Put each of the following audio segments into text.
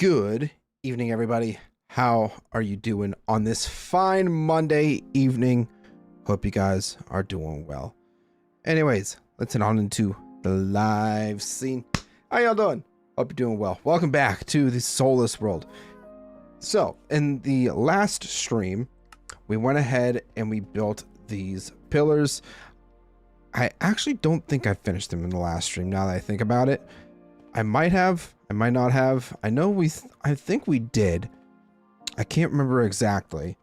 Good evening, everybody. How are you doing on this fine Monday evening? Hope you guys are doing well. Anyways, let's head on into the live scene. How y'all doing? Hope you're doing well. Welcome back to the Soulless World. So, in the last stream, we went ahead and we built these pillars. I actually don't think I finished them in the last stream, now that I think about it. I might have, I might not have. I know I think we did. I can't remember exactly.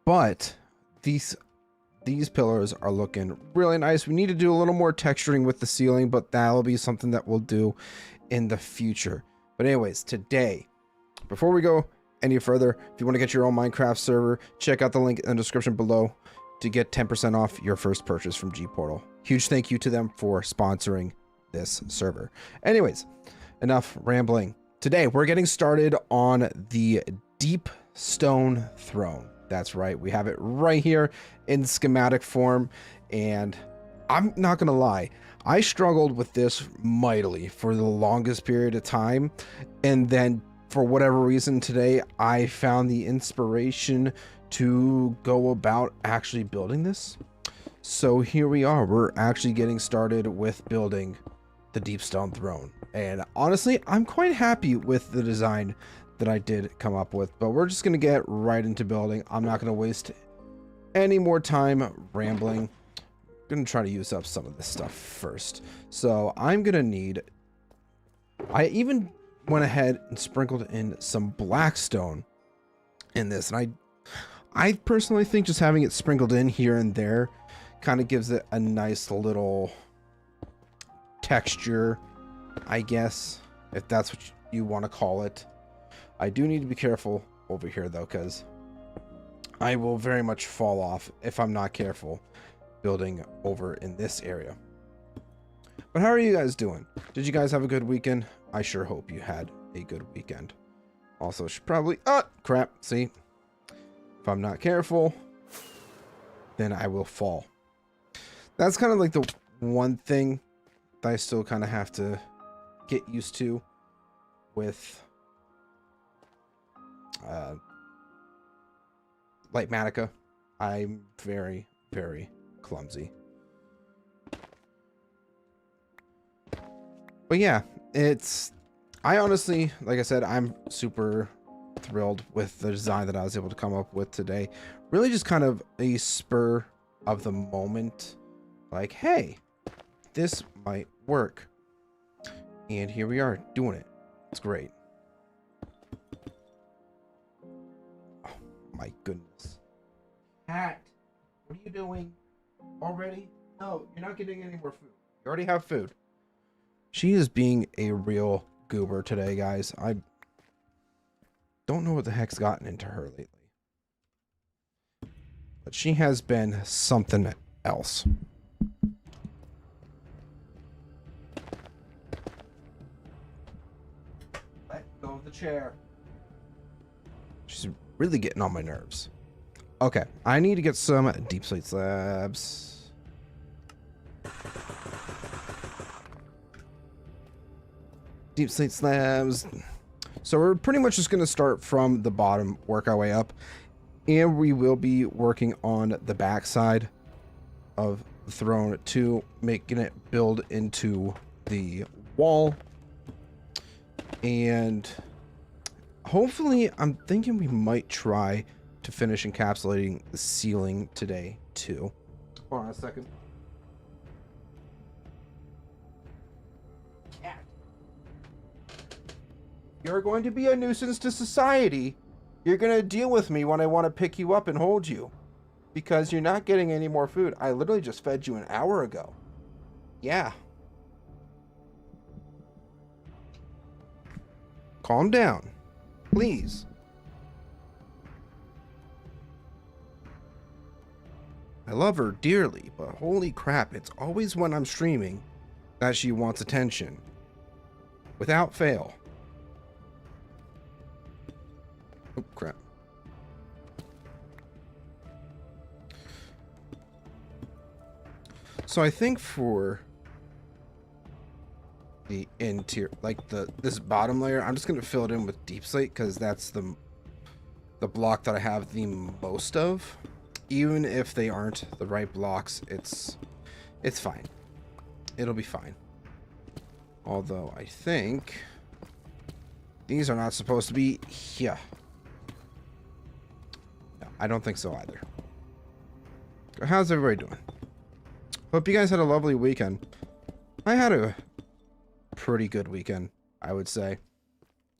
But these pillars are looking really nice. We need to do a little more texturing with the ceiling, but that'll be something that we'll do in the future. But anyways, today, before we go any further, if you want to get your own Minecraft server, check out the link in the description below to get 10% off your first purchase from G-Portal. Huge thank you to them for sponsoring this server. Anyways, enough rambling. Today we're getting started on the Deepstone throne. That's right, we have it right here in schematic form, and I'm not gonna lie, I struggled with this mightily for the longest period of time, and then for whatever reason today I found the inspiration to go about actually building this. So here we are, we're actually getting started with building the Deepstone throne, and honestly I'm quite happy with the design that I did come up with, but we're just gonna get right into building. I'm not gonna waste any more time rambling. I'm gonna try to use up some of this stuff first. So I'm gonna need, I even went ahead and sprinkled in some blackstone in this, and I personally think just having it sprinkled in here and there kind of gives it a nice little texture, I guess, if that's what you want to call it. I do need to be careful over here though, because I will very much fall off if I'm not careful building over in this area. But how are you guys doing? Did you guys have a good weekend? I sure hope you had a good weekend. Also should probably, crap, see, if I'm not careful then I will fall. That's kind of like the one thing that I still kind of have to get used to with Lightmatica. I'm very, very clumsy. But yeah, I honestly, like I said, I'm super thrilled with the design that I was able to come up with today. Really just kind of a spur of the moment. Like, hey, this might work. And here we are doing it. It's great. Oh my goodness. Cat, what are you doing already? No, you're not getting any more food. You already have food. She is being a real goober today, guys. I don't know what the heck's gotten into her lately. But she has been something else. Let go of the chair. She's really getting on my nerves. Okay, I need to get some deep slate slabs. Deep slate slabs. So we're pretty much just going to start from the bottom, work our way up, and we will be working on the back side of the throne to making it build into the wall. And hopefully, I'm thinking we might try to finish encapsulating the ceiling today too. Hold on a second. Cat. You're going to be a nuisance to society. You're going to deal with me when I want to pick you up and hold you. Because you're not getting any more food. I literally just fed you an hour ago. Yeah. Calm down. Please. I love her dearly, but holy crap, it's always when I'm streaming that she wants attention. Without fail. Oh, crap. So I think for the interior, like this bottom layer. I'm just gonna fill it in with deep slate because that's the block that I have the most of. Even if they aren't the right blocks, it's fine. It'll be fine. Although I think these are not supposed to be here. No, I don't think so either. How's everybody doing? Hope you guys had a lovely weekend. I had a pretty good weekend, I would say.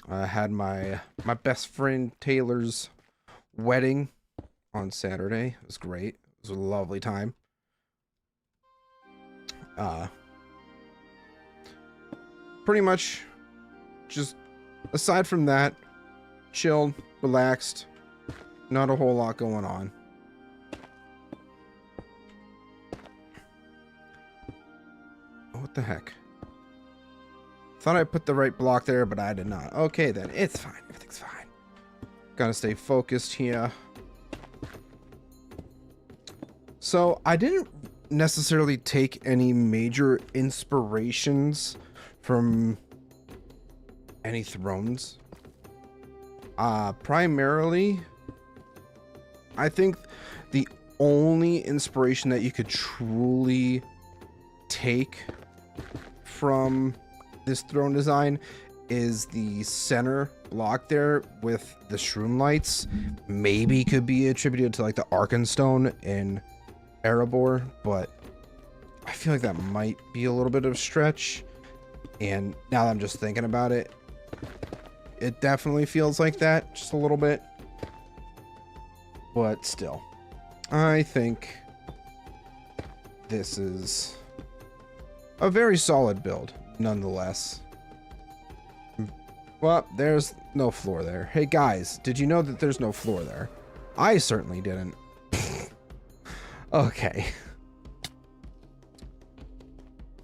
I had my best friend Taylor's wedding on Saturday. It was great. It was a lovely time. Pretty much just aside from that, chilled, relaxed, not a whole lot going on. What the heck? Thought I put the right block there, but I did not. Okay, then. It's fine. Everything's fine. Gotta stay focused here. So, I didn't necessarily take any major inspirations from any thrones. Primarily, I think the only inspiration that you could truly take from this throne design is the center block there with the shroom lights. Maybe could be attributed to like the Arkenstone in Erebor, but I feel like that might be a little bit of a stretch. And now that I'm just thinking about it, it definitely feels like that, just a little bit. But still, I think this is a very solid build, nonetheless. Well, there's no floor there. Hey guys, did you know that there's no floor there? I certainly didn't. Okay.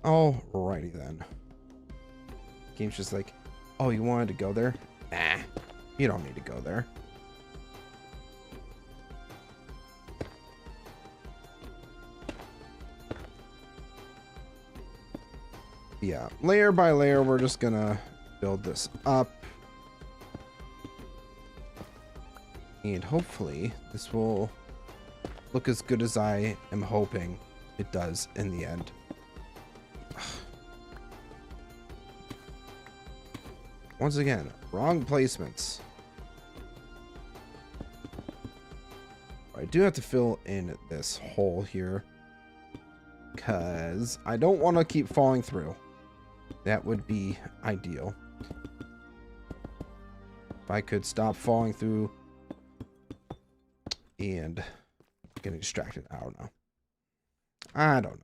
Alrighty then. Game's just like, oh, you wanted to go there? Nah, you don't need to go there. Yeah, layer by layer, we're just gonna build this up. And hopefully this will look as good as I am hoping it does in the end. Once again, wrong placements. I do have to fill in this hole here because I don't want to keep falling through. That would be ideal. If I could stop falling through and getting distracted. I don't know. I don't know.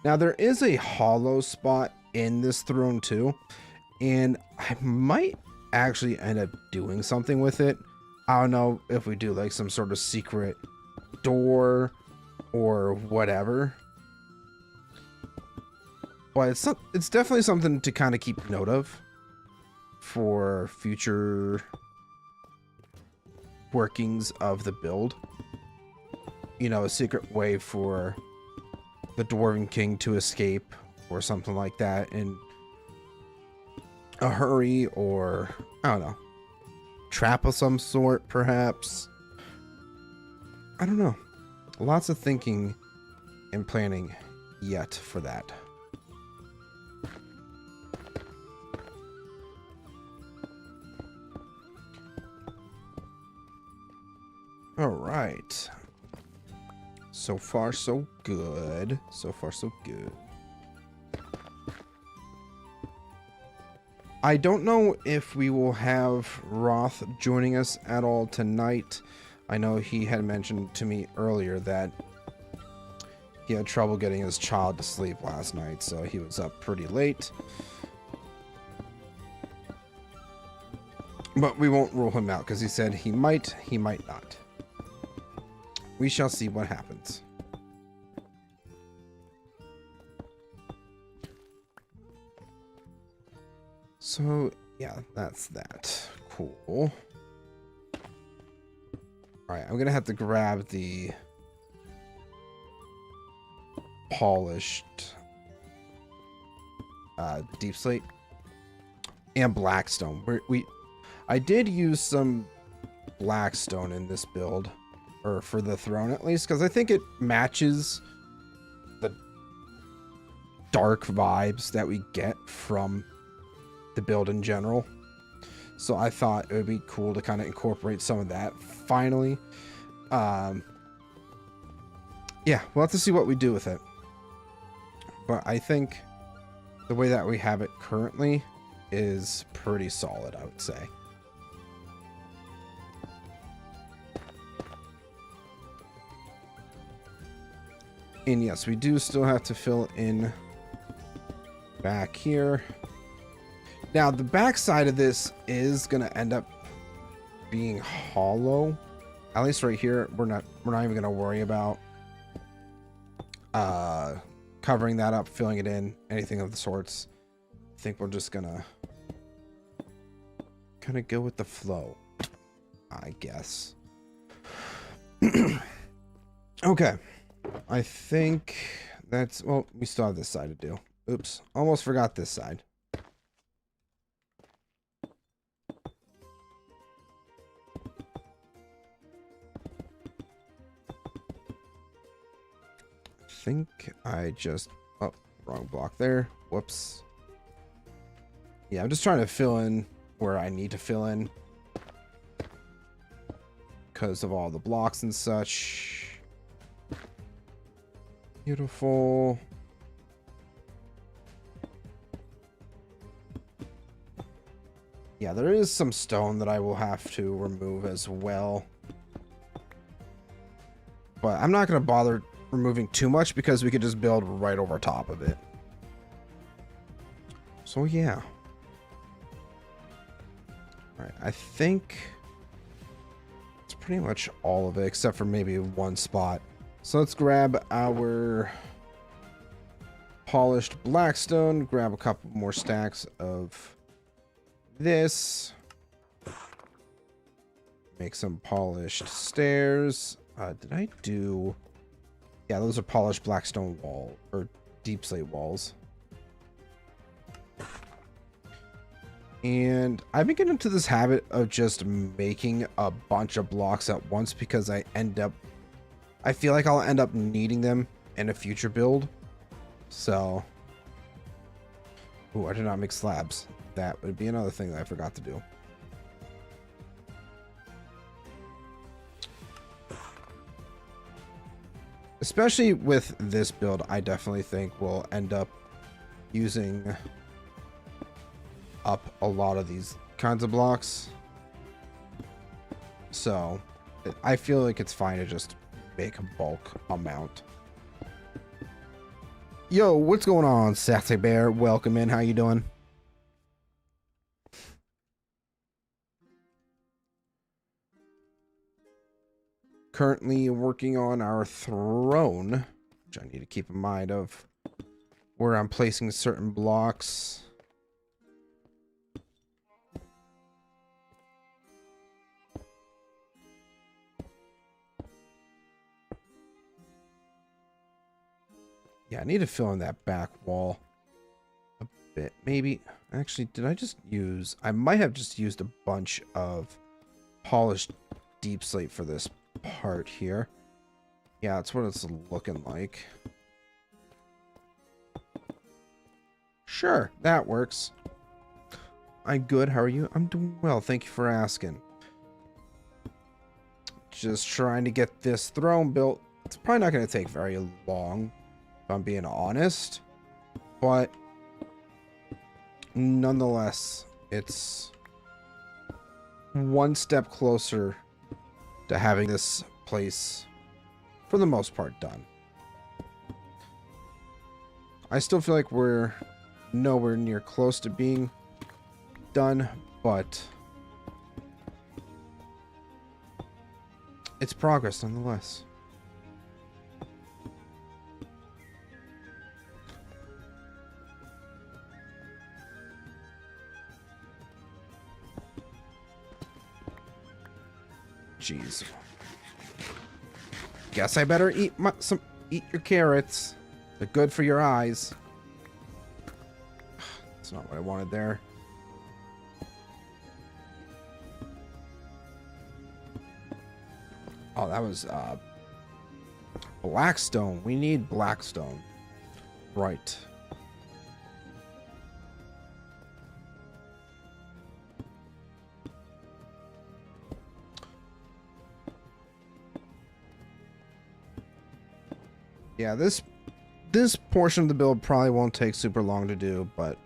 Now, there is a hollow spot in this throne too, and I might actually end up doing something with it. I don't know if we do like some sort of secret door or whatever, but it's definitely something to kind of keep note of for future workings of the build. You know, a secret way for the Dwarven King to escape or something like that in a hurry, or I don't know, trap of some sort perhaps. I don't know. Lots of thinking and planning yet for that. All right. So far, so good. So far, so good. I don't know if we will have Roth joining us at all tonight. I know he had mentioned to me earlier that he had trouble getting his child to sleep last night, so he was up pretty late. But we won't rule him out because he said he might not. We shall see what happens. So, yeah, that's that. Cool. All right, I'm gonna have to grab the polished deep slate and blackstone. I did use some blackstone in this build, or for the throne at least, because I think it matches the dark vibes that we get from the build in general. So I thought it would be cool to kind of incorporate some of that finally. Yeah, we'll have to see what we do with it. But I think the way that we have it currently is pretty solid, I would say. And yes, we do still have to fill in back here. Now, the back side of this is going to end up being hollow. At least right here, we're not even going to worry about covering that up, filling it in, anything of the sorts. I think we're just gonna kind of go with the flow, I guess. Okay, I think that's, well, we still have this side to do. Oops, almost forgot this side. I think I just, oh, wrong block there. Whoops. Yeah, I'm just trying to fill in where I need to fill in because of all the blocks and such. Beautiful. Yeah, there is some stone that I will have to remove as well. But I'm not going to bother removing too much because we could just build right over top of it. So yeah. Alright, I think it's pretty much all of it except for maybe one spot. So let's grab our polished blackstone, grab a couple more stacks of this, make some polished stairs. Did I do... Yeah, those are polished blackstone wall or deep slate walls. And I've been getting into this habit of just making a bunch of blocks at once because I feel like I'll end up needing them in a future build. So, ooh, I did not make slabs. That would be another thing that I forgot to do. Especially with this build, I definitely think we'll end up using up a lot of these kinds of blocks. So I feel like it's fine to just make a bulk amount. Yo, what's going on, Sassy Bear? Welcome in. How you doing? Currently working on our throne, which I need to keep in mind of where I'm placing certain blocks. Yeah, I need to fill in that back wall a bit. Maybe, actually, did I just use... I might have just used a bunch of polished deep slate for this part here. Yeah, that's what it's looking like. Sure, that works. I'm good. How are you? I'm doing well. Thank you for asking. Just trying to get this throne built. It's probably not going to take very long, if I'm being honest. But nonetheless, it's one step closer to having this place, for the most part, done. I still feel like we're nowhere near close to being done, but it's progress nonetheless. Jeez. guess I better eat eat your carrots. They're good for your eyes. That's not what I wanted there. Oh, that was Blackstone. We need Blackstone. Right. Yeah, this portion of the build probably won't take super long to do, but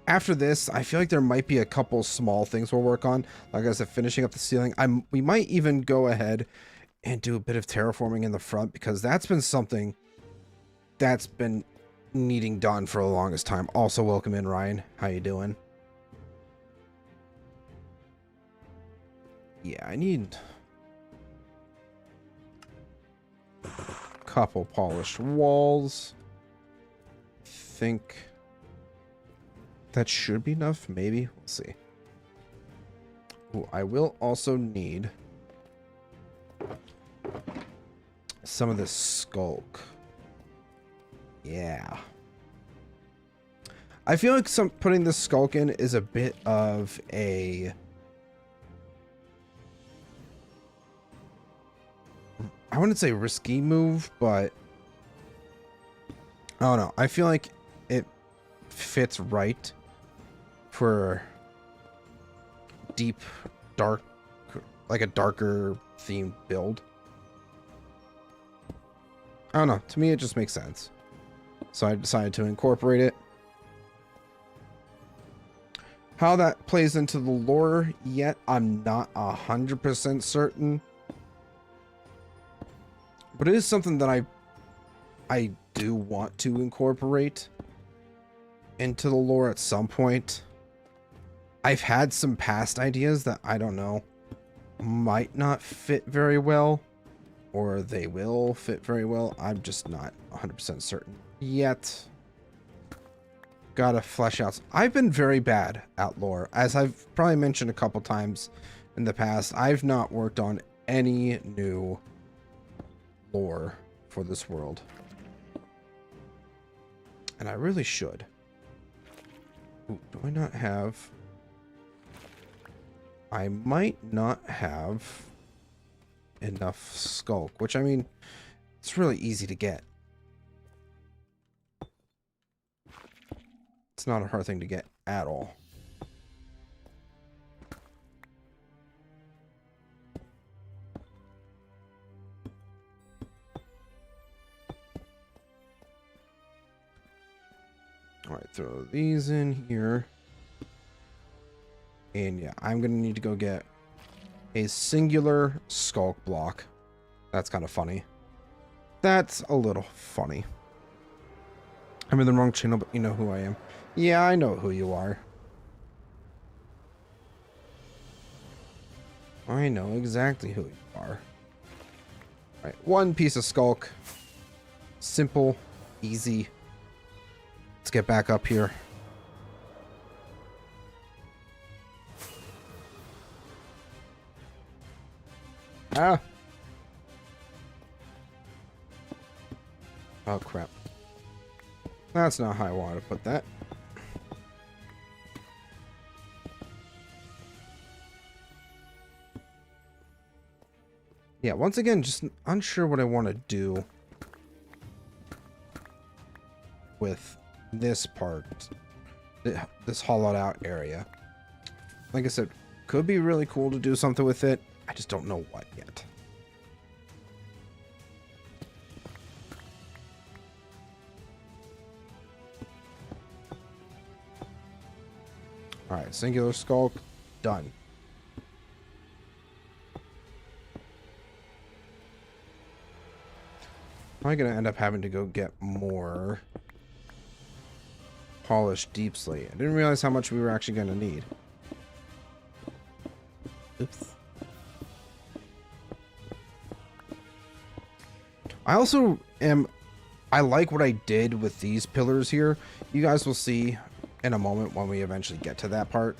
after this, I feel like there might be a couple small things we'll work on. Like I said, finishing up the ceiling. We might even go ahead and do a bit of terraforming in the front, because that's been something that's been needing done for the longest time. Also, welcome in, Ryan. How you doing? Yeah, I need a couple polished walls. I think that should be enough, maybe. We'll see. Ooh, I will also need some of this skulk. Yeah. I feel like putting this skulk in is a bit of a... I wouldn't say risky move, but I don't know. I feel like it fits right for deep, dark, like a darker themed build. I don't know. To me, it just makes sense. So I decided to incorporate it. How that plays into the lore yet, I'm not 100% certain. But it is something that I do want to incorporate into the lore at some point. I've had some past ideas that I don't know might not fit very well, or they will fit very well. I'm just not 100% certain yet. Gotta flesh out. I've been very bad at lore, as I've probably mentioned a couple times in the past. I've not worked on any new lore for this world, and I really should. Ooh, do I not have... I might not have enough skulk, which, I mean, it's really easy to get. It's not a hard thing to get at all. All right, throw these in here. And yeah, I'm going to need to go get a singular skulk block. That's kind of funny. That's a little funny. I'm in the wrong channel, but you know who I am. Yeah, I know who you are. I know exactly who you are. All right, one piece of skulk. Simple, easy. Let's get back up here. Ah! Oh, crap. That's not how I wanted to put that. Yeah, once again, just unsure what I want to do with this part, this hollowed out area. Like I said, could be really cool to do something with it. I just don't know what yet. All right, singular skulk, done. I'm gonna end up having to go get more polished deep slate. I didn't realize how much we were actually gonna need. Oops. I also am... I like what I did with these pillars here. You guys will see in a moment when we eventually get to that part.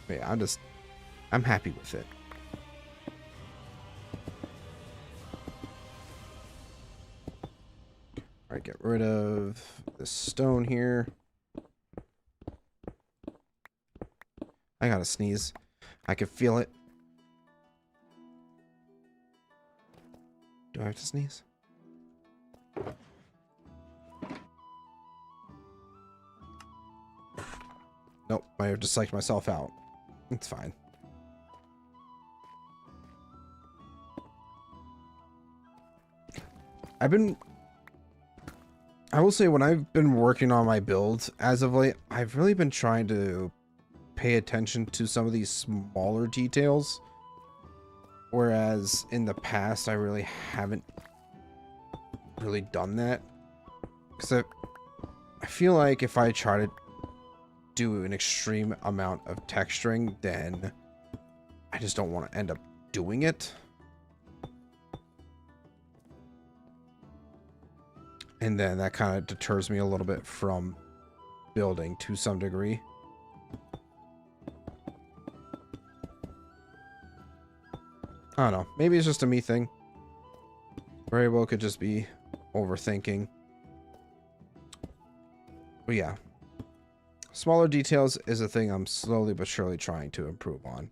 Yeah, I'm just I'm happy with it. All right, get rid of this stone here. I gotta sneeze. I can feel it. Do I have to sneeze? Nope, I have just psyched myself out. It's fine. I will say when I've been working on my builds as of late, I've really been trying to pay attention to some of these smaller details. Whereas in the past, I really haven't really done that. Because I feel like if I try to do an extreme amount of texturing, then I just don't want to end up doing it. And then that kind of deters me a little bit from building to some degree. I don't know. Maybe it's just a me thing. Very well could just be overthinking. But yeah. Smaller details is a thing I'm slowly but surely trying to improve on.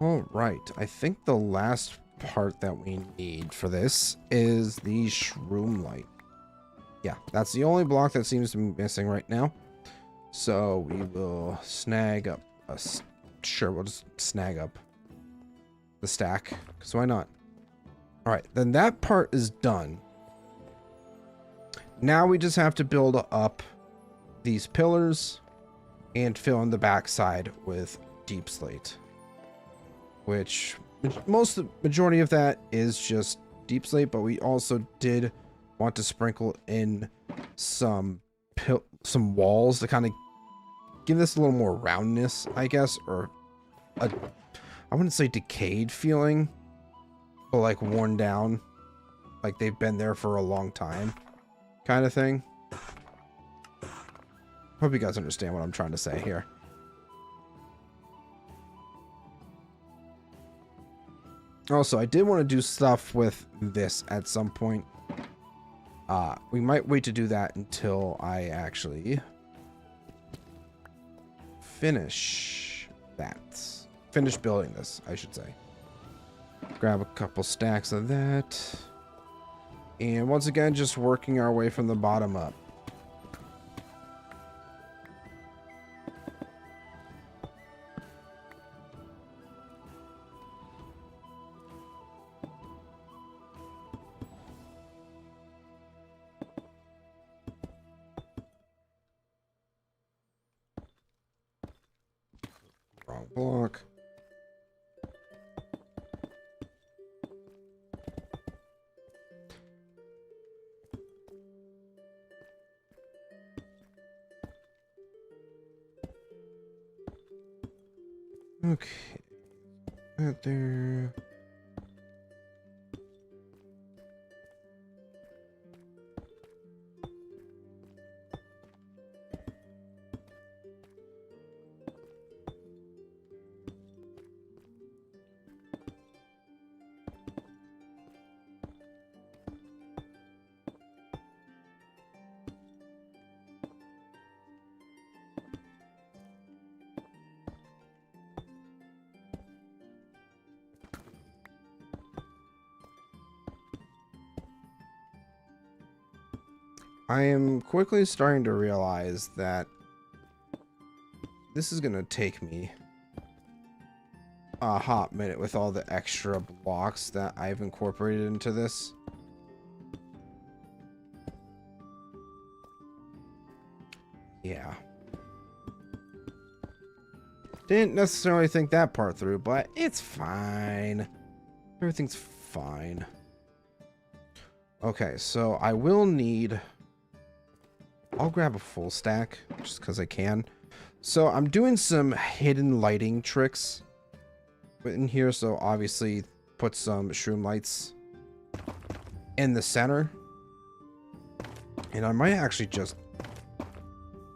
Alright, I think the last part that we need for this is the shroom light. Yeah, that's the only block that seems to be missing right now. So we will snag up sure, we'll just snag up the stack, because why not? Alright, then that part is done. Now we just have to build up these pillars and fill in the backside with deep slate. Which majority of that is just deep slate, but we also did want to sprinkle in some walls to kind of give this a little more roundness, I guess, or I wouldn't say decayed feeling, but like worn down, like they've been there for a long time kind of thing. Hope you guys understand what I'm trying to say here. Also, I did want to do stuff with this at some point. We might wait to do that until I actually finish building this, I should say. Grab a couple stacks of that. And once again, just working our way from the bottom up. Wrong block. Okay. That there. I am quickly starting to realize that this is going to take me a hot minute with all the extra blocks that I've incorporated into this. Yeah. Didn't necessarily think that part through, but it's fine. Everything's fine. Okay, so I will need... I'll grab a full stack just because I can. So I'm doing some hidden lighting tricks in here. So obviously put some shroom lights in the center And I might actually just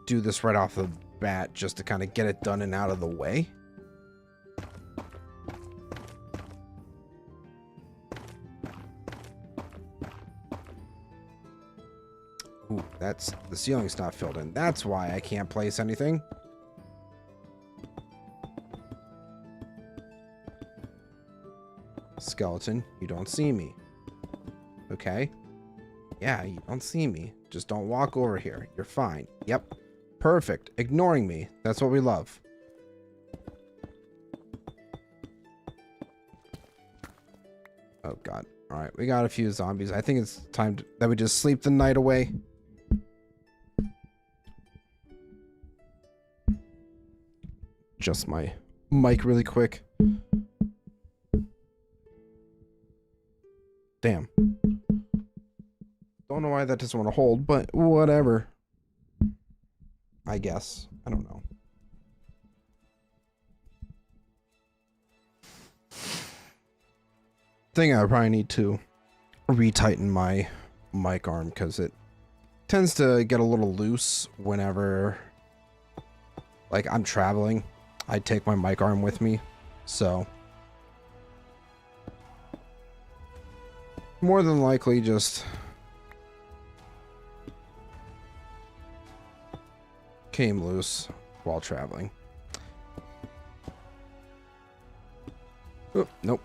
do this right off the bat just to kind of get it done and out of the way. Ooh, that's the ceiling's not filled in. That's why I can't place anything. Skeleton, you don't see me. Okay. Yeah, you don't see me. Just don't walk over here. You're fine. Yep. Perfect. Ignoring me. That's what we love. Oh, God. All right. We got a few zombies. I think it's time that we just sleep the night away. Just my mic really quick. Damn. Don't know why that doesn't want to hold, but whatever. I guess. I don't know. Think I probably need to retighten my mic arm because it tends to get a little loose whenever, like, I'm traveling. I take my mic arm with me, so more than likely just came loose while traveling. Oh, nope.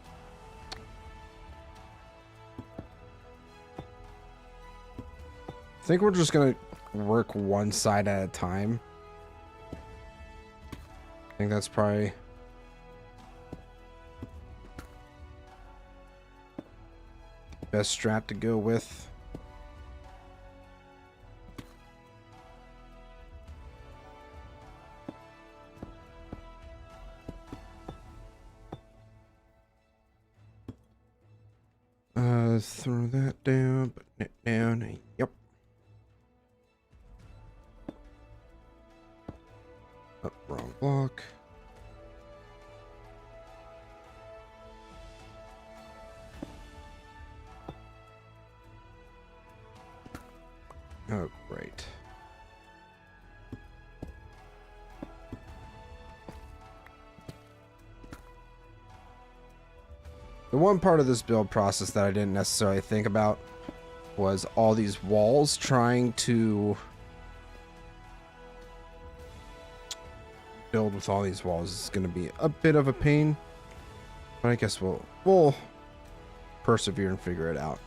I think we're just gonna work one side at a time. I think that's probably best strat to go with. Throw that down, put it down. Yep. Oh, wrong block. Oh, great. The one part of this build process that I didn't necessarily think about was all these walls. Trying to build with all these walls is going to be a bit of a pain, but I guess we'll persevere and figure it out.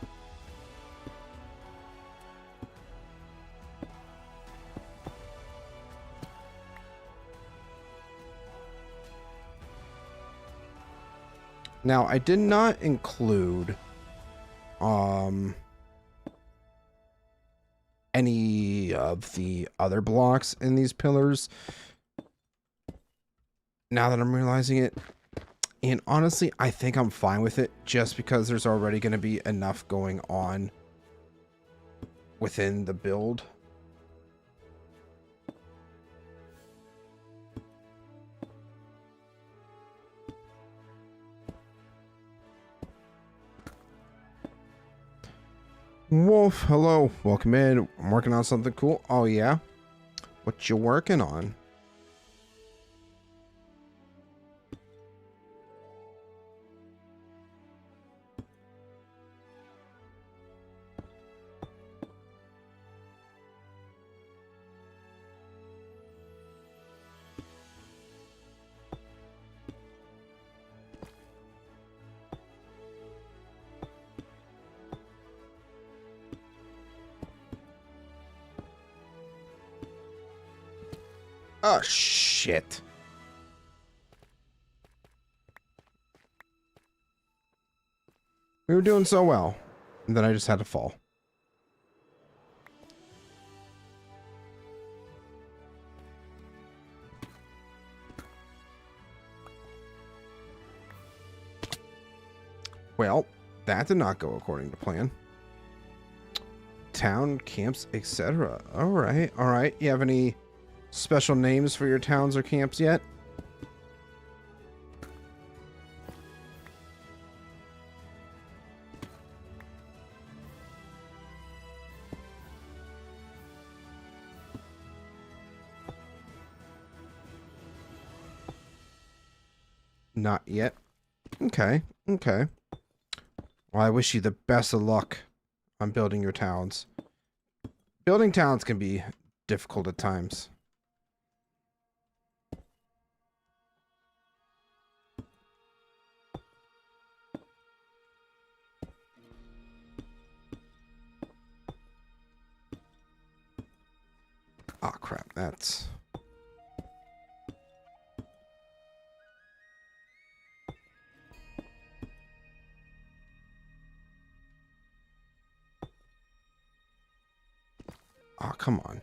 Now, I did not include any of the other blocks in these pillars. Now that I'm realizing it, and honestly, I think I'm fine with it just because there's already going to be enough going on within the build. Wolf, hello, welcome in. I'm working on something cool. Oh yeah? What you working on? Oh, shit. We were doing so well, and then I just had to fall. Well, that did not go according to plan. Town, camps, etc. All right, all right. You have any special names for your towns or camps yet? Not yet. Okay, okay. Well, I wish you the best of luck on building your towns. Building towns can be difficult at times. Oh crap, that's... Oh, come on.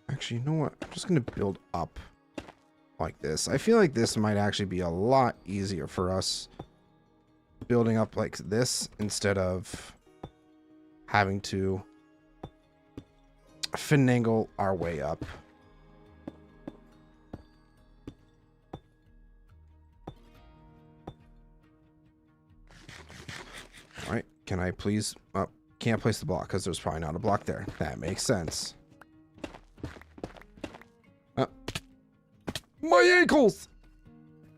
Actually, you know what? I'm just going to build up like this. I feel like this might actually be a lot easier for us building up like this instead of having to finagle our way up. All right, can I please... can't place the block because there's probably not a block there. That makes sense. My ankles!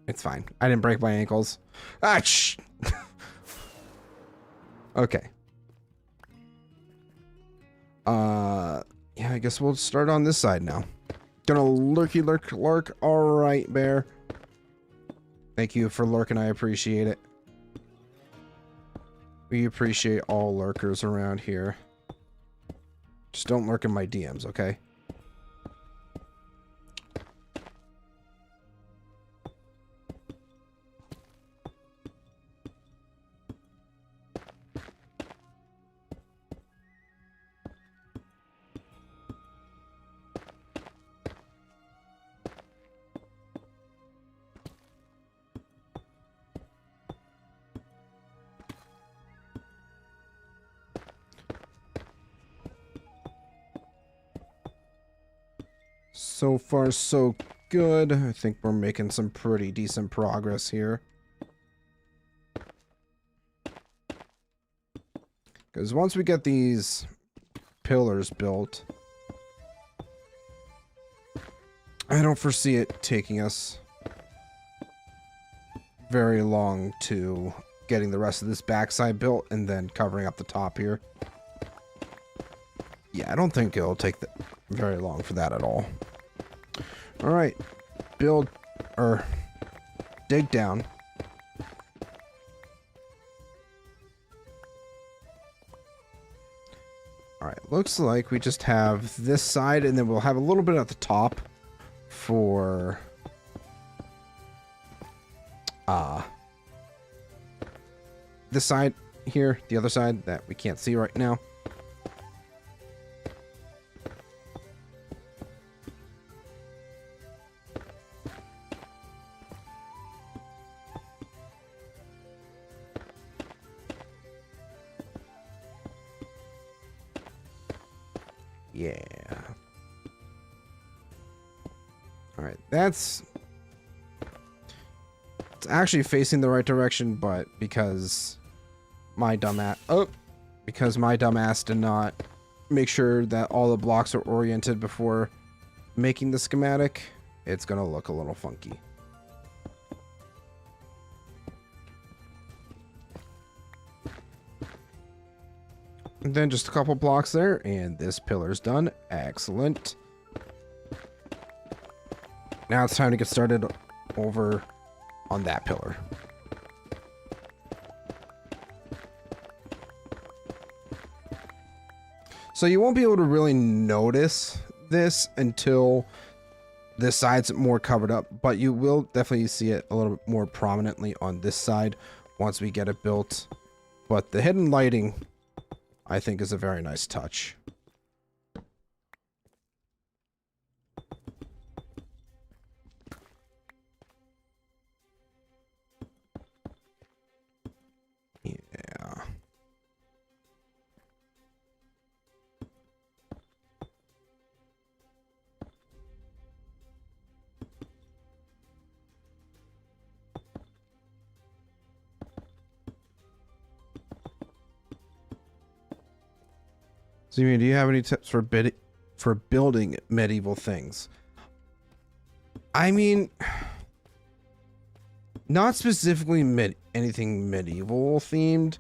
It's fine. I didn't break my ankles. Ah, shh! Okay. Yeah, I guess we'll start on this side now. Gonna lurky lurk. Alright, bear. Thank you for lurking. I appreciate it. We appreciate all lurkers around here. Just don't lurk in my DMs, okay? So far, so good. I think we're making some pretty decent progress here. Because once we get these pillars built, I don't foresee it taking us very long to getting the rest of this backside built and then covering up the top here. Yeah, I don't think it'll take very long for that at all. All right, build or dig down. All right, looks like we just have this side and then we'll have a little bit at the top for this side here, the other side that we can't see right now. Yeah. All right, it's actually facing the right direction, but because my dumbass did not make sure that all the blocks are oriented before making the schematic, it's gonna look a little funky. And then just a couple blocks there, and this pillar's done. Excellent. Now it's time to get started over on that pillar. So you won't be able to really notice this until this side's more covered up, but you will definitely see it a little bit more prominently on this side once we get it built. But the hidden lighting, I think, is a very nice touch. So, do you have any tips for building medieval things? I mean, not specifically anything medieval themed.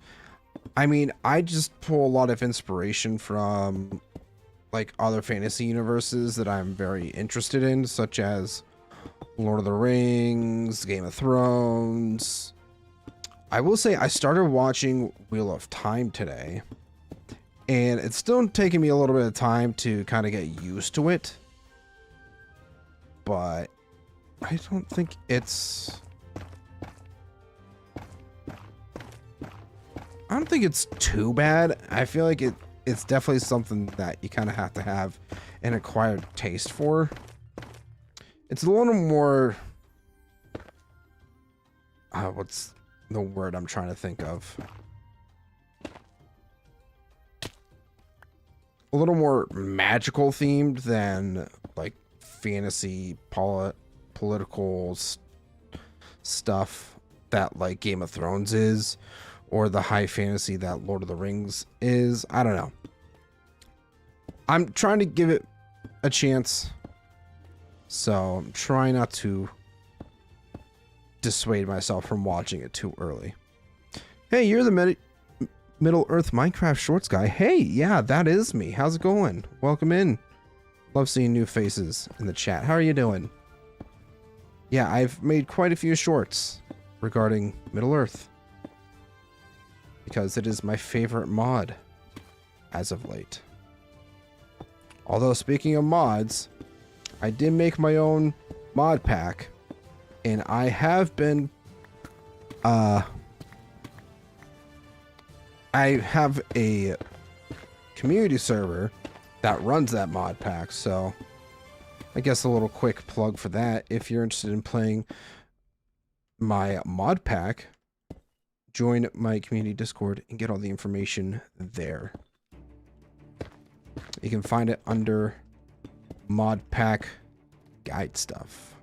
I mean, I just pull a lot of inspiration from like other fantasy universes that I'm very interested in, such as Lord of the Rings, Game of Thrones. I will say I started watching Wheel of Time today, and it's still taking me a little bit of time to kind of get used to it, but I don't think it's too bad. I feel like it's definitely something that you kind of have to have an acquired taste for. It's a little more what's the word I'm trying to think of? A little more magical themed than like fantasy political stuff that like Game of Thrones is, or the high fantasy that Lord of the Rings is. I don't know. I'm trying to give it a chance, so I'm trying not to dissuade myself from watching it too early. Hey, you're the Middle Earth Minecraft Shorts guy. Hey, yeah, that is me. How's it going? Welcome in. Love seeing new faces in the chat. How are you doing? Yeah, I've made quite a few shorts regarding Middle Earth, because it is my favorite mod as of late. Although, speaking of mods, I did make my own mod pack, and I have been, I have a community server that runs that mod pack, so I guess a little quick plug for that. If you're interested in playing my mod pack, join my community Discord and get all the information there. You can find it under mod pack guide stuff.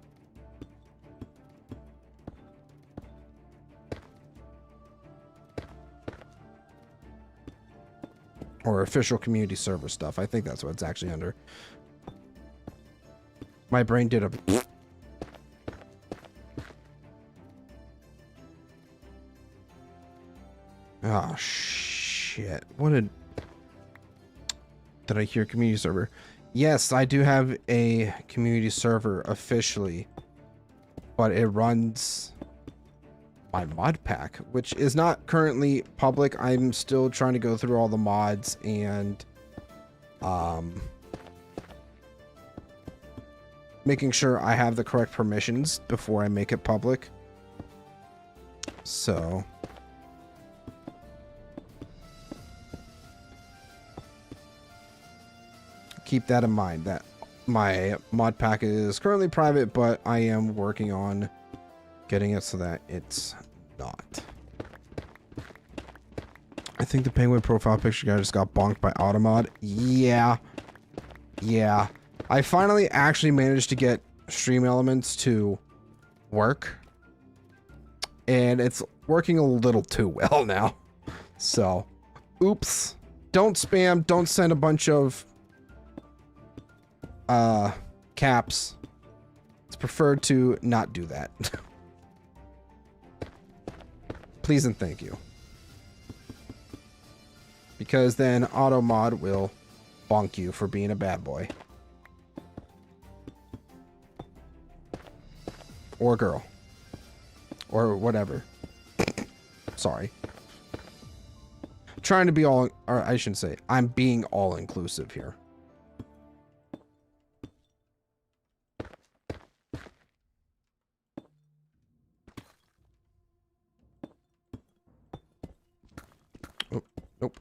Or official community server stuff. I think that's what it's actually under. My brain did a... Oh, shit. What did I hear? Community server. Yes, I do have a community server officially, but it runs my mod pack, which is not currently public. I'm still trying to go through all the mods and making sure I have the correct permissions before I make it public. So keep that in mind, that my mod pack is currently private, but I am working on getting it so that it's not. I think the penguin profile picture guy just got bonked by Automod. Yeah. I finally actually managed to get Stream Elements to work, and it's working a little too well now. So, oops. Don't spam. Don't send a bunch of caps. It's preferred to not do that. Please and thank you. Because then Automod will bonk you for being a bad boy. Or girl. Or whatever. Sorry. Trying to be all... Or I shouldn't say. I'm being all inclusive here. Oh, nope.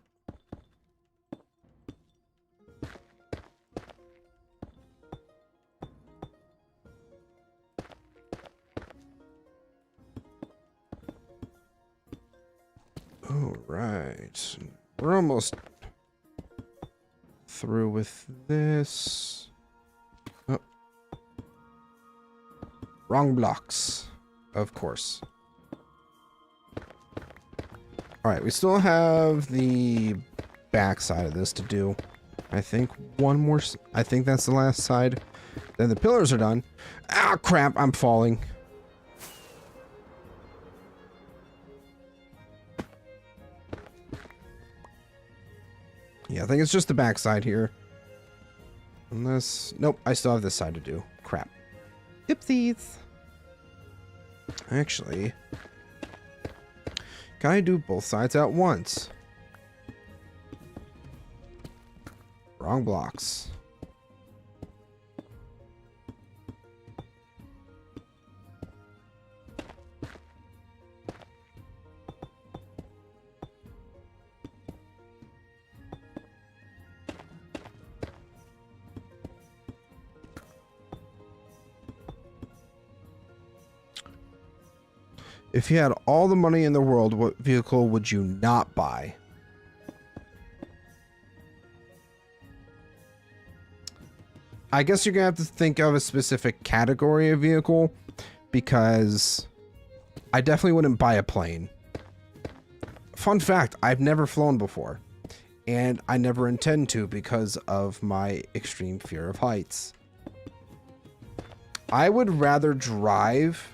All right. We're almost through with this. Oh. Wrong blocks. Of course. All right, we still have the back side of this to do. I think one more... I think that's the last side. Then the pillars are done. Ah, crap, I'm falling. Yeah, I think it's just the back side here. Unless... Nope, I still have this side to do. Crap. Oopsies. Actually... Can I do both sides at once? Wrong blocks. If you had all the money in the world, what vehicle would you not buy? I guess you're going to have to think of a specific category of vehicle, because I definitely wouldn't buy a plane. Fun fact, I've never flown before, and I never intend to because of my extreme fear of heights. I would rather drive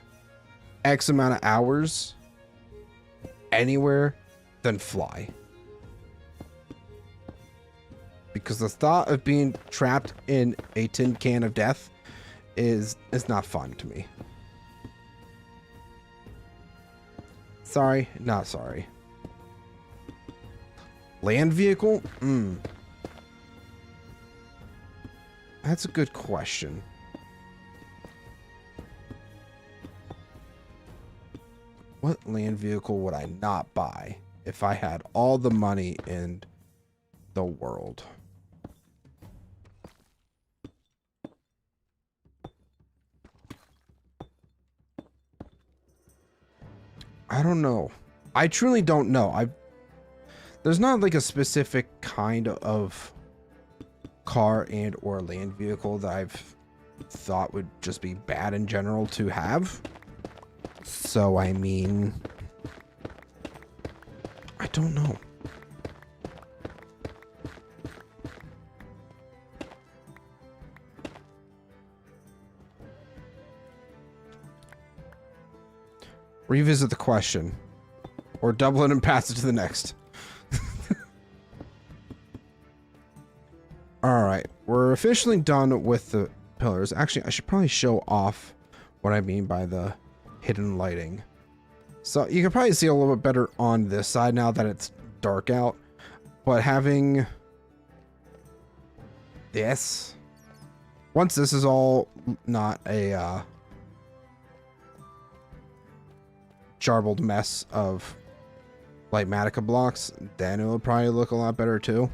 X amount of hours anywhere than fly. Because the thought of being trapped in a tin can of death is not fun to me. Sorry, not sorry. Land vehicle? That's a good question. What land vehicle would I not buy if I had all the money in the world? I don't know. I truly don't know. There's not like a specific kind of car and or land vehicle that I've thought would just be bad in general to have. So, I mean, I don't know. Revisit the question. Or double it and pass it to the next. Alright, we're officially done with the pillars. Actually, I should probably show off what I mean by the hidden lighting. So you can probably see a little bit better on this side now that it's dark out. But having this, once this is all not a jarbled mess of Lightmatica blocks, then it will probably look a lot better too.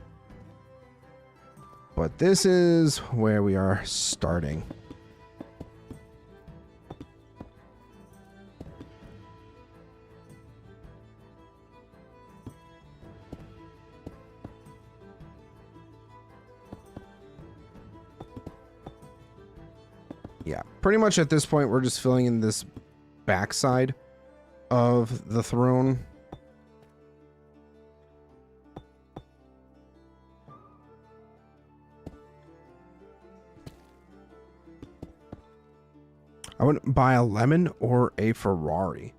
But this is where we are starting. Yeah, pretty much at this point, we're just filling in this backside of the throne. I wouldn't buy a lemon or a Ferrari.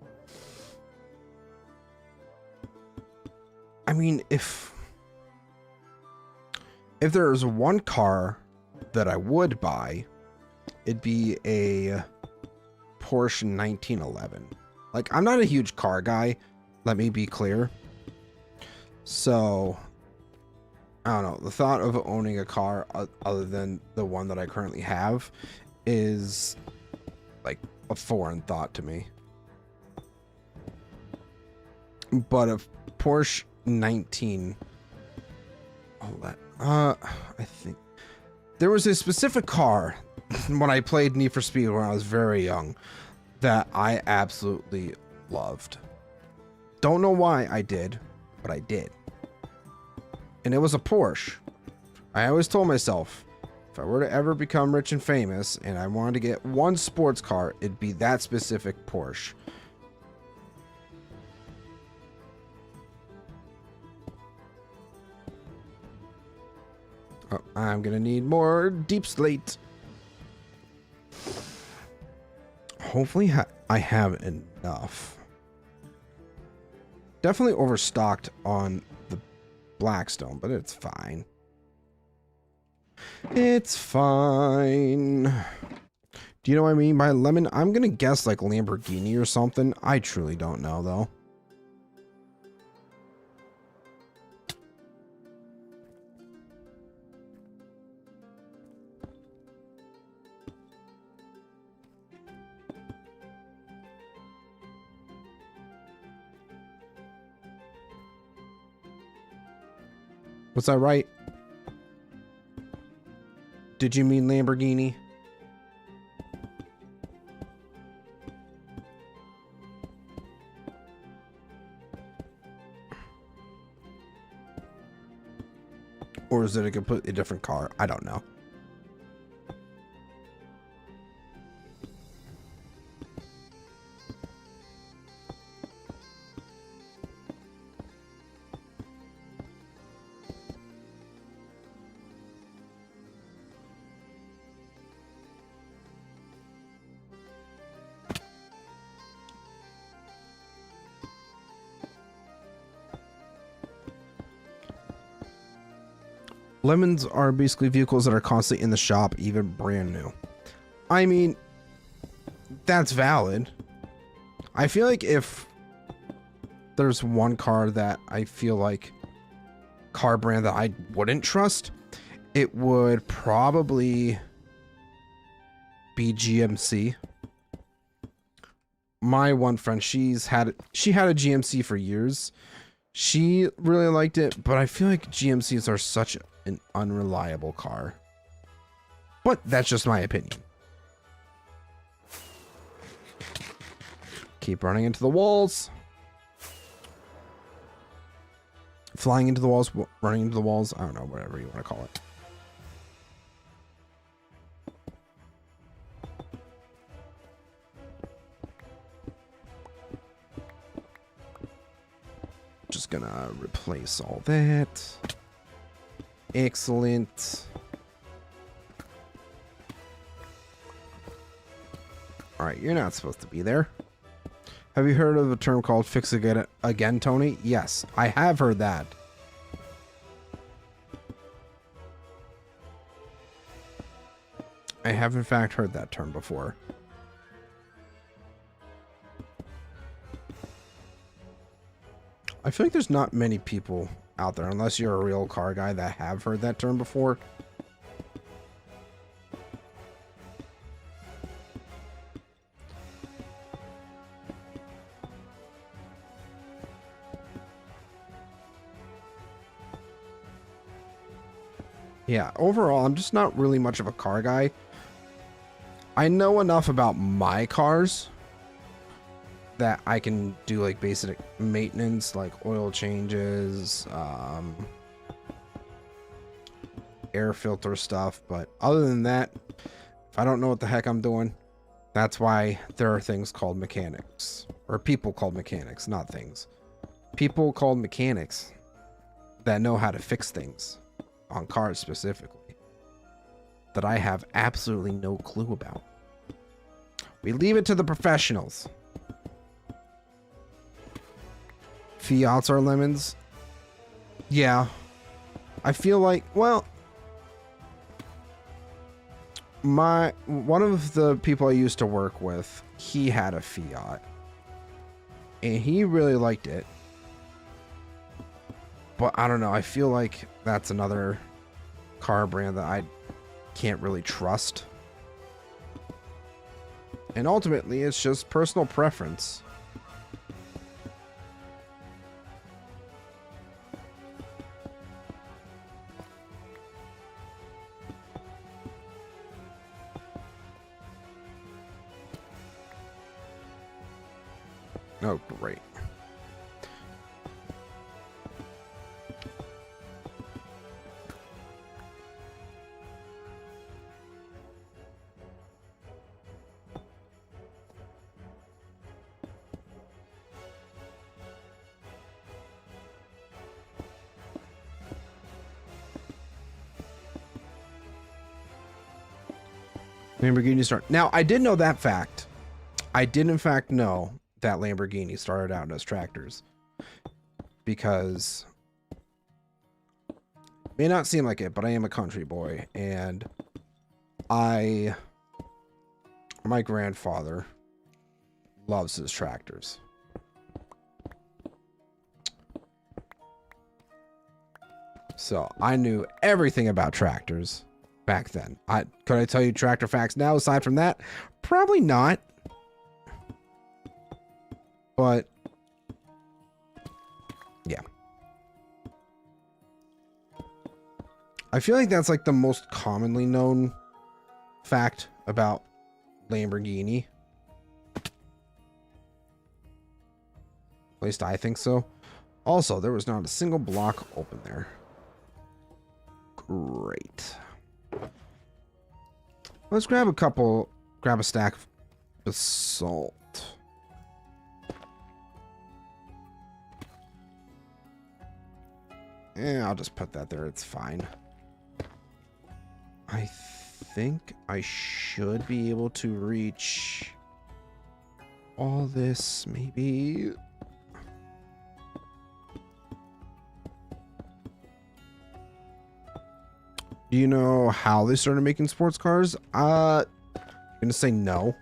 I mean, if there's one car that I would buy, it'd be a Porsche 1911. Like, I'm not a huge car guy, let me be clear. So, I don't know. The thought of owning a car other than the one that I currently have is like a foreign thought to me. But a Porsche 19... I think there was a specific car when I played Need for Speed when I was very young that I absolutely loved. Don't know why I did, but I did. And it was a Porsche. I always told myself, if I were to ever become rich and famous and I wanted to get one sports car, it'd be that specific Porsche. Oh, I'm gonna need more deep slate. Hopefully I have enough. Definitely overstocked on the Blackstone, but it's fine. It's fine. Do you know what I mean by lemon? I'm gonna guess like Lamborghini or something. I truly don't know though. Was that right? Did you mean Lamborghini? Or is it a completely different car? I don't know. Lemons are basically vehicles that are constantly in the shop, even brand new. I mean, that's valid. I feel like if there's one car that I feel like car brand that I wouldn't trust, it would probably be GMC. My one friend, she had a GMC for years. She really liked it, but I feel like GMCs are such an unreliable car. But that's just my opinion. Keep running into the walls. Flying into the walls, running into the walls. I don't know, whatever you want to call it. Just gonna replace all that. Excellent. Alright, you're not supposed to be there. Have you heard of a term called fix again, Tony? Yes, I have heard that. I have in fact heard that term before. I feel like there's not many people out there, unless you're a real car guy, that have heard that term before. Yeah, overall, I'm just not really much of a car guy. I know enough about my cars that I can do like basic maintenance, like oil changes, air filter stuff. But other than that, if I don't know what the heck I'm doing, that's why there are things called mechanics, or people called mechanics, not things. People called mechanics that know how to fix things on cars specifically that I have absolutely no clue about. We leave it to the professionals. Fiats are lemons. Yeah. I feel like, well, one of the people I used to work with, he had a Fiat and he really liked it. But I don't know, I feel like that's another car brand that I can't really trust. And ultimately, it's just personal preference. Oh, great. Lamborghini start. Now, I did know that fact. I did, in fact, know that Lamborghini started out as tractors. Because it may not seem like it, but I am a country boy. And my grandfather loves his tractors. So I knew everything about tractors back then. Could I tell you tractor facts now aside from that? Probably not. But yeah. I feel like that's like the most commonly known fact about Lamborghini. At least I think so. Also, there was not a single block open there. Great. Let's grab a stack of basalt. Yeah, I'll just put that there. It's fine. I think I should be able to reach all this, maybe. Do you know how they started making sports cars? I'm gonna say no.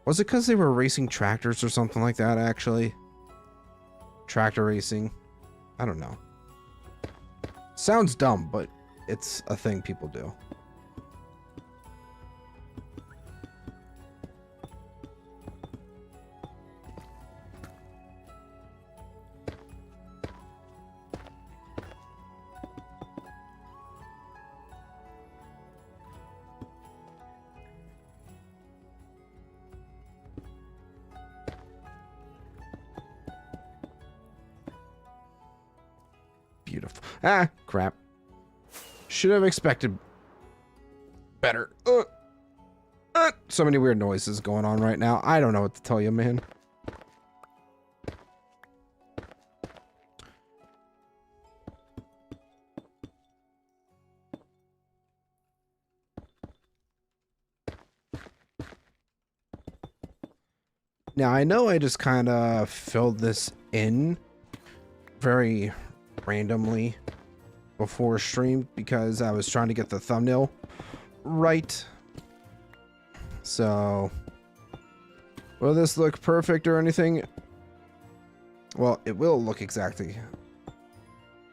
Was it because they were racing tractors or something like that, actually? Tractor racing? I don't know. Sounds dumb, but it's a thing people do. Beautiful. Ah, crap. Should have expected better. So many weird noises going on right now. I don't know what to tell you, man. Now, I know I just kind of filled this in very randomly before stream because I was trying to get the thumbnail right. So, will this look perfect or anything? Well, it will look exactly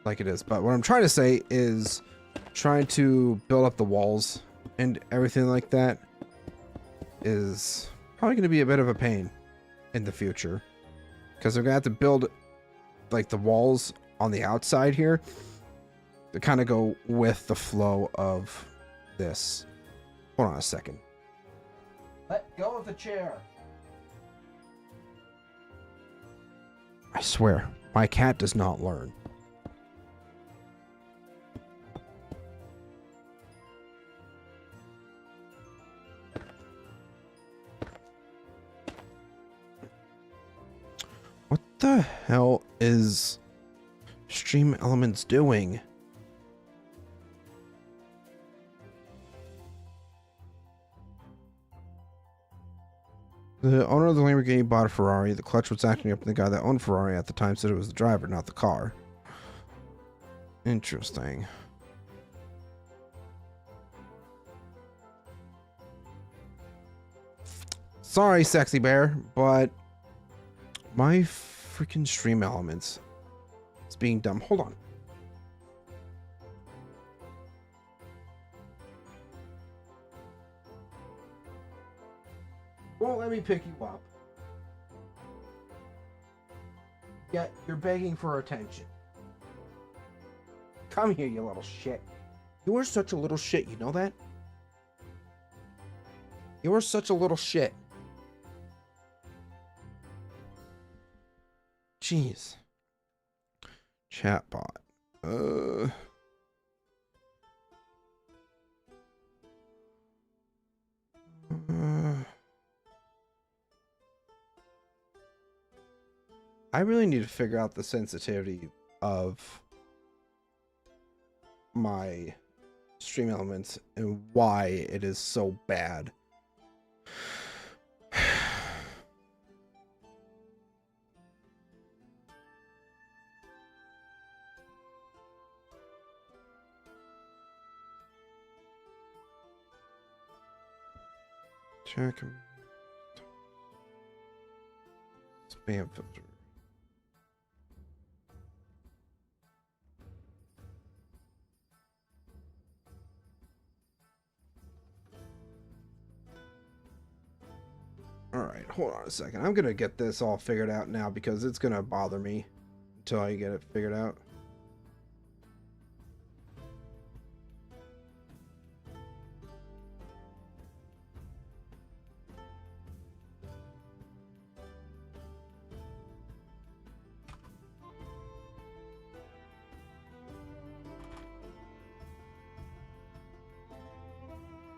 like it is. But what I'm trying to say is trying to build up the walls and everything like that is probably going to be a bit of a pain in the future. Because they're going to have to build like the walls on the outside here to kind of go with the flow of this. Hold on a second. Let go of the chair. I swear, my cat does not learn. What the hell is Stream Elements doing? The owner of the Lamborghini bought a Ferrari. The clutch was acting up, and the guy that owned Ferrari at the time said it was the driver, not the car. Interesting. Sorry, Sexy Bear, but my freaking Stream Elements is being dumb. Hold on. Won't let me pick you up. Yet you're begging for attention. Come here, you little shit. You are such a little shit, you know that? You are such a little shit. Jeez. Chatbot. I really need to figure out the sensitivity of my stream elements and why it is so bad. Check spam filter. All right, hold on a second. I'm gonna get this all figured out now because it's gonna bother me until I get it figured out.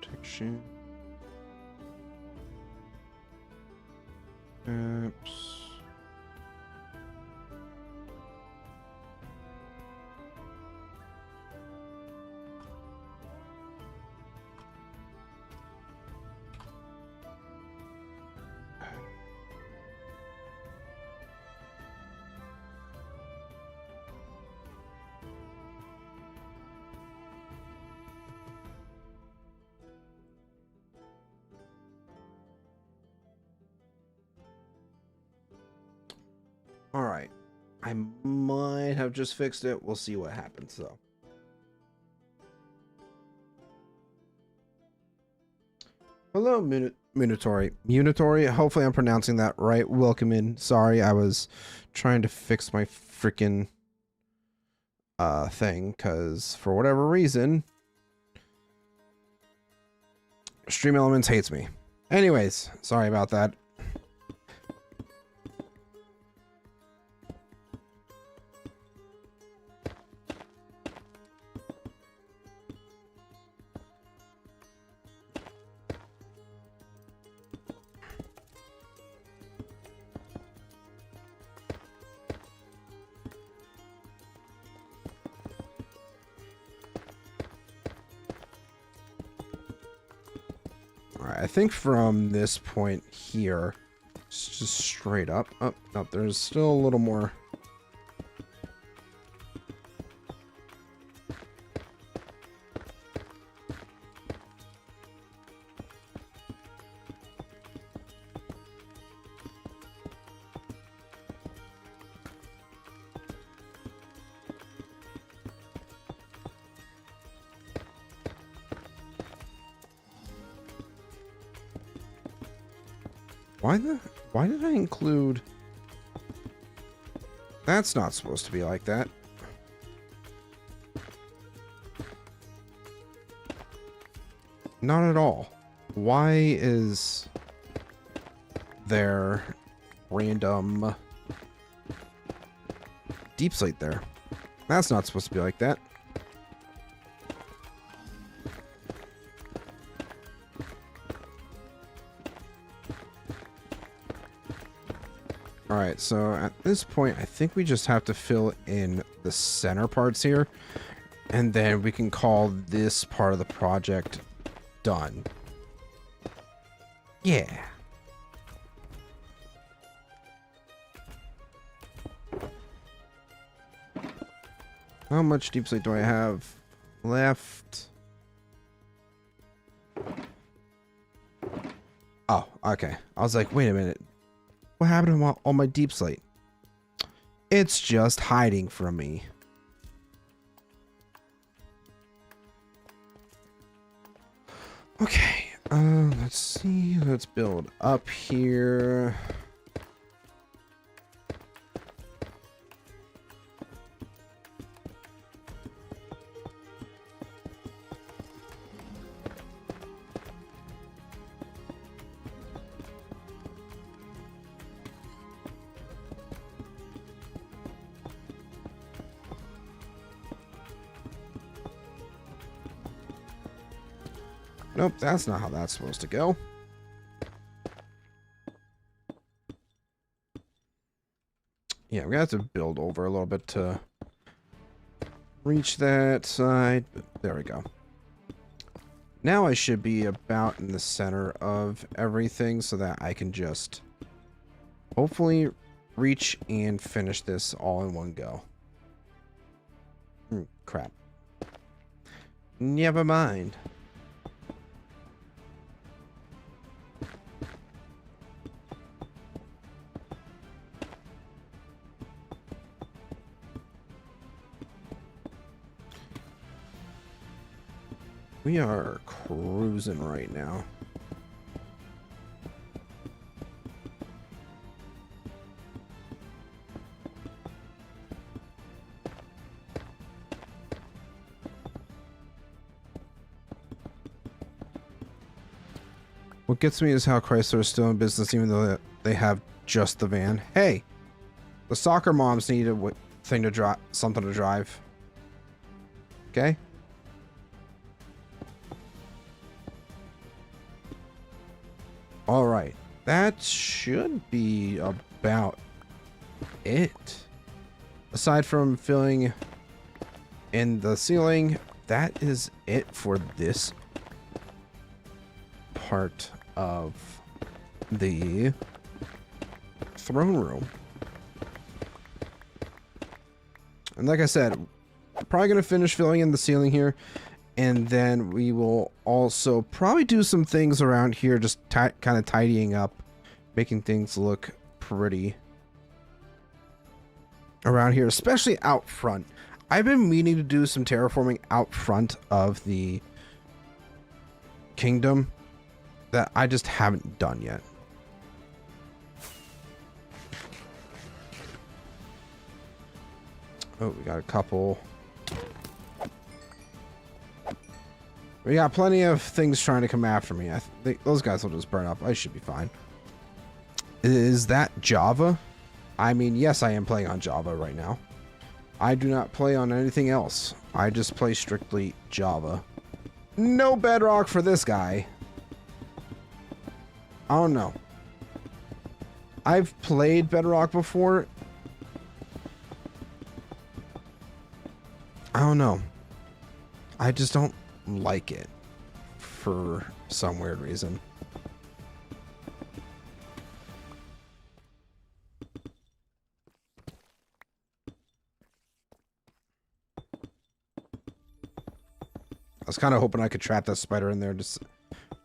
Protection. Oops. All right. I might have just fixed it. We'll see what happens though. Hello, Munitory. Hopefully I'm pronouncing that right. Welcome in. Sorry, I was trying to fix my freaking thing because for whatever reason Stream Elements hates me. Anyways, sorry about that. I think from this point here, it's just straight up. Oh, no, there's still a little more. Why did I include? That's not supposed to be like that. Not at all. Why is there random deep slate there? That's not supposed to be like that. Alright, so at this point, I think we just have to fill in the center parts here, and then we can call this part of the project done. Yeah. How much deep slate do I have left? Oh, okay. I was like, wait a minute. What happened to all my deep slate? It's just hiding from me. Okay, let's see. Let's build up here. Nope, that's not how that's supposed to go. Yeah, we're gonna have to build over a little bit to reach that side. There we go. Now I should be about in the center of everything so that I can just hopefully reach and finish this all in one go. Crap. Never mind. We are cruising right now. What gets me is how Chrysler is still in business even though they have just the van. Hey, the soccer moms need a thing to drive, something to drive. Okay. All right, that should be about it. Aside from filling in the ceiling, that is it for this part of the throne room. And like I said, I'm probably going to finish filling in the ceiling here. And then we will also probably do some things around here, just kind of tidying up, making things look pretty around here, especially out front. I've been meaning to do some terraforming out front of the kingdom that I just haven't done yet. Oh, we got a couple. We got plenty of things trying to come after me. I think those guys will just burn up. I should be fine. Is that Java? I mean, yes, I am playing on Java right now. I do not play on anything else. I just play strictly Java. No bedrock for this guy. I don't know. I've played bedrock before. I don't know. I just don't like it for some weird reason. I was kind of hoping I could trap that spider in there, just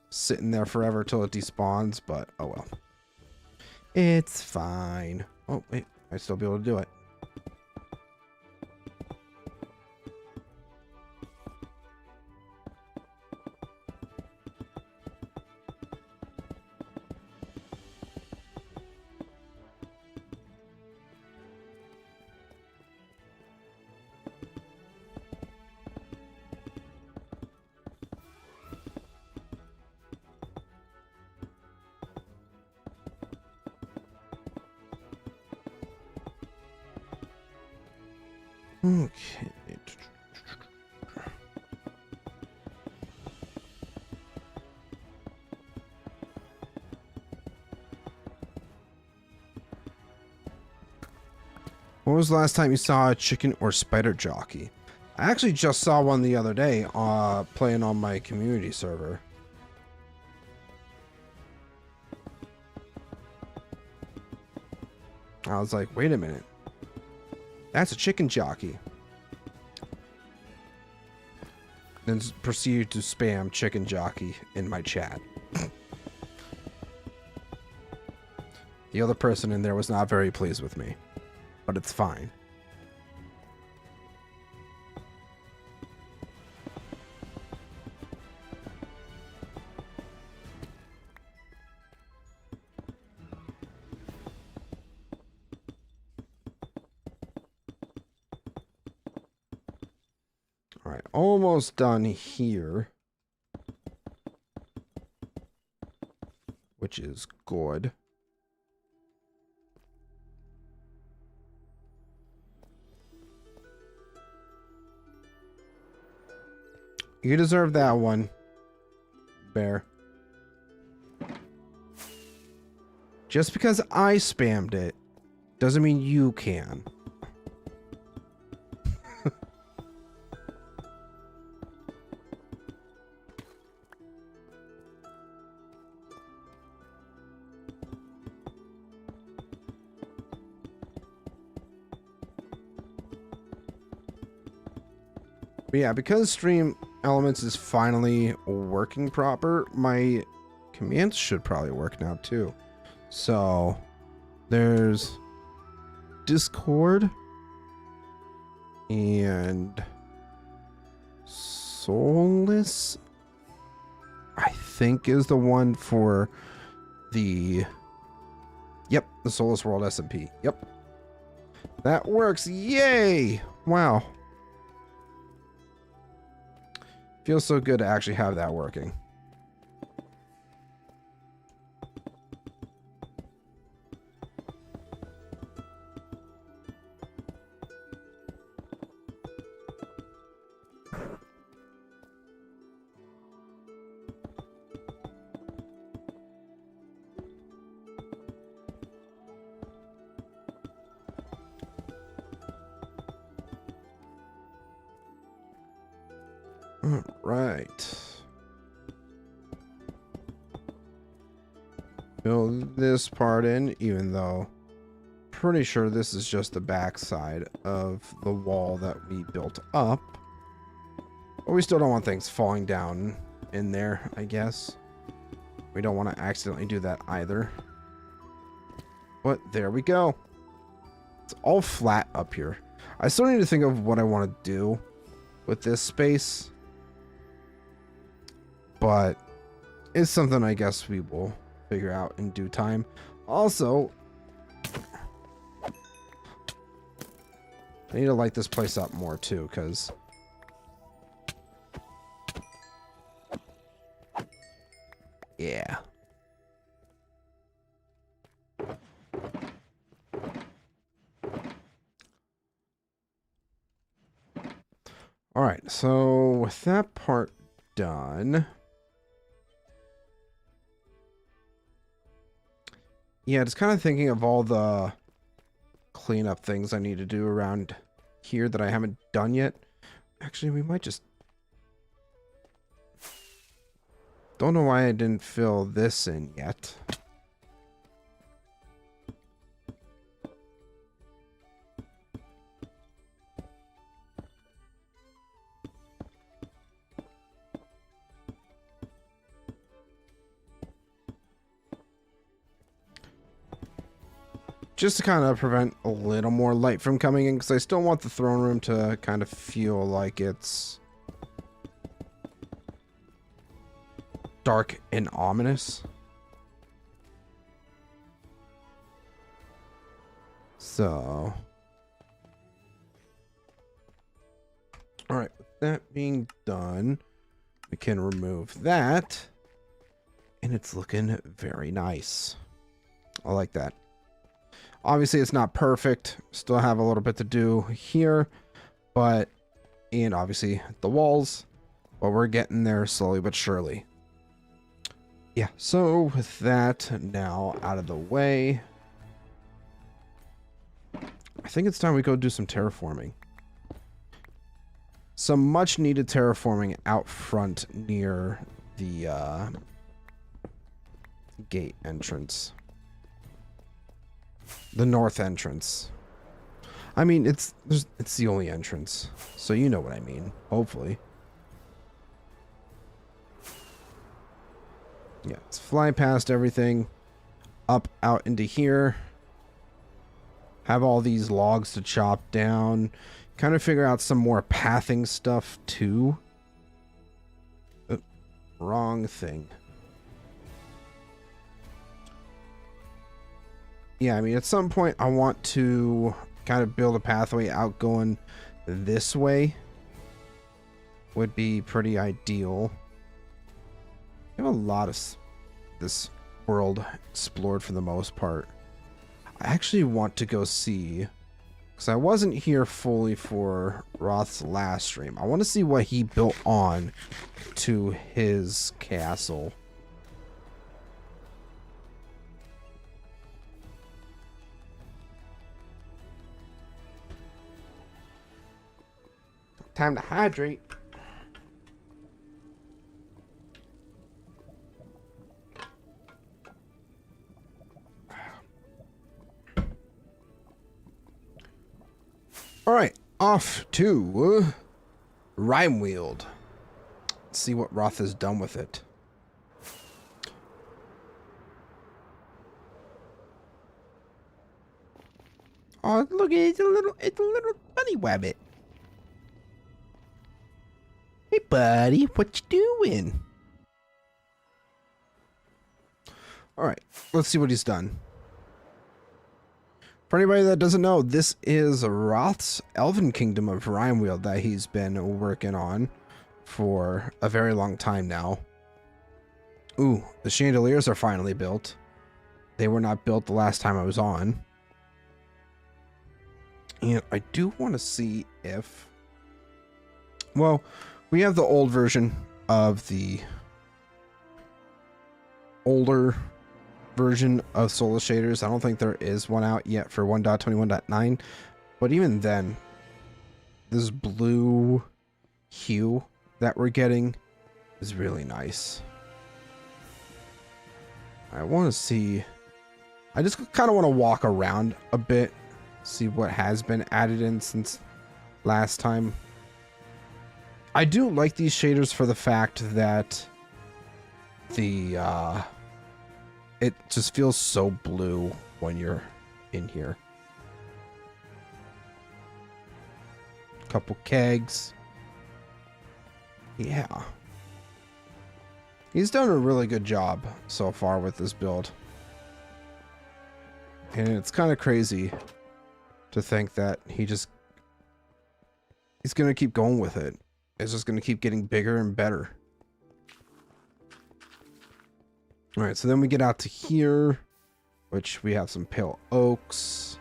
sitting there forever till it despawns, but oh well. It's fine. Oh, wait, I still be able to do it. Okay. When was the last time you saw a chicken or spider jockey? I actually just saw one the other day playing on my community server. I was like, wait a minute. That's a chicken jockey. Then proceeded to spam chicken jockey in my chat. The other person in there was not very pleased with me, but it's fine. All right, almost done here, which is good. You deserve that one, bear. Just because I spammed it doesn't mean you can. But yeah, because Stream Elements is finally working proper, my commands should probably work now too. So there's Discord and Soulless, I think, is the one for the, yep, the Soulless World SMP. Yep. That works. Yay! Wow. Feels so good to actually have that working. All right. Fill this part in, even though pretty sure this is just the back side of the wall that we built up. But we still don't want things falling down in there, I guess. We don't want to accidentally do that either. But there we go. It's all flat up here. I still need to think of what I want to do with this space. But it's something I guess we will figure out in due time. Also, I need to light this place up more too, because yeah. All right, so with that part done, yeah, just kind of thinking of all the cleanup things I need to do around here that I haven't done yet. Actually, we might just, don't know why I didn't fill this in yet. Just to kind of prevent a little more light from coming in, because I still want the throne room to kind of feel like it's dark and ominous. So, all right, with that being done, we can remove that, and it's looking very nice. I like that. Obviously, it's not perfect. Still have a little bit to do here, but, and obviously the walls, but we're getting there slowly but surely. Yeah, so with that now out of the way, I think it's time we go do some terraforming. Some much needed terraforming out front near the gate entrance. The north entrance. I mean, it's the only entrance, so you know what I mean, hopefully. Yeah, let's fly past everything, up out into here. Have all these logs to chop down. Kind of figure out some more pathing stuff too. Wrong thing. Yeah, I mean, at some point I want to kind of build a pathway out going this way. Would be pretty ideal. We have a lot of this world explored for the most part. I actually want to go see, because I wasn't here fully for Roth's last stream. I want to see what he built on to his castle. Time to hydrate. All right, off to Rhymeweald. Let's see what Roth has done with it. Oh, look, it's a little bunny wabbit. Hey, buddy, what you doing? All right, let's see what he's done. For anybody that doesn't know, this is Roth's Elven Kingdom of Rhymeweald that he's been working on for a very long time now. Ooh, the chandeliers are finally built. They were not built the last time I was on. And I do want to see if... Well, we have the old version of the older version of Soulless shaders. I don't think there is one out yet for 1.21.9. But even then, this blue hue that we're getting is really nice. I want to see... I just kind of want to walk around a bit. See what has been added in since last time. I do like these shaders for the fact that the it just feels so blue when you're in here. Couple kegs. Yeah. He's done a really good job so far with this build. And it's kind of crazy to think that he's going to keep going with it. It's just going to keep getting bigger and better. All right, so then we get out to here, which we have some pale oaks.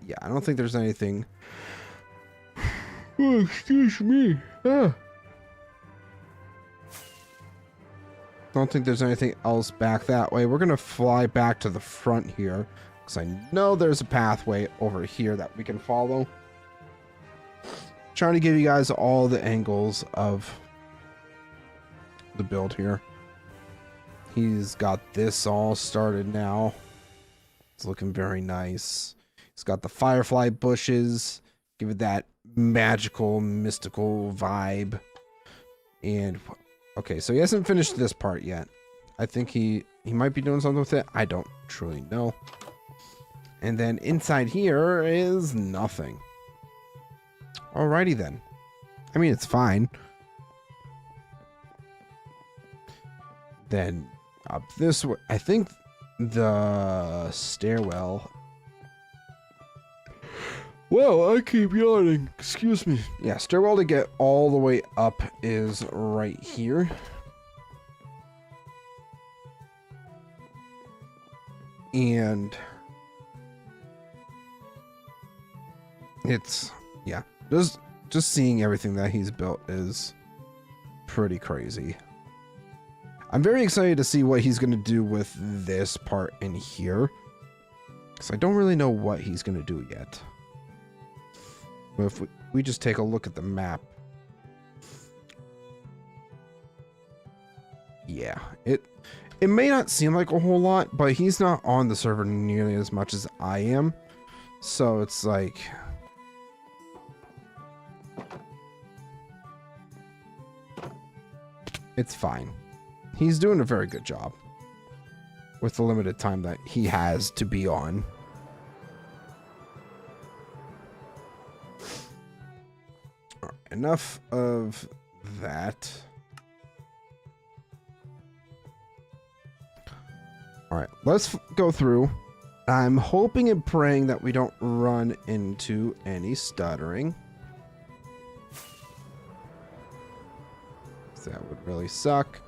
Yeah, I don't think there's anything. Oh, excuse me. Ah. Don't think there's anything else back that way. We're gonna fly back to the front here because I know there's a pathway over here that we can follow. Trying to give you guys all the angles of the build here. He's got this all started now. It's looking very nice. He's got the firefly bushes, give it that magical, mystical vibe. And okay, so he hasn't finished this part yet. I think he might be doing something with it. I don't truly know. And then inside here is nothing. Alrighty then. I mean, it's fine. Then up this way, I think the stairwell. Whoa, I keep yawning. Excuse me. Yeah, stairwell to get all the way up is right here. And it's, yeah, just seeing everything that he's built is pretty crazy. I'm very excited to see what he's going to do with this part in here, because I don't really know what he's going to do yet. But if we just take a look at the map, yeah, it may not seem like a whole lot, but he's not on the server nearly as much as I am, so it's like, it's fine. He's doing a very good job with the limited time that he has to be on. All right, enough of that. All right, let's go through. I'm hoping and praying that we don't run into any stuttering. That would really suck.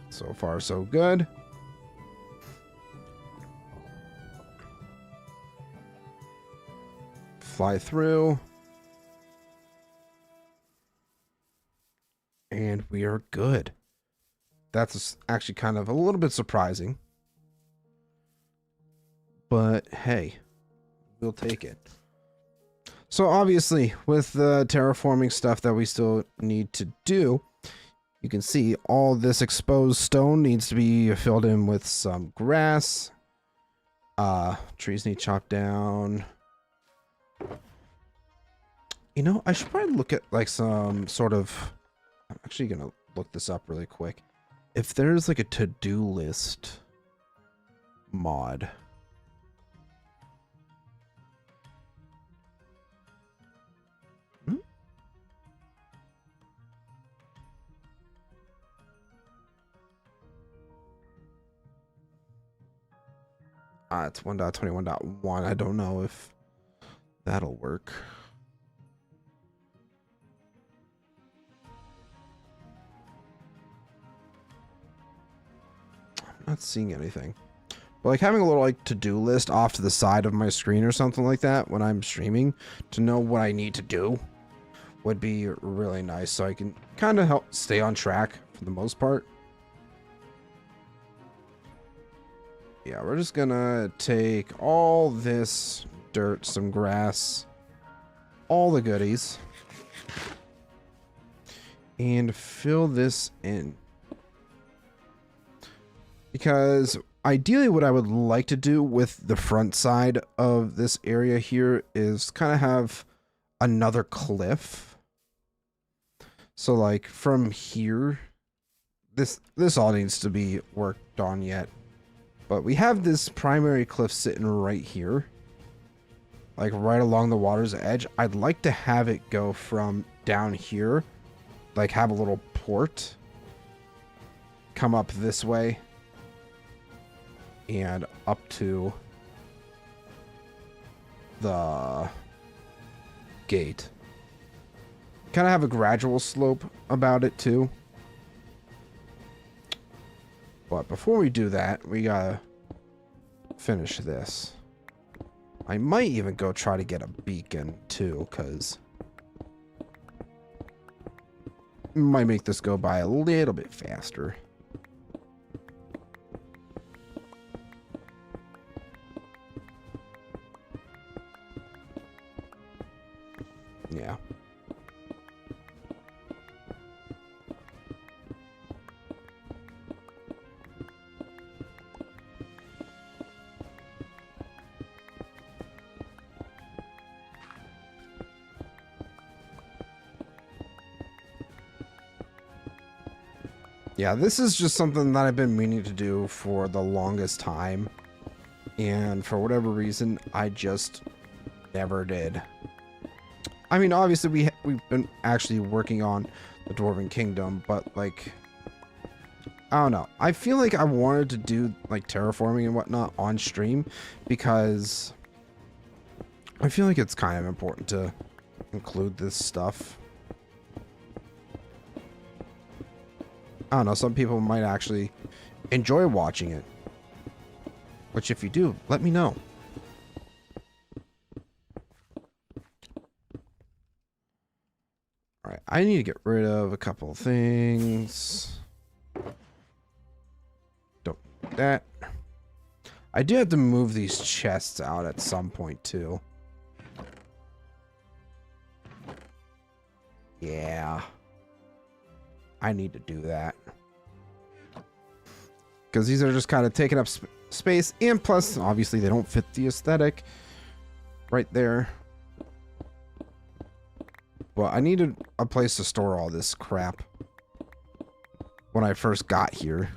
So far, so good. Fly through. And we are good. That's actually kind of a little bit surprising. But hey, we'll take it. So obviously, with the terraforming stuff that we still need to do, You can see all this exposed stone needs to be filled in with some grass. Trees need chopped down. You know, I should probably look at like some sort of... I'm actually going to look this up really quick. If there's like a to-do list mod. It's 1.21.1. I don't know if that'll work. I'm not seeing anything. But like having a little like to-do list off to the side of my screen or something like that when I'm streaming to know what I need to do would be really nice, so I can kind of help stay on track for the most part. Yeah, we're just gonna take all this dirt, some grass, all the goodies, and fill this in. Because ideally what I would like to do with the front side of this area here is kind of have another cliff. So like from here, this all needs to be worked on yet. But we have this primary cliff sitting right here. Like right along the water's edge. I'd like to have it go from down here. Like have a little port. Come up this way. And up to the gate. Kind of have a gradual slope about it too. But before we do that, we gotta finish this. I might even go try to get a beacon too, because might make this go by a little bit faster. Yeah. Yeah, this is just something that I've been meaning to do for the longest time. And for whatever reason, I just never did. I mean, obviously we've been actually working on the Dwarven Kingdom, but like, I don't know. I feel like I wanted to do like terraforming and whatnot on stream because I feel like it's kind of important to include this stuff. I don't know, some people might actually enjoy watching it. Which if you do, let me know. Alright, I need to get rid of a couple of things. Don't do that. I do have to move these chests out at some point too. Yeah. I need to do that. Because these are just kind of taking up space, and plus, obviously, they don't fit the aesthetic right there. But I needed a place to store all this crap when I first got here.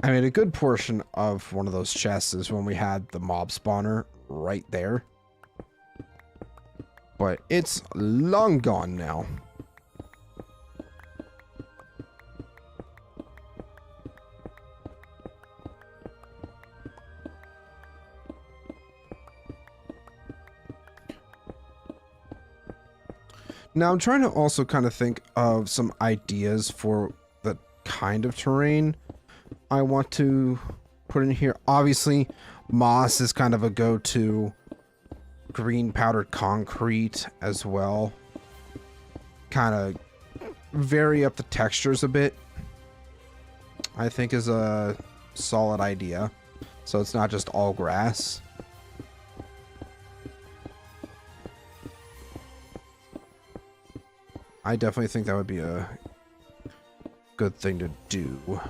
I mean, a good portion of one of those chests is when we had the mob spawner right there. But it's long gone now. Now I'm trying to also kind of think of some ideas for the kind of terrain I want to put in here. Obviously, moss is kind of a go-to. Green powdered concrete as well. Kind of vary up the textures a bit, I think is a solid idea. So it's not just all grass. I definitely think that would be a good thing to do.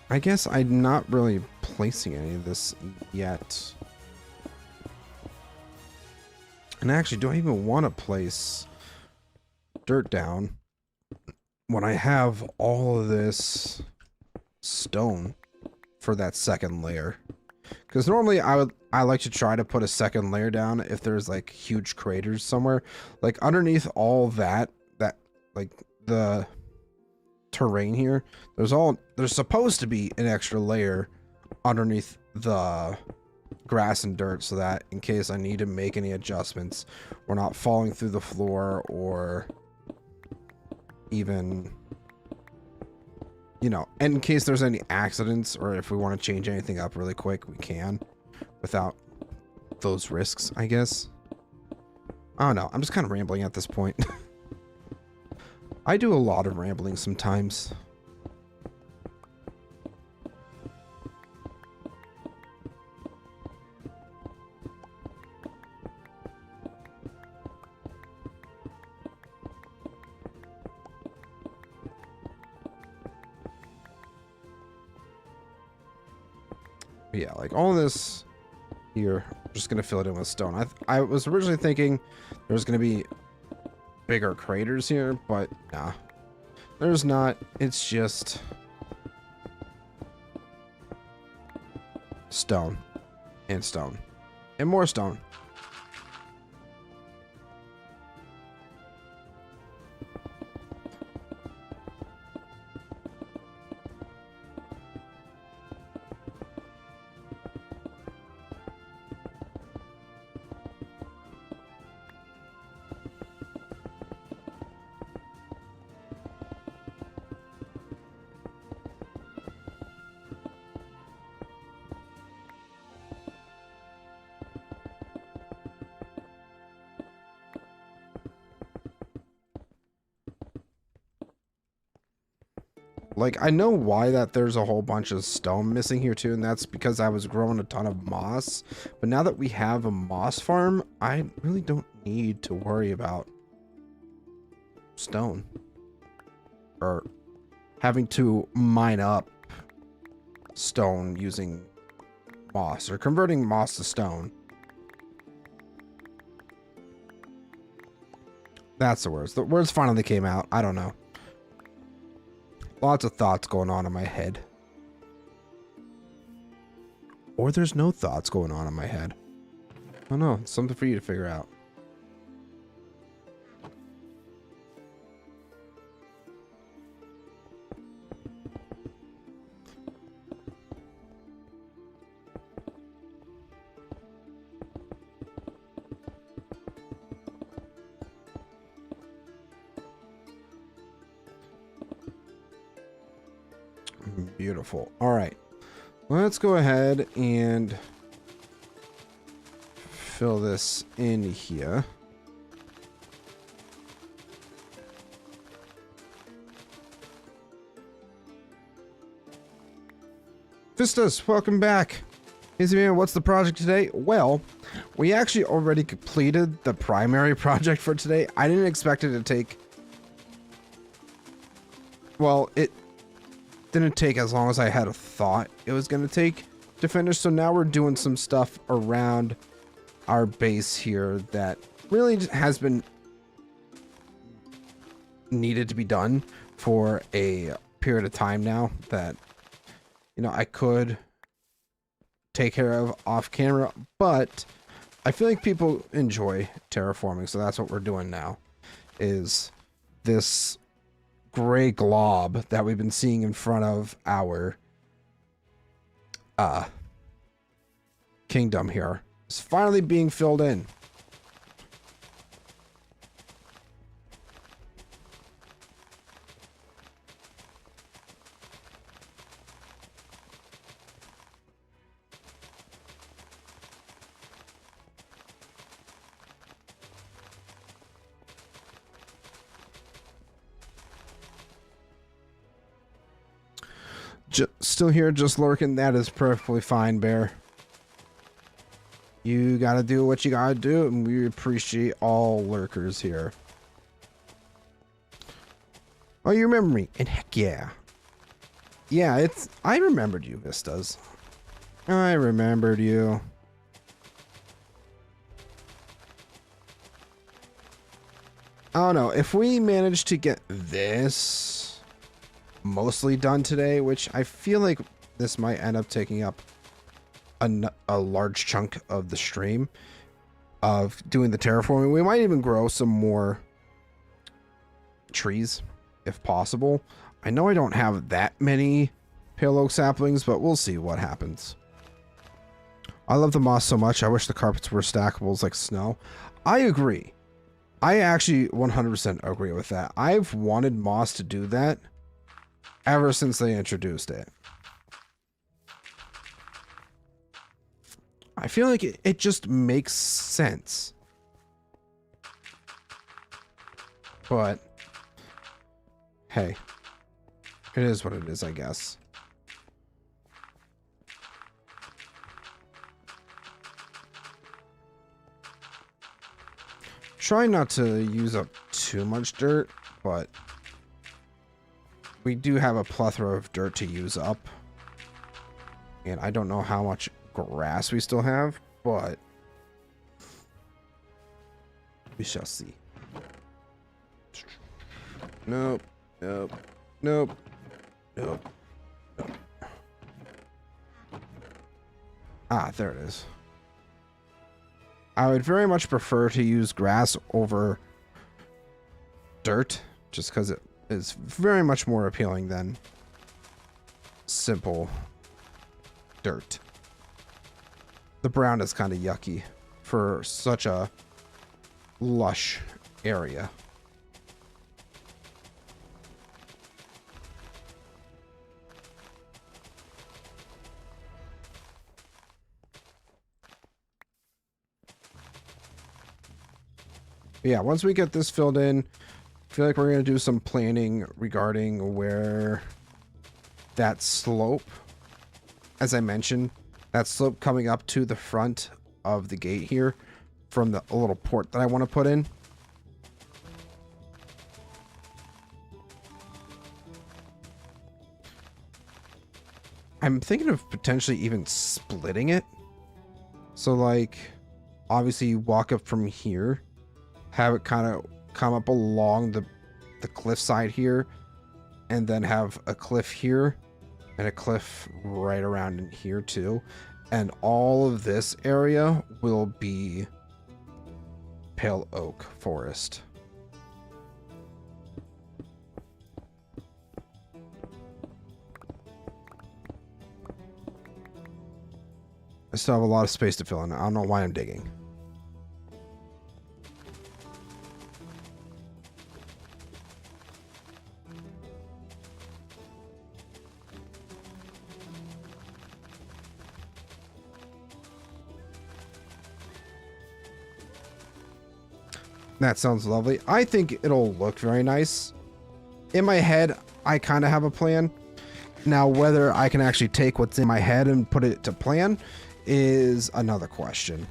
I guess I'm not really placing any of this yet. And actually, do I even want to place dirt down when I have all of this stone for that second layer? Because normally I like to try to put a second layer down if there's like huge craters somewhere. Like underneath all that like the terrain here, there's supposed to be an extra layer underneath the grass and dirt, so that in case I need to make any adjustments, we're not falling through the floor, or even, you know, in case there's any accidents, or if we want to change anything up really quick, we can without those risks, I guess. I don't know, I'm just kind of rambling at this point. I do a lot of rambling sometimes. Yeah, like all this here, I'm just gonna fill it in with stone. I was originally thinking there was gonna be bigger craters here, but nah, there's not. It's just stone and stone and more stone. Like, I know why that there's a whole bunch of stone missing here too, and that's because I was growing a ton of moss. But now that we have a moss farm, I really don't need to worry about stone. Or having to mine up stone using moss, or converting moss to stone. That's the words. The words finally came out. I don't know. Lots of thoughts going on in my head. Or there's no thoughts going on in my head. I don't know. It's something for you to figure out. Beautiful. All right. Let's go ahead and fill this in here. Vistas, welcome back. Hey Zman, what's the project today? Well, we actually already completed the primary project for today. I didn't expect it to take... Well, it didn't take as long as I had thought it was going to take to finish. So now we're doing some stuff around our base here that really has been needed to be done for a period of time now, that, you know, I could take care of off camera, but I feel like people enjoy terraforming. So that's what we're doing now, is this gray glob that we've been seeing in front of our kingdom here is finally being filled in. Still here, just lurking. That is perfectly fine, Bear. You gotta do what you gotta do, and we appreciate all lurkers here. Oh, you remember me? And heck yeah. Yeah, I remembered you, Vistas. I remembered you. I don't know, if we manage to get this mostly done today, which I feel like this might end up taking up a large chunk of the stream of doing the terraforming. We might even grow some more trees if possible. I know I don't have that many pale oak saplings, but we'll see what happens. I love the moss so much. I wish the carpets were stackables like snow. I agree. I actually 100% agree with that. I've wanted moss to do that ever since they introduced it. I feel like it just makes sense. But hey, it is what it is, I guess. Try not to use up too much dirt, but we do have a plethora of dirt to use up. And I don't know how much grass we still have, but we shall see. Nope, nope, nope, nope, nope. Ah, there it is. I would very much prefer to use grass over dirt, just because it is very much more appealing than simple dirt. The brown is kind of yucky for such a lush area. Yeah, once we get this filled in, I feel like we're going to do some planning regarding where that slope, as I mentioned, that slope coming up to the front of the gate here from the little port that I want to put in. I'm thinking of potentially even splitting it. So like, obviously you walk up from here, have it kind of come up along the cliff side here, and then have a cliff here and a cliff right around in here too. And all of this area will be pale oak forest. I still have a lot of space to fill in. I don't know why I'm digging. That sounds lovely. I think it'll look very nice. In my head, I kind of have a plan. Now, whether I can actually take what's in my head and put it to plan is another question.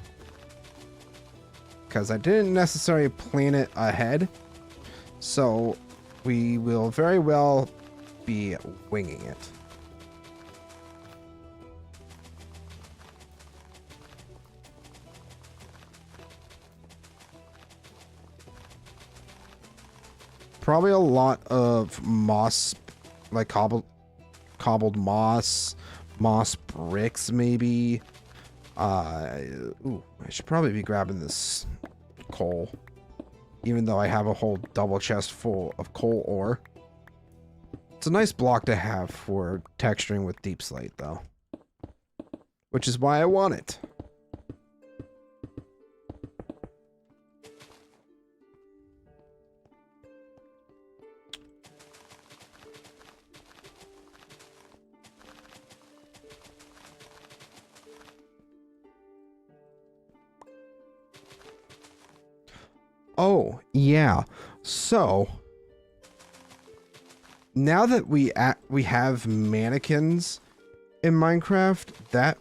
Because I didn't necessarily plan it ahead. So we will very well be winging it. Probably a lot of moss, like cobbled moss bricks, maybe. Ooh, I should probably be grabbing this coal, even though I have a whole double chest full of coal ore. It's a nice block to have for texturing with deep slate, though, which is why I want it. Oh, yeah. So, now that we have mannequins in Minecraft, that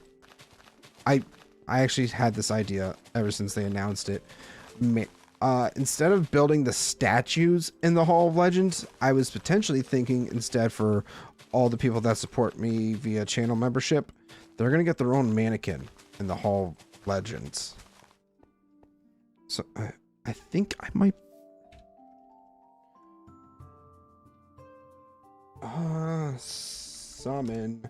I actually had this idea ever since they announced it. Instead of building the statues in the Hall of Legends, I was potentially thinking instead for all the people that support me via channel membership, they're going to get their own mannequin in the Hall of Legends. So I think I might... summon...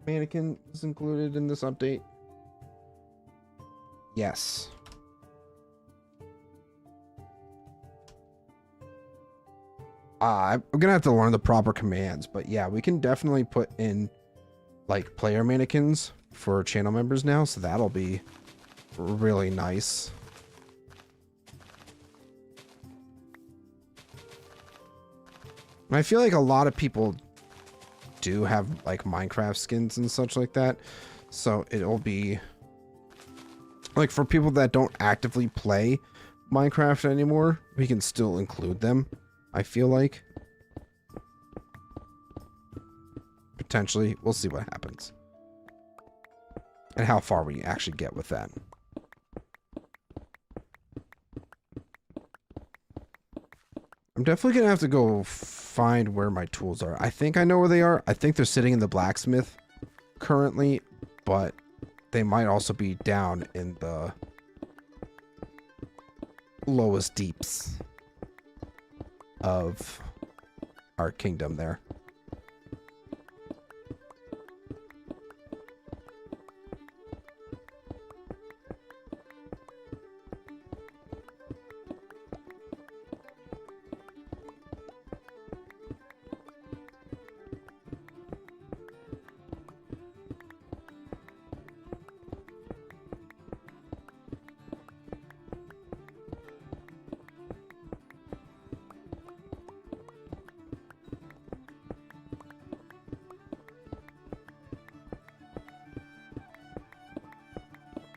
Mannequin is included in this update. Yes. I'm gonna have to learn the proper commands, but yeah, we can definitely put in like player mannequins for channel members now, so that'll be really nice. And I feel like a lot of people do have like Minecraft skins and such like that, so it'll be like for people that don't actively play Minecraft anymore, we can still include them, I feel like. Potentially, we'll see what happens and how far we actually get with that. I'm definitely gonna have to go find where my tools are. I think I know where they are. I think they're sitting in the blacksmith currently, but they might also be down in the lowest deeps of our kingdom there.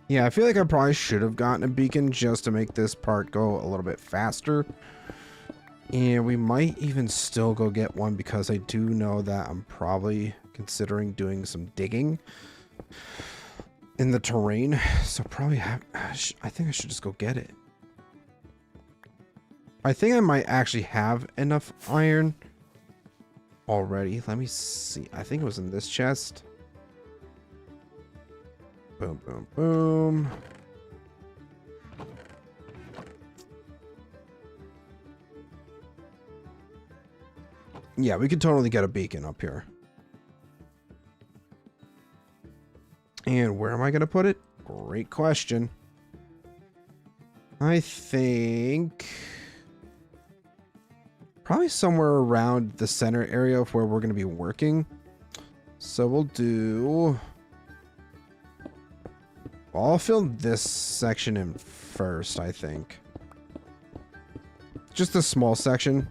Yeah, I feel like I probably should have gotten a beacon just to make this part go a little bit faster. And we might even still go get one because I do know that I'm probably considering doing some digging in the terrain. So probably I think I should just go get it. I think I might actually have enough iron already. Let me see. I think it was in this chest. Boom, boom, boom. Yeah, we could totally get a beacon up here. And where am I going to put it? Great question. I think probably somewhere around the center area of where we're going to be working. So we'll do... I'll fill this section in first, I think. Just a small section.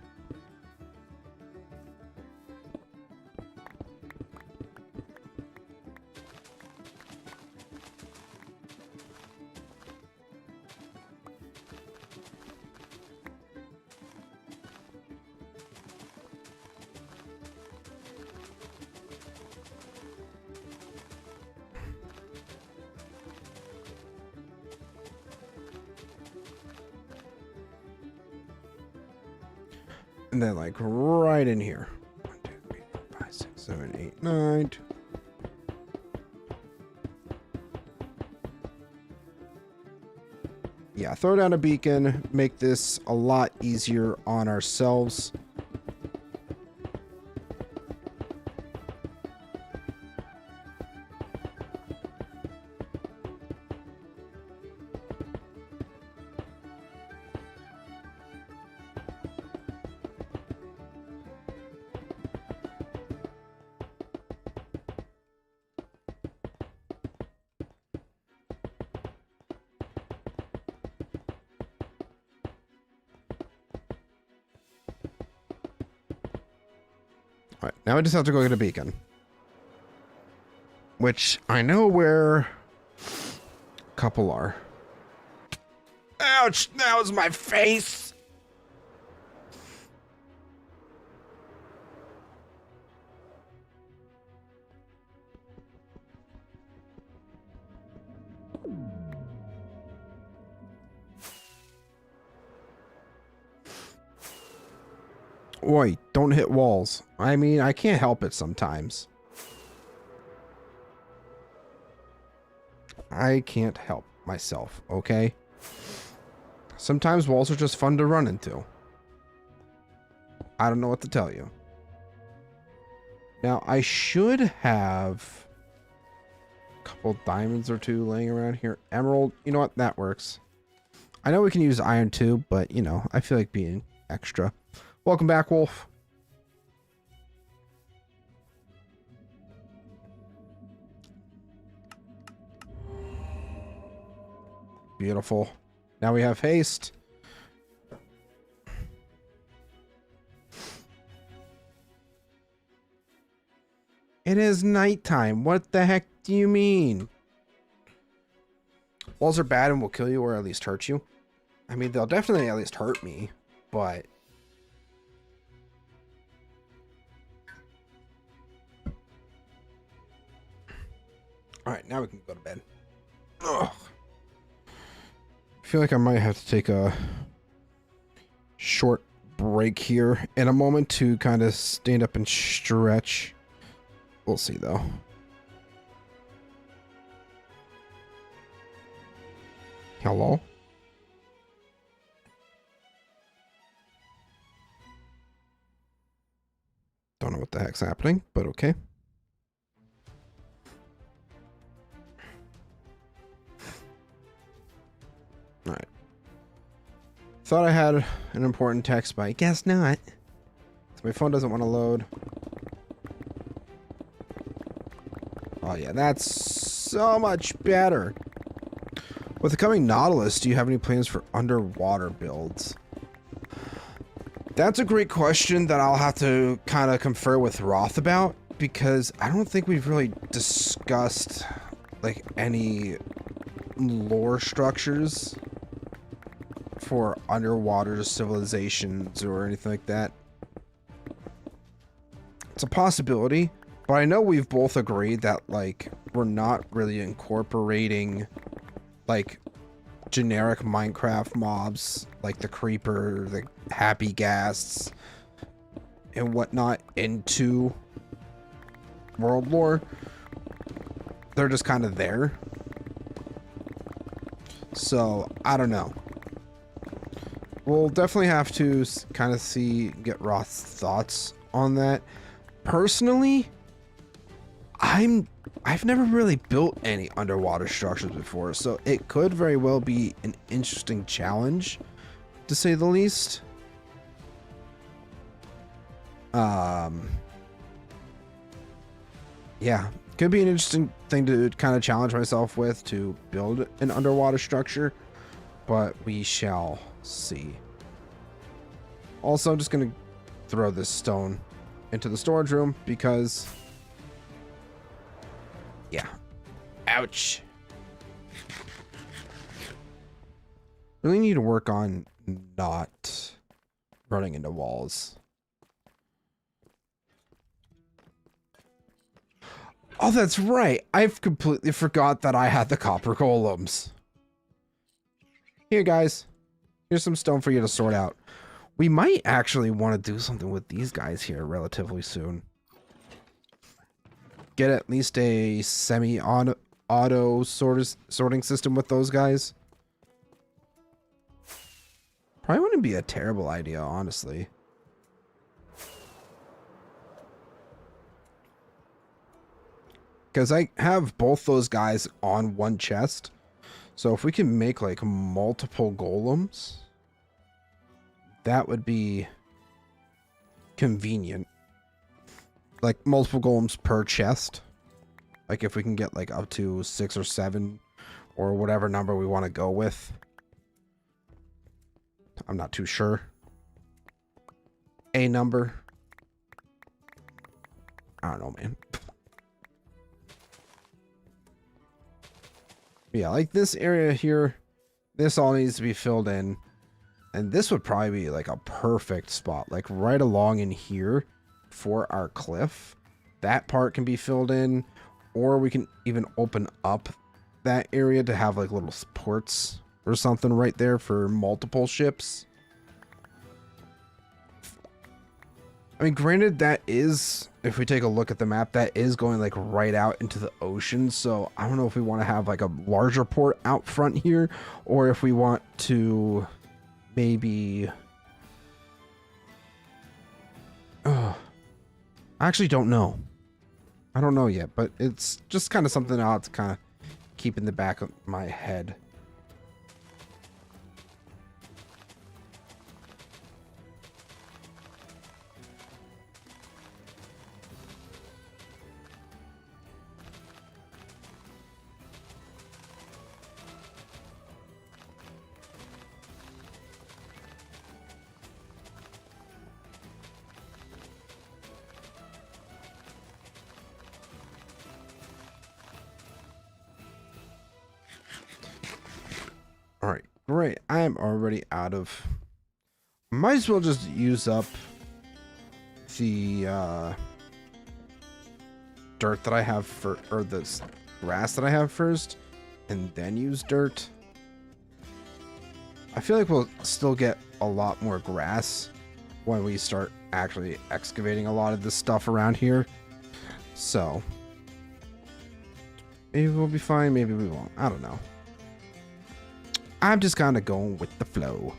And then like right in here. 1, 2, 3, 4, 5, 6, 7, 8, 9. Yeah, throw down a beacon, make this a lot easier on ourselves. All right, now I just have to go get a beacon. Which I know where a couple are. Ouch, that was my face. Oi, don't hit walls. I mean, I can't help it sometimes. I can't help myself, okay? Sometimes walls are just fun to run into. I don't know what to tell you. Now, I should have a couple diamonds or two laying around here. Emerald, you know what? That works. I know we can use iron too, but, you know, I feel like being extra. Welcome back, Wolf. Beautiful. Now we have haste. It is nighttime. What the heck do you mean? Walls are bad and will kill you or at least hurt you. I mean, they'll definitely at least hurt me, but... Alright, now we can go to bed. Ugh. I feel like I might have to take a short break here in a moment to kind of stand up and stretch. We'll see, though. Hello? Don't know what the heck's happening, but okay. Alright. Thought I had an important text, but I guess not. So my phone doesn't want to load. Oh yeah, that's so much better. With the coming Nautilus, do you have any plans for underwater builds? That's a great question that I'll have to kind of confer with Roth about, because I don't think we've really discussed like any lore structures for underwater civilizations or anything like that. It's a possibility, but I know we've both agreed that like we're not really incorporating like generic Minecraft mobs like the creeper, the happy ghasts, and whatnot into world lore. They're just kind of there. So I don't know. We'll definitely have to kind of get Roth's thoughts on that. Personally, I've never really built any underwater structures before, so it could very well be an interesting challenge, to say the least. Yeah, could be an interesting thing to kind of challenge myself with, to build an underwater structure, but we shall see. Also, I'm just gonna throw this stone into the storage room because, yeah, ouch. Really need to work on not running into walls. Oh, that's right. I've completely forgot that I had the copper golems. Here, guys. Here's some stone for you to sort out. We might actually want to do something with these guys here relatively soon. Get at least a semi-auto sorting system with those guys. Probably wouldn't be a terrible idea, honestly. Because I have both those guys on one chest. So if we can make like multiple golems, that would be convenient. Like multiple golems per chest. Like if we can get like up to 6 or 7 or whatever number we want to go with. I'm not too sure. A number. I don't know, man. Yeah, like this area here, this all needs to be filled in. And this would probably be like a perfect spot, like right along in here for our cliff. That part can be filled in, or we can even open up that area to have like little ports or something right there for multiple ships. I mean, granted, that is, if we take a look at the map, that is going like right out into the ocean. So I don't know if we want to have like a larger port out front here, or if we want to maybe... I actually don't know. I don't know yet, but it's just kind of something I'll have to kind of keep in the back of my head. Alright, great. I am already out of... Might as well just use up the dirt that I have for... Or this grass that I have first, and then use dirt. I feel like we'll still get a lot more grass when we start actually excavating a lot of this stuff around here. So... maybe we'll be fine, maybe we won't. I don't know. I'm just kind of going with the flow.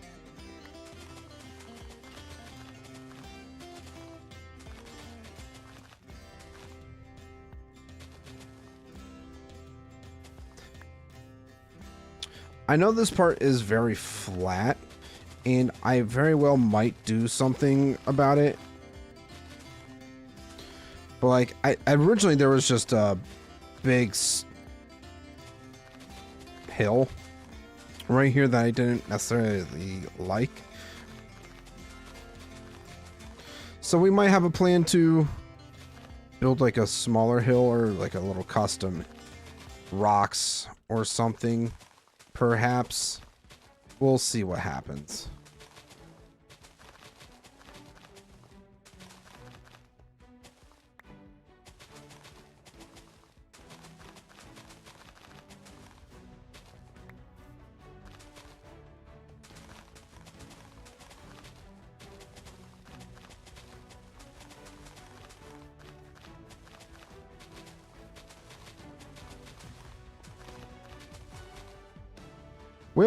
I know this part is very flat, and I very well might do something about it. But like, originally there was just a big hill right here that I didn't necessarily like. So we might have a plan to build like a smaller hill or like a little custom rocks or something. Perhaps. We'll see what happens.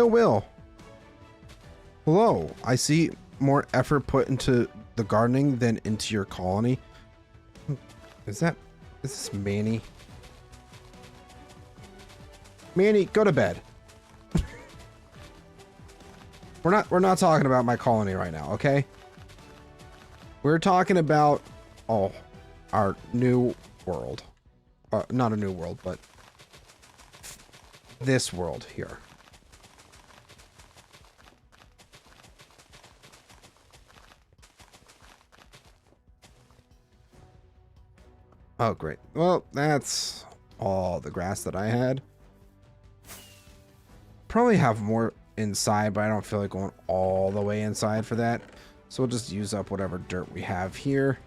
Will. Hello. I see more effort put into the gardening than into your colony. Is this Manny? Manny, go to bed. We're not talking about my colony right now, okay? We're talking about our new world. Not a new world, but this world here. Oh, great. Well, that's all the grass that I had. Probably have more inside, but I don't feel like going all the way inside for that. So we'll just use up whatever dirt we have here.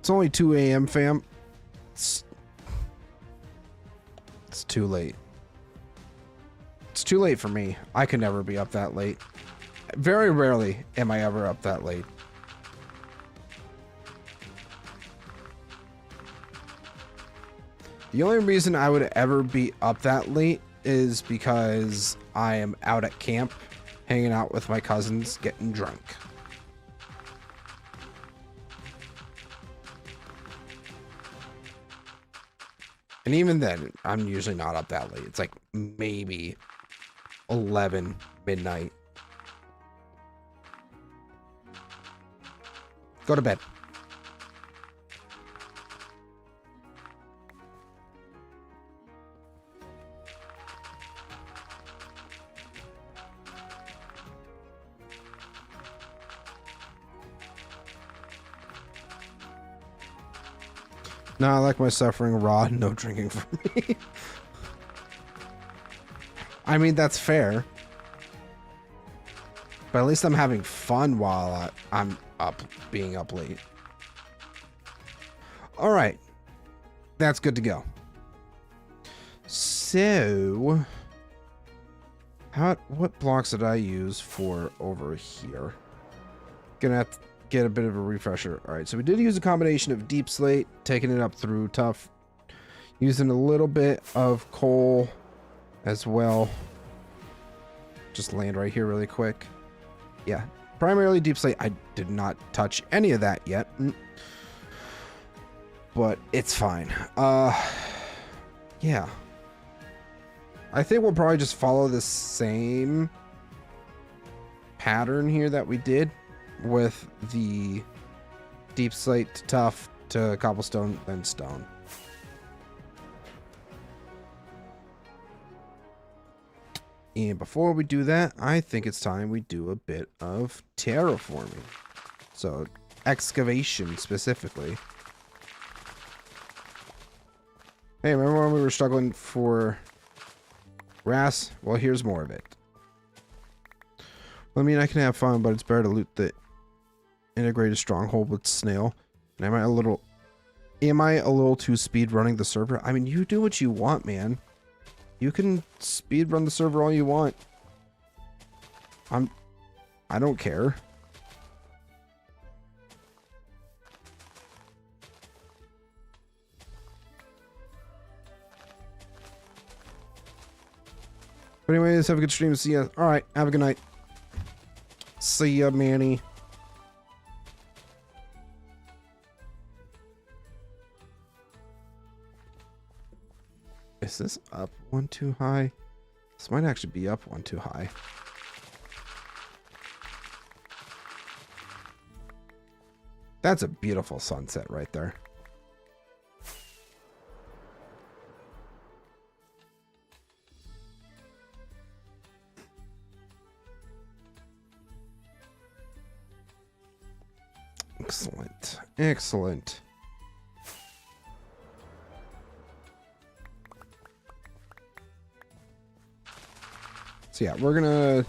It's only 2 a.m., fam. It's too late. It's too late for me. I could never be up that late. Very rarely am I ever up that late. The only reason I would ever be up that late is because I am out at camp, hanging out with my cousins, getting drunk. And even then, I'm usually not up that late. It's like maybe 11 midnight. Go to bed. No, I like my suffering raw, no drinking for me. I mean, that's fair. But at least I'm having fun while I'm being up late. All right. That's good to go. So, what blocks did I use for over here? Gonna have to get a bit of a refresher. All right, so we did use a combination of deep slate, taking it up through tough, using a little bit of coal as well. Just land right here really quick. Yeah, primarily deep slate. I did not touch any of that yet, but it's fine. Yeah, I think we'll probably just follow the same pattern here that we did with the deep slate to tough to cobblestone, then stone. And before we do that, I think it's time we do a bit of terraforming. So excavation specifically. Hey, remember when we were struggling for grass? Well, here's more of it. I mean, I can have fun, but it's better to loot the integrated stronghold with snail. And am I a little too speed running the server? I mean, you do what you want, man. You can speed run the server all you want. I don't care. But anyways, have a good stream. See ya. All right, have a good night. See ya, Manny. Is this up one too high? This might actually be up one too high. That's a beautiful sunset right there. Excellent. Excellent. So yeah, we're gonna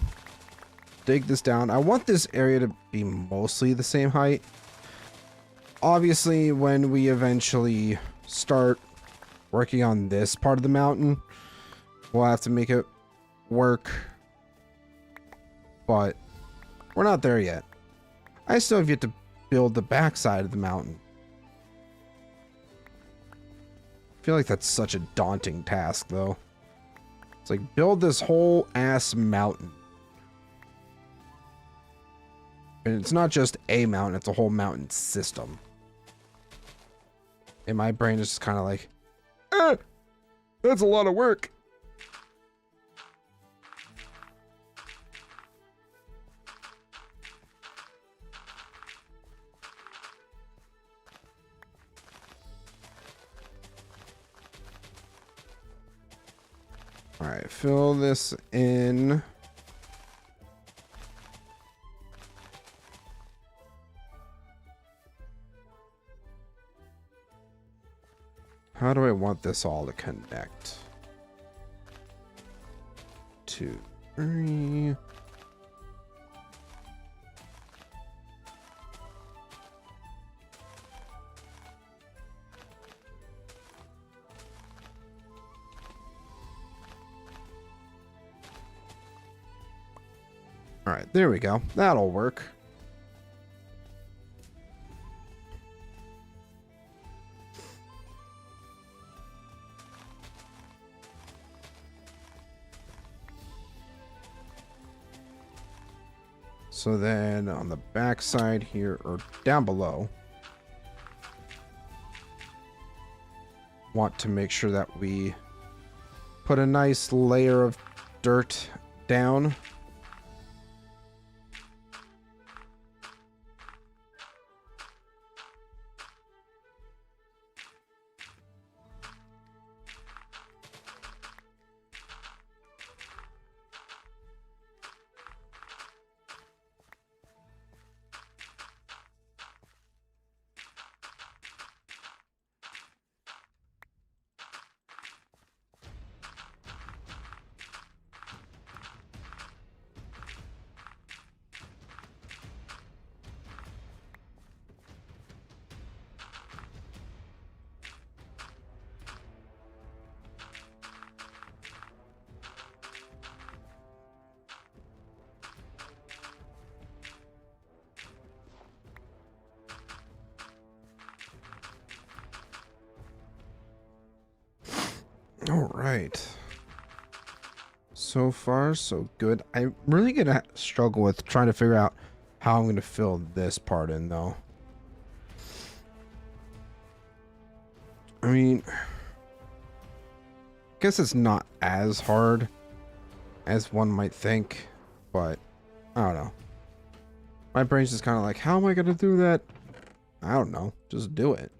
dig this down. I want this area to be mostly the same height. Obviously, when we eventually start working on this part of the mountain, we'll have to make it work. But we're not there yet. I still have yet to build the backside of the mountain. I feel like that's such a daunting task, though. It's like, build this whole ass mountain. And it's not just a mountain, it's a whole mountain system. And my brain is just kind of like, that's a lot of work. All right, fill this in. How do I want this all to connect? 2, 3. All right, there we go. That'll work. So then on the back side here, or down below, want to make sure that we put a nice layer of dirt down. All right. So far, so good. I'm really gonna struggle with trying to figure out how I'm gonna fill this part in, though. I mean, I guess it's not as hard as one might think, but I don't know. My brain's just kind of like, how am I gonna do that? I don't know. Just do it.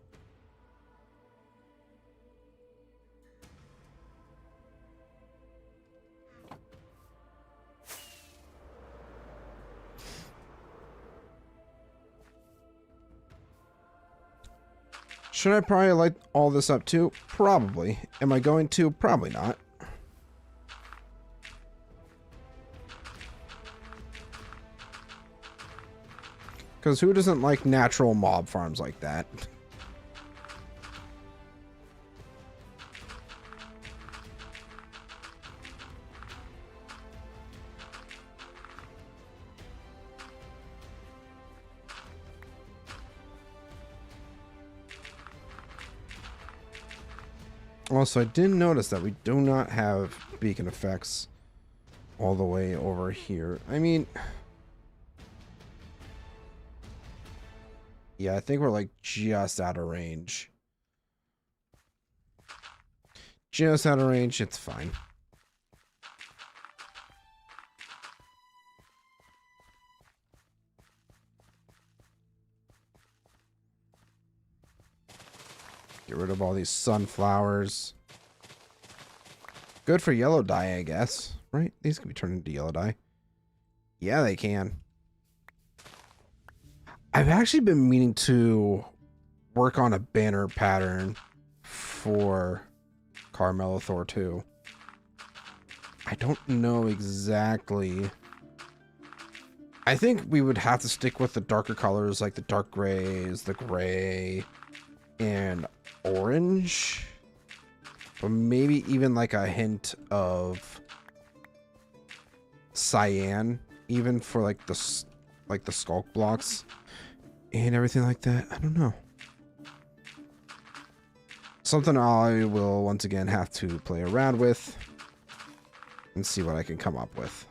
Should I probably light all this up too? Probably. Am I going to? Probably not. Because who doesn't like natural mob farms like that? Also, I didn't notice that we do not have beacon effects all the way over here. I mean, yeah, I think we're like just out of range. Just out of range, it's fine. Get rid of all these sunflowers. Good for yellow dye, I guess. Right? These can be turned into yellow dye. Yeah, they can. I've actually been meaning to work on a banner pattern for Carmelo Thor 2. I don't know exactly. I think we would have to stick with the darker colors like the dark grays, the gray, and orange. But maybe even like a hint of cyan, even for like the skulk blocks and everything like that. I don't know. Something I will once again have to play around with and see what I can come up with.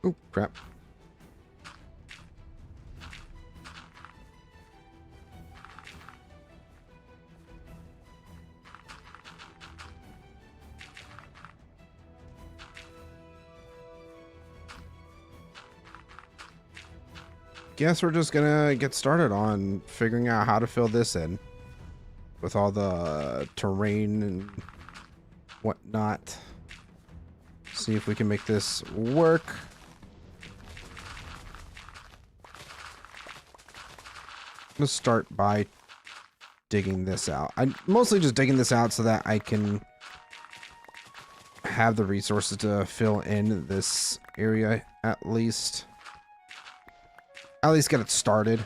Oh, crap. Guess we're just gonna get started on figuring out how to fill this in with all the terrain and whatnot. See if we can make this work. I'm gonna start by digging this out. I'm mostly just digging this out so that I can have the resources to fill in this area at least. At least get it started.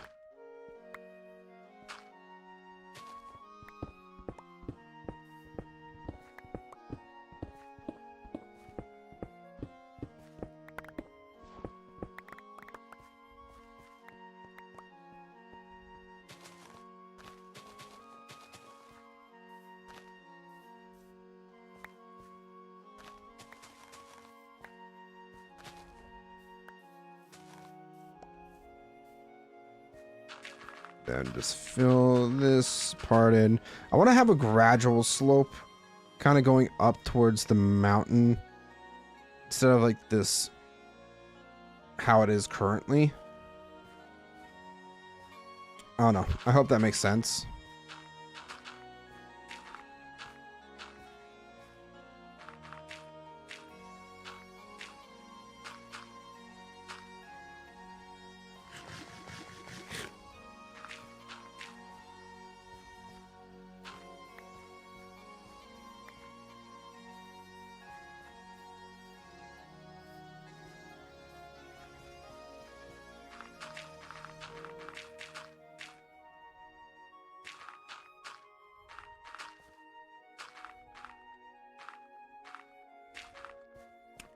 Then just fill this part in. I want to have a gradual slope kind of going up towards the mountain instead of like this, how it is currently. I don't know. I hope that makes sense.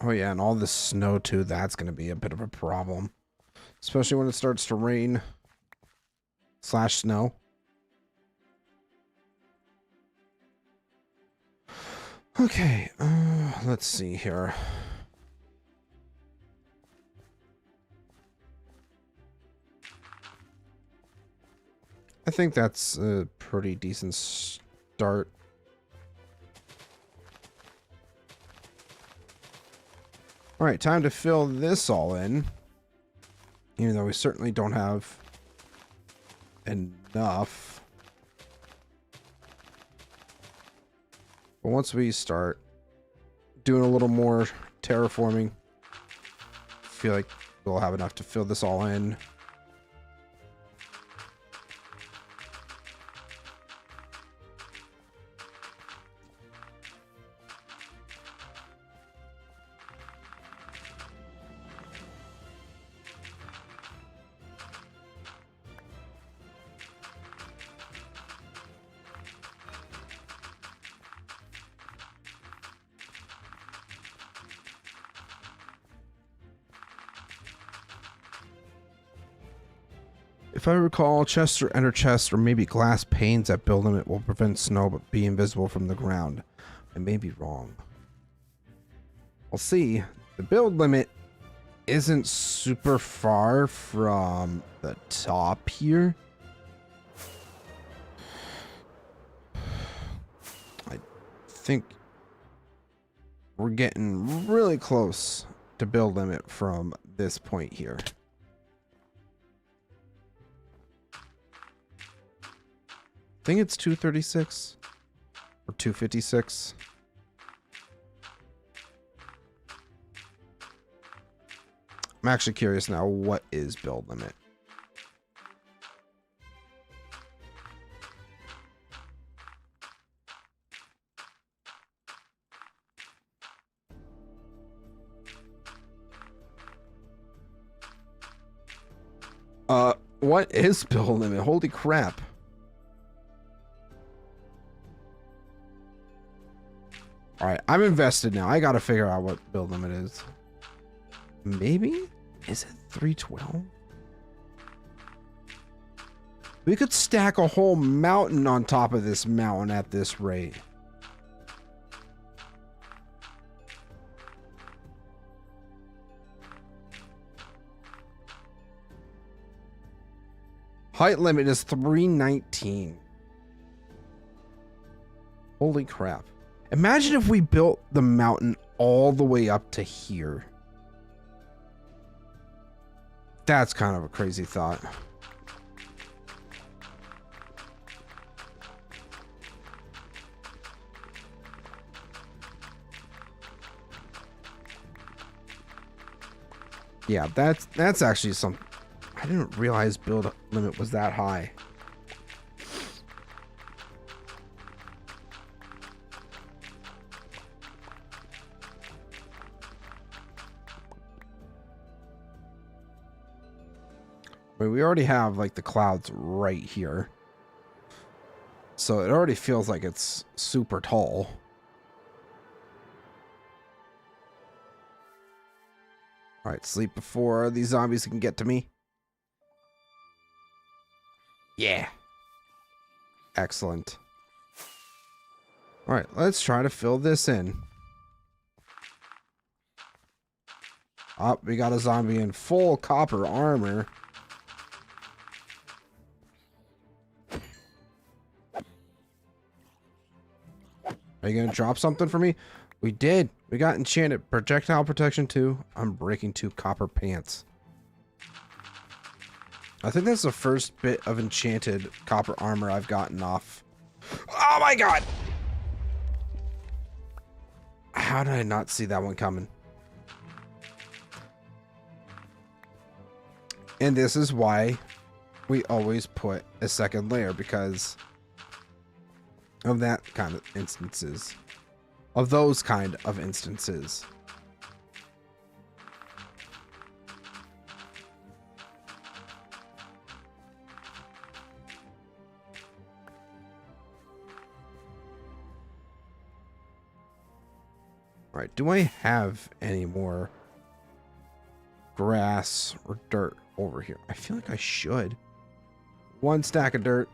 Oh yeah, and all this snow too, that's going to be a bit of a problem. Especially when it starts to rain / snow. Okay, let's see here. I think that's a pretty decent start. All right, time to fill this all in. Even though we certainly don't have enough. But once we start doing a little more terraforming, I feel like we'll have enough to fill this all in. If I recall, chests or ender chests or maybe glass panes at build limit will prevent snow but be invisible from the ground. I may be wrong. We'll see. The build limit isn't super far from the top here. I think we're getting really close to build limit from this point here. I think it's 236 or 256. I'm actually curious now, what is build limit? What is build limit? Holy crap. All right, I'm invested now. I got to figure out what build limit is. Maybe? Is it 312? We could stack a whole mountain on top of this mountain at this rate. Height limit is 319. Holy crap. Imagine if we built the mountain all the way up to here. That's kind of a crazy thought. Yeah, that's actually some. I didn't realize build limit was that high. But we already have like the clouds right here. So it already feels like it's super tall. All right, sleep before these zombies can get to me. Yeah. Excellent. All right, let's try to fill this in. Oh, we got a zombie in full copper armor. Are you going to drop something for me? We did. We got enchanted projectile protection 2. I'm breaking 2 copper pants. I think that's the first bit of enchanted copper armor I've gotten off. Oh my god! How did I not see that one coming? And this is why we always put a second layer, because of that kind of instances. Of those kind of instances. All right, do I have any more grass or dirt over here? I feel like I should. 1 stack of dirt.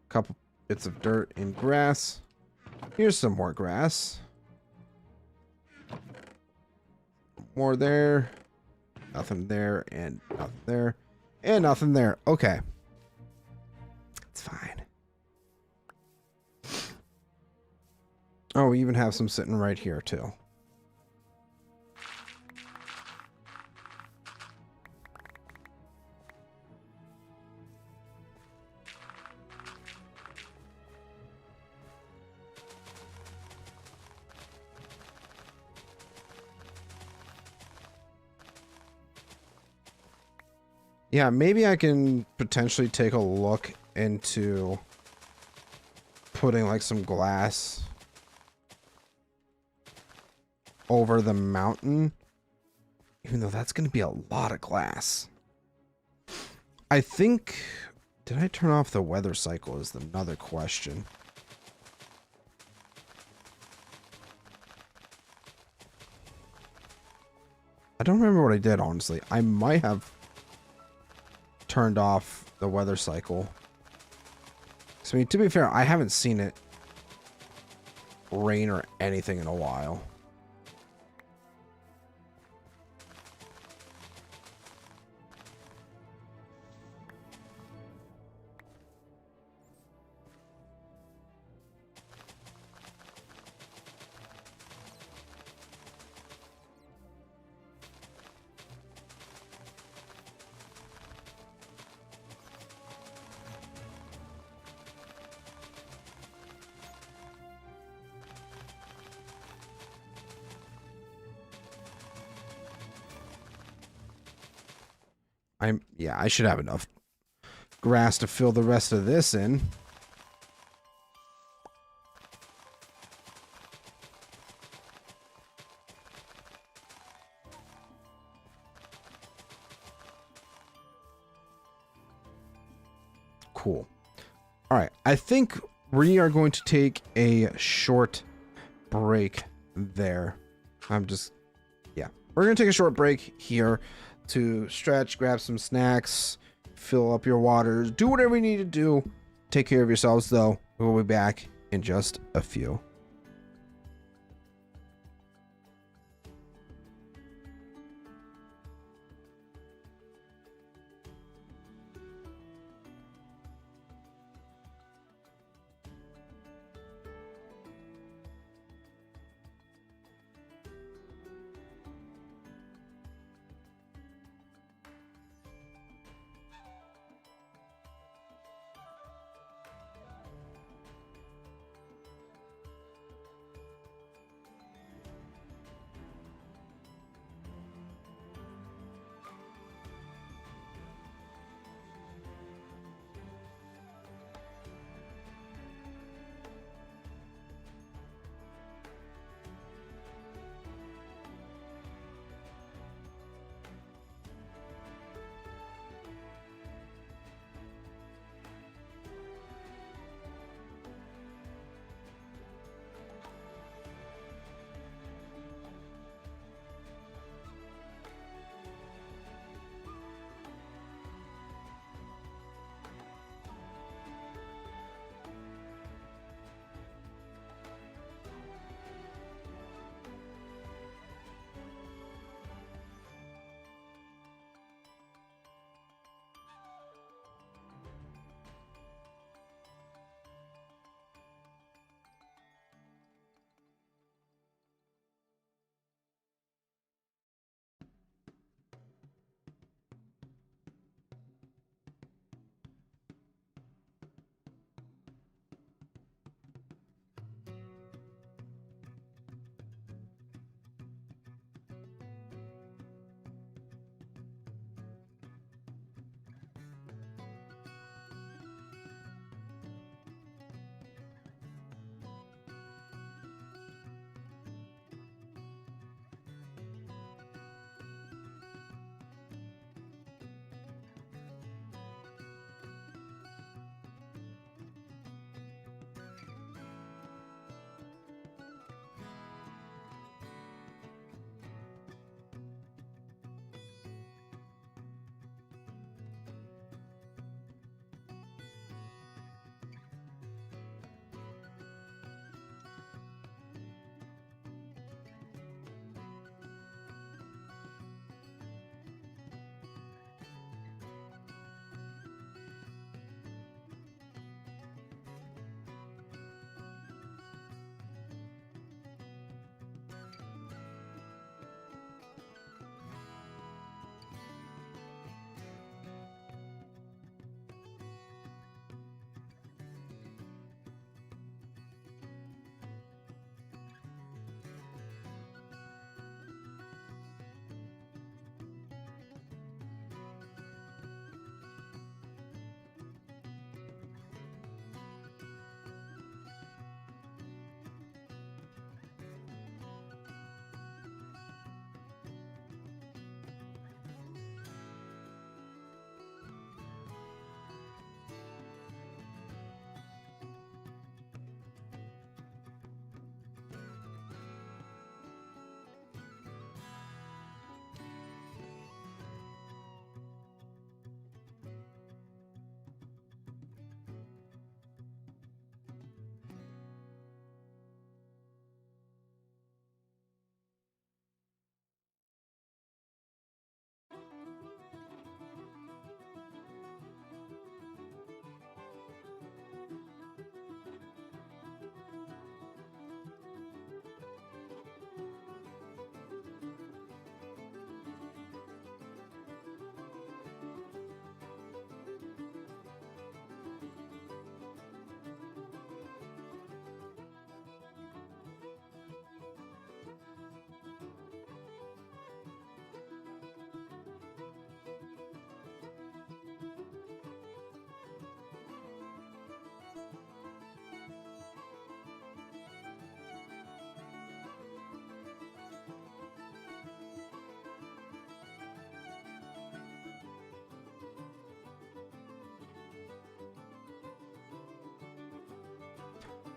Couple bits of dirt and grass. Here's some more grass. More there. Nothing there, and nothing there. And nothing there. Okay. It's fine. Oh, we even have some sitting right here, too. Yeah, maybe I can potentially take a look into putting like some glass over the mountain, even though that's going to be a lot of glass. I think, did I turn off the weather cycle is another question. I don't remember what I did, honestly. I might have turned off the weather cycle. So, I mean, to be fair, I haven't seen it rain or anything in a while. Yeah, I should have enough grass to fill the rest of this in. Cool. All right, I think we are going to take a short break there. Yeah, we're going to take a short break here to stretch, grab some snacks, fill up your waters, do whatever you need to do. Take care of yourselves, though. We'll be back in just a few.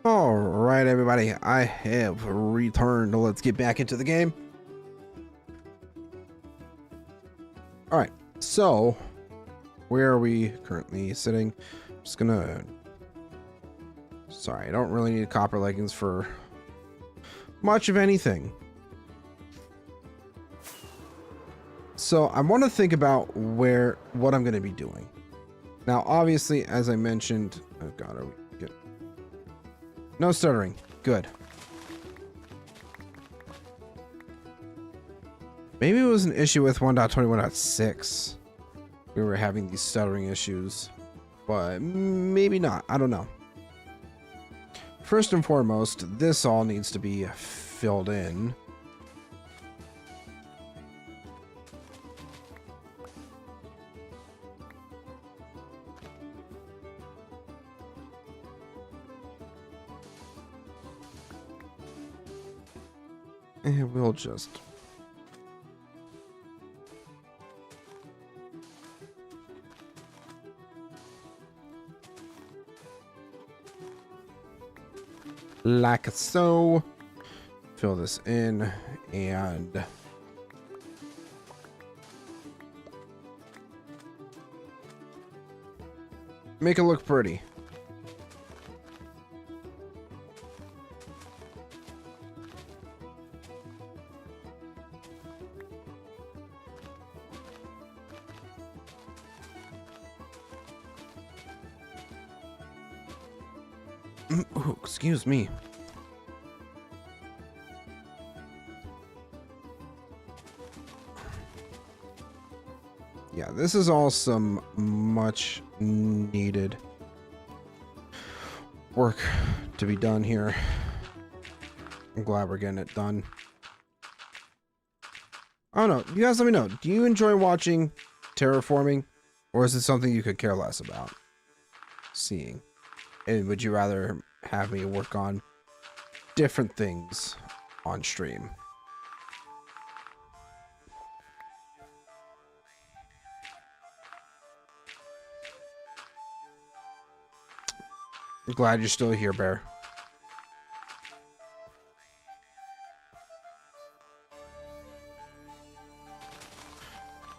All right, everybody, I have returned. Let's get back into the game. All right, so where are we currently sitting? Just gonna... Sorry, I don't really need copper leggings for much of anything. So I want to think about what I'm going to be doing. Now, obviously, as I mentioned, oh God, are we good? No stuttering. Good. Maybe it was an issue with 1.21.6. We were having these stuttering issues, but maybe not. I don't know. First and foremost, this all needs to be filled in. And we'll just... like so. Fill this in and... make it look pretty. Oh, excuse me. Yeah, this is all some much needed work to be done here. I'm glad we're getting it done. I don't know. You guys let me know. Do you enjoy watching terraforming? Or is it something you could care less about seeing? And would you rather have me work on different things on stream? I'm glad you're still here, Bear.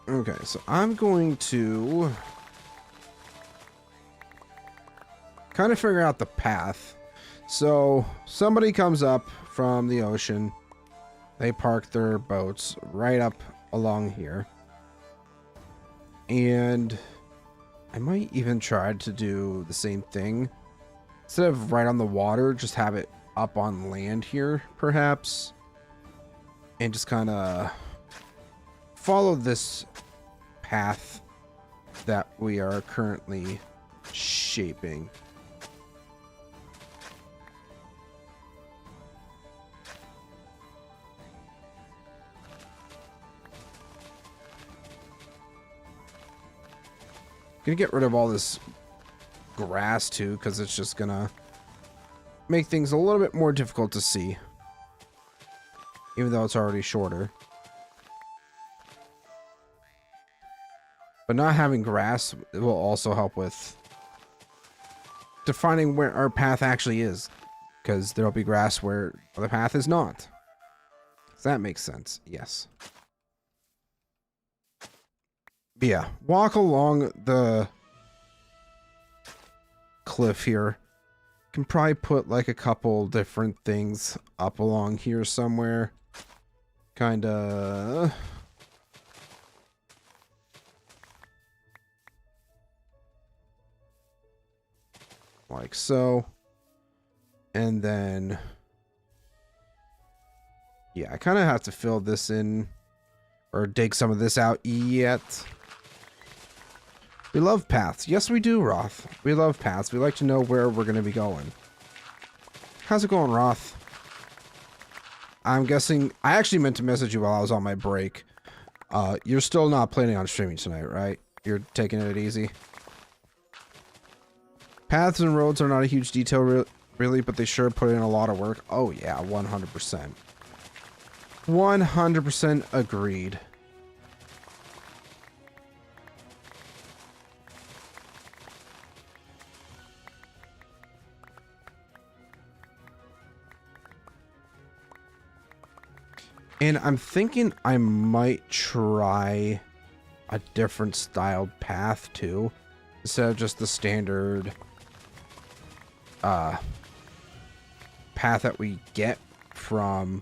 Okay, so I'm going to kind of figure out the path. So somebody comes up from the ocean. They park their boats right up along here. And I might even try to do the same thing. Instead of right on the water, just have it up on land here, perhaps. And just kind of follow this path that we are currently shaping. Gonna get rid of all this grass too, because it's just gonna make things a little bit more difficult to see, even though it's already shorter. But not having grass will also help with defining where our path actually is, because there'll be grass where the path is not. Does that make sense? Yes. But yeah, walk along the cliff here. Can probably put like a couple different things up along here somewhere. Kinda... like so. And then... yeah, I kind of have to fill this in. Or dig some of this out yet. We love paths. Yes, we do, Roth. We love paths. We like to know where we're going to be going. How's it going, Roth? I'm guessing... I actually meant to message you while I was on my break. You're still not planning on streaming tonight, right? You're taking it easy? Paths and roads are not a huge detail, really, but they sure put in a lot of work. Oh, yeah, 100%. 100% agreed. And I'm thinking I might try a different styled path too, instead of just the standard path that we get from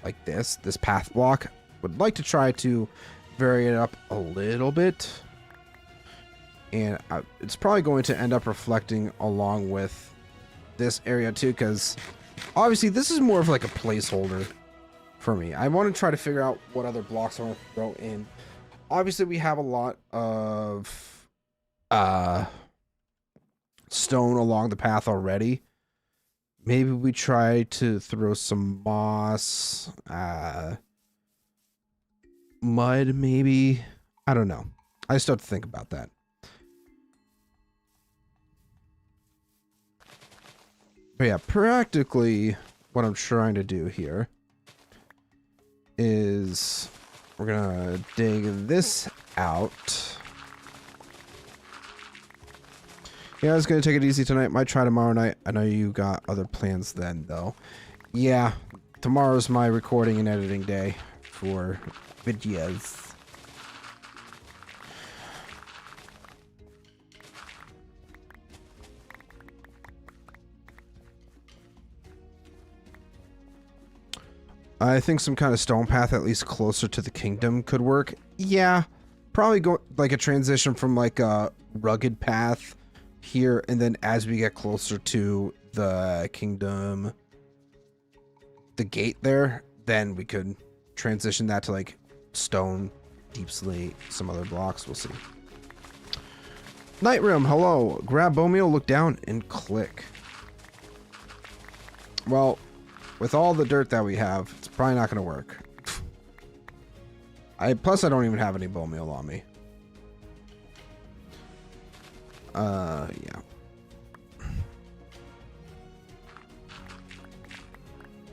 like this path block. Would like to try to vary it up a little bit, and it's probably going to end up reflecting along with this area too, because obviously this is more of like a placeholder for me. I want to try to figure out what other blocks I want to throw in. Obviously we have a lot of stone along the path already. Maybe we try to throw some moss, mud maybe. I don't know. I still have to think about that. But yeah, practically what I'm trying to do here is we're gonna dig this out. Yeah, I was gonna take it easy tonight. Might try tomorrow night. I know you got other plans then, though. Yeah, tomorrow's my recording and editing day for videos. I think some kind of stone path, at least closer to the kingdom, could work. Yeah, probably go like a transition from like a rugged path here, and then as we get closer to the kingdom, the gate there, then we could transition that to like stone, deep slate, some other blocks. We'll see. Night room, hello. Grab bone meal, look down, and click. Well, with all the dirt that we have, it's probably not going to work. Plus, I don't even have any bone meal on me. Yeah.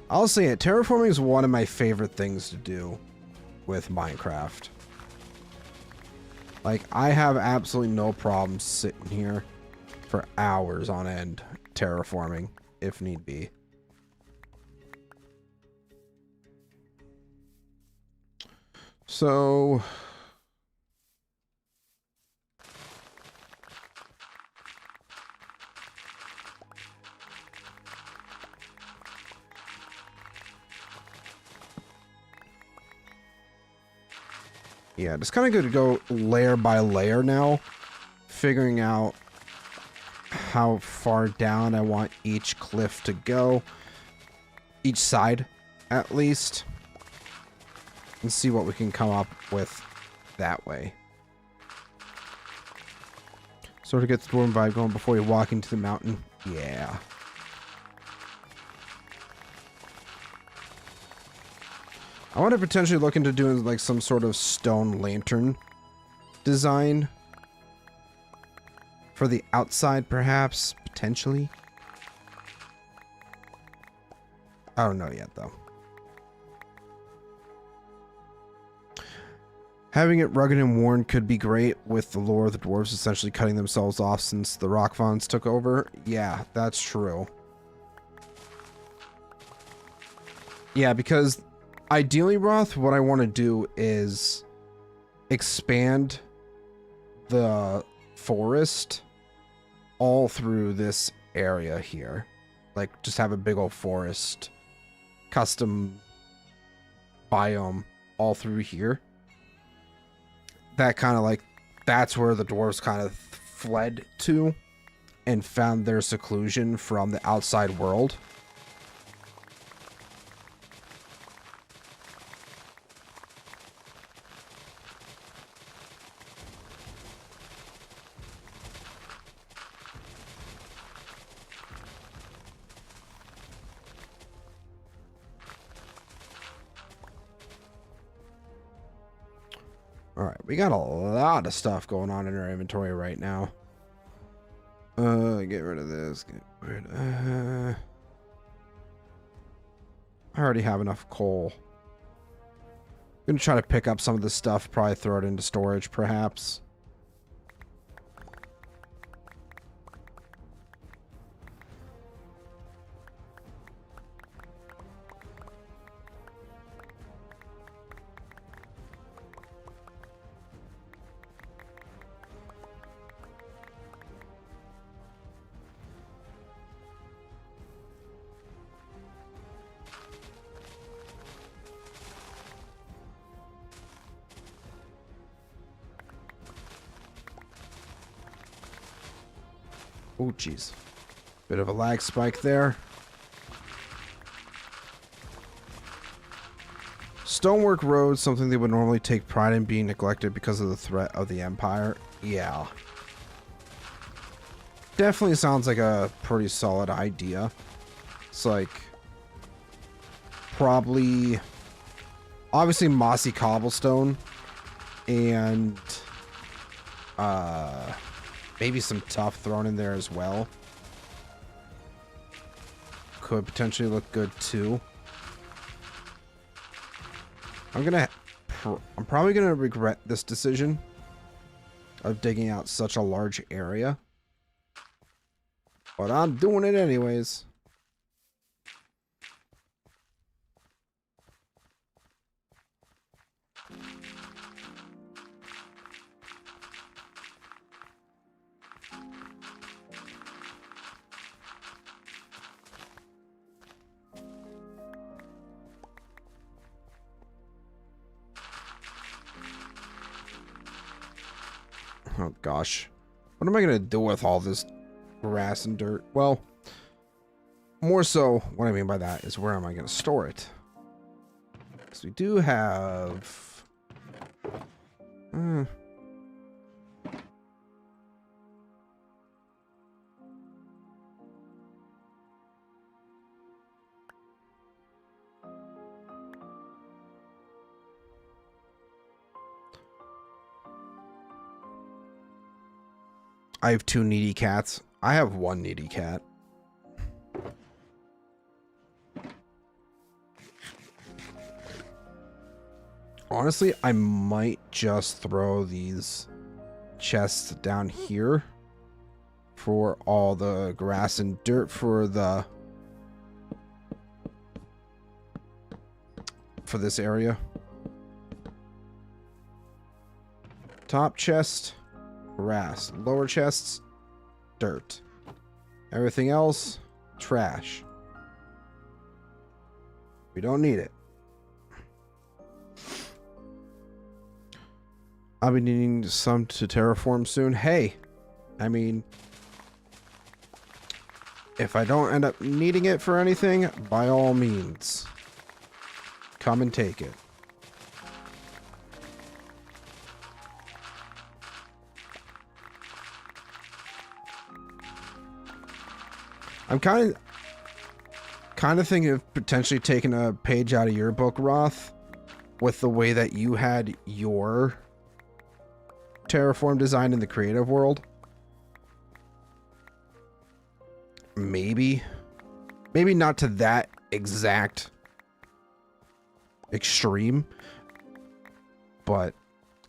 I'll say it. Terraforming is one of my favorite things to do with Minecraft. Like, I have absolutely no problem sitting here for hours on end terraforming, if need be. So yeah, just kind of good to go layer by layer now, figuring out how far down I want each cliff to go, each side at least, and see what we can come up with that way. Sort of get the dwarven vibe going before you walk into the mountain. Yeah. I want to potentially look into doing like some sort of stone lantern design for the outside, perhaps, potentially. I don't know yet, though. Having it rugged and worn could be great with the lore of the dwarves essentially cutting themselves off since the rock fauns took over. Yeah, that's true. Yeah, because ideally, Roth, what I want to do is expand the forest all through this area here. Like, just have a big old forest, custom biome all through here. That kind of like, that's where the dwarves kind of fled to and found their seclusion from the outside world. Alright, we got a lot of stuff going on in our inventory right now. Get rid of this. Get rid of... I already have enough coal. I'm gonna try to pick up some of this stuff, probably throw it into storage, perhaps. Oh, jeez. Bit of a lag spike there. Stonework roads, something they would normally take pride in being neglected because of the threat of the Empire. Yeah. Definitely sounds like a pretty solid idea. It's like... probably... obviously mossy cobblestone. And... maybe some tuff thrown in there as well. Could potentially look good too. I'm probably gonna regret this decision of digging out such a large area, but I'm doing it anyways. Oh gosh. What am I gonna do with all this grass and dirt? Well, more so, what I mean by that is where am I gonna store it? Because we do have... I have 2 needy cats. I have 1 needy cat. Honestly, I might just throw these chests down here for all the grass and dirt for this area. Top chest, grass. Lower chests, dirt. Everything else, trash. We don't need it. I'll be needing some to terraform soon. Hey, I mean, if I don't end up needing it for anything, by all means, come and take it. I'm kind of thinking of potentially taking a page out of your book, Roth, with the way that you had your terraform design in the creative world. Maybe not to that exact extreme, but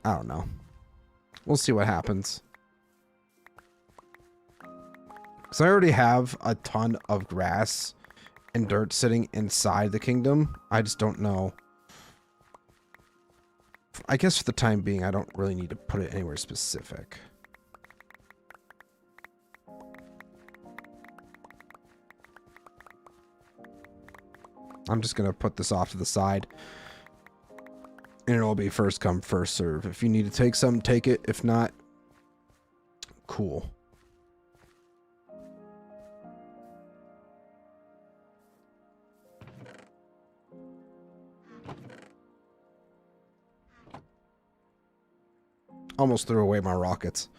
I don't know. We'll see what happens. Because I already have a ton of grass and dirt sitting inside the kingdom. I just don't know. I guess for the time being, I don't really need to put it anywhere specific. I'm just going to put this off to the side. And it'll be first come, first serve. If you need to take some, take it. If not, cool. Almost threw away my rockets.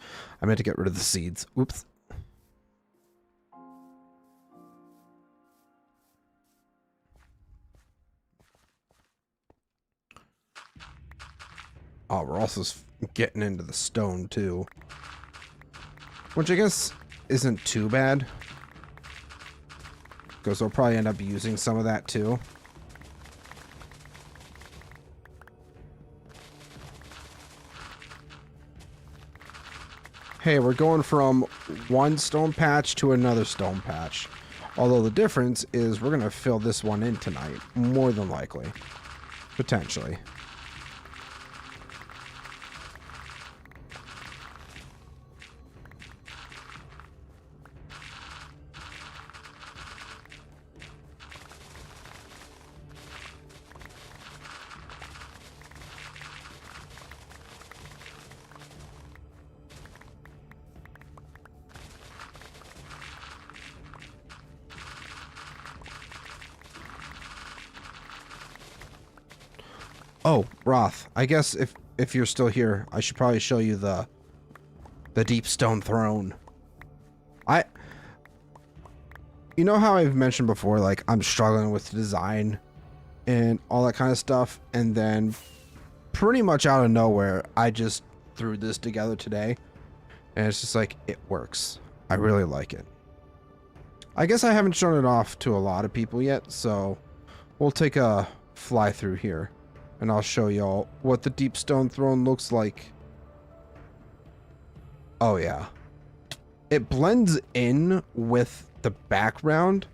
I meant to get rid of the seeds. Oops. Oh, we're also getting into the stone too. Which I guess isn't too bad. Because we'll probably end up using some of that too. Hey, we're going from one stone patch to another stone patch. Although the difference is we're going to fill this one in tonight. More than likely. Potentially. Oh, Roth, I guess if you're still here, I should probably show you the Deepstone throne. You know how I've mentioned before, like, I'm struggling with design and all that kind of stuff, and then pretty much out of nowhere, I just threw this together today, and it's just like, it works. I really like it. I guess I haven't shown it off to a lot of people yet, so we'll take a fly through here, and I'll show y'all what the Deepstone throne looks like. Oh yeah. It blends in with the background,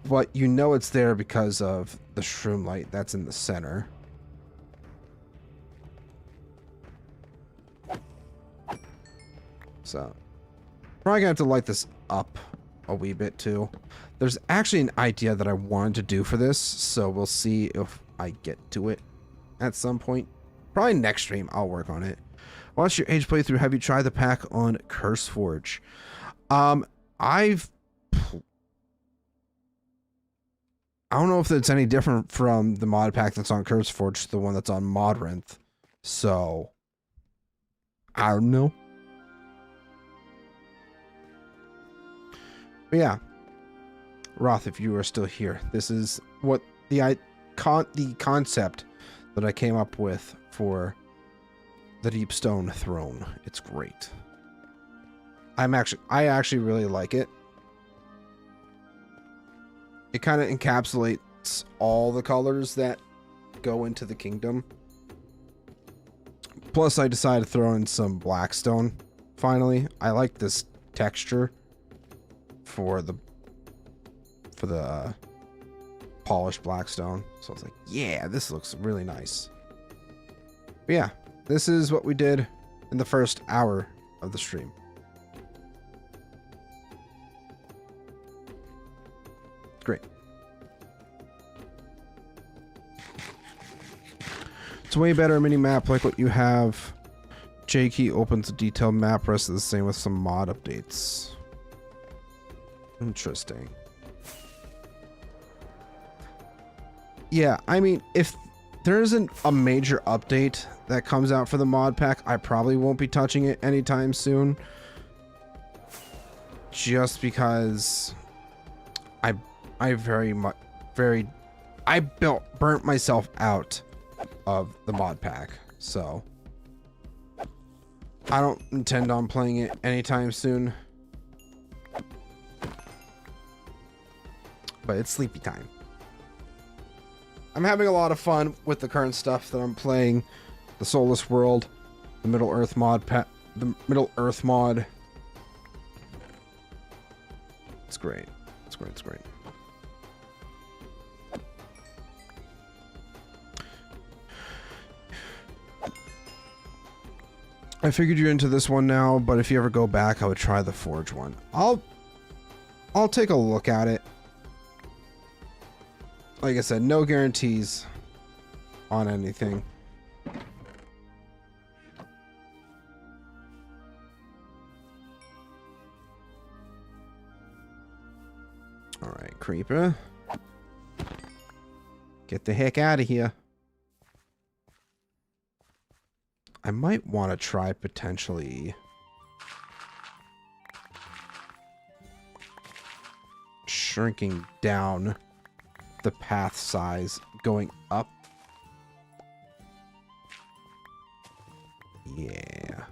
but you know it's there because of the shroom light that's in the center. So, probably gonna have to light this up a wee bit too. There's actually an idea that I wanted to do for this, so we'll see if I get to it at some point. Probably next stream, I'll work on it. Watch your age playthrough. Have you tried the pack on CurseForge? I don't know if it's any different from the mod pack that's on CurseForge, the one that's on Modrinth. So, I don't know. But yeah, Roth, if you are still here, this is what the concept that I came up with for the Deepstone throne. It's great. I actually really like it. It kind of encapsulates all the colors that go into the kingdom. Plus, I decided to throw in some blackstone. Finally, I like this texture for the polished blackstone. So it's like, yeah, this looks really nice. But yeah, this is what we did in the first hour of the stream. Great. It's way better mini map like what you have. J key opens a detailed map, rest is the same with some mod updates. Interesting. Yeah, I mean, if there isn't a major update that comes out for the mod pack, I probably won't be touching it anytime soon. Just because I burnt myself out of the mod pack, so I don't intend on playing it anytime soon. But it's sleepy time. I'm having a lot of fun with the current stuff that I'm playing. The Soulless World, the Middle Earth mod It's great. It's great. It's great. I figured you're into this one now, but if you ever go back, I would try the Forge one. I'll take a look at it. Like I said, no guarantees on anything. Alright, creeper. Get the heck out of here. I might want to try potentially shrinking down the path size going up. Yeah.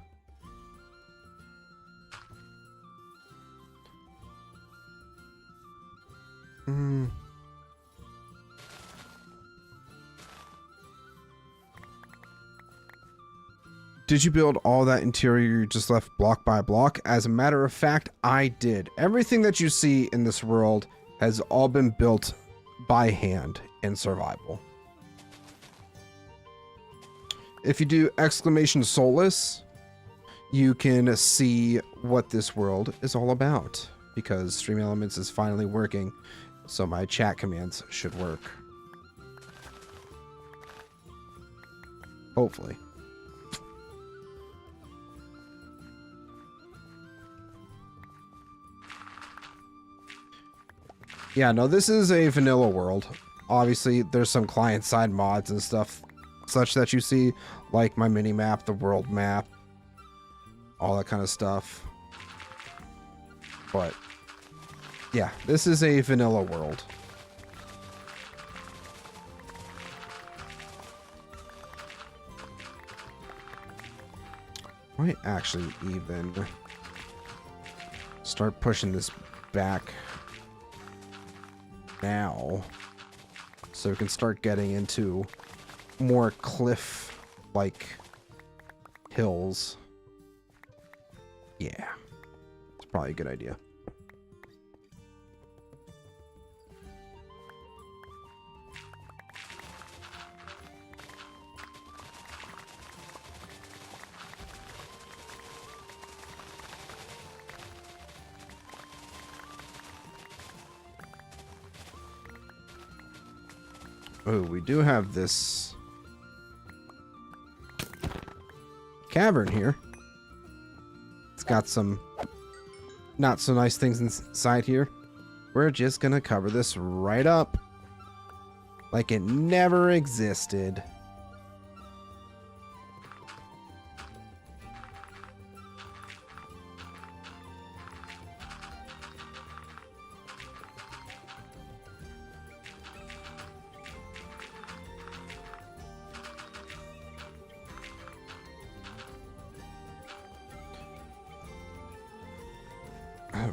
Did you build all that interior you just left block by block? As a matter of fact, I did. Everything that you see in this world has all been built by hand in survival. If you do !soulless, you can see what this world is all about, because Stream Elements is finally working, so my chat commands should work. Hopefully. Yeah, no, this is a vanilla world. Obviously, there's some client-side mods and stuff such that you see, like my mini map, the world map, all that kind of stuff. But yeah, this is a vanilla world. Might actually even start pushing this back now, so we can start getting into more cliff-like hills. Yeah, it's probably a good idea. Oh, we do have this cavern here. It's got some not so nice things inside here. We're just gonna cover this right up like it never existed.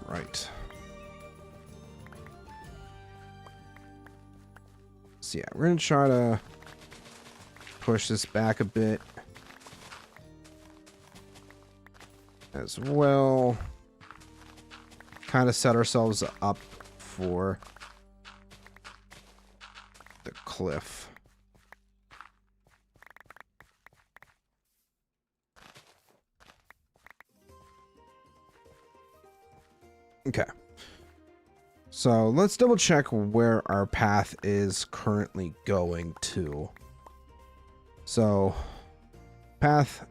Right. So yeah, we're gonna try to push this back a bit as well. Kind of set ourselves up for the cliff. Okay. So let's double check where our path is currently going to. So path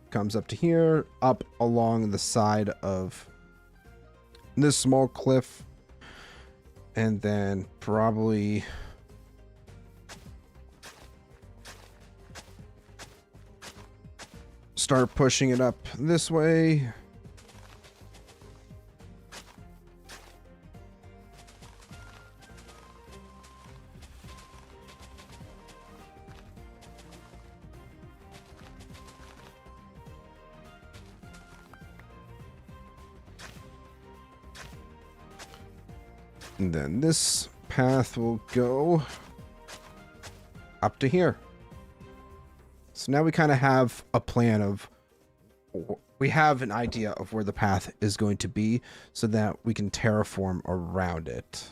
comes up to here, up along the side of this small cliff, and then probably start pushing it up this way. And then this path will go up to here. So now we kind of have a plan of, we have an idea of where the path is going to be so that we can terraform around it.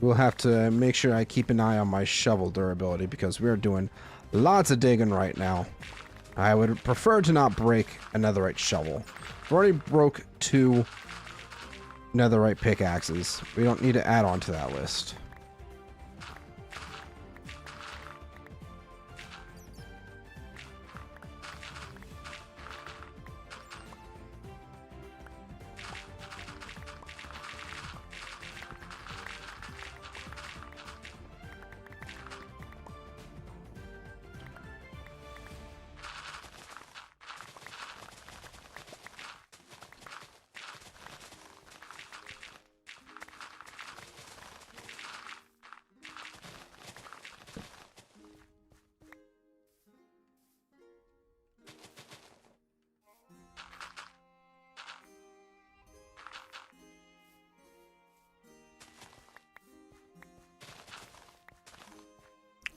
We'll have to make sure I keep an eye on my shovel durability because we're doing lots of digging right now. I would prefer to not break a netherite shovel. I've already broke 2 netherite pickaxes. We don't need to add on to that list.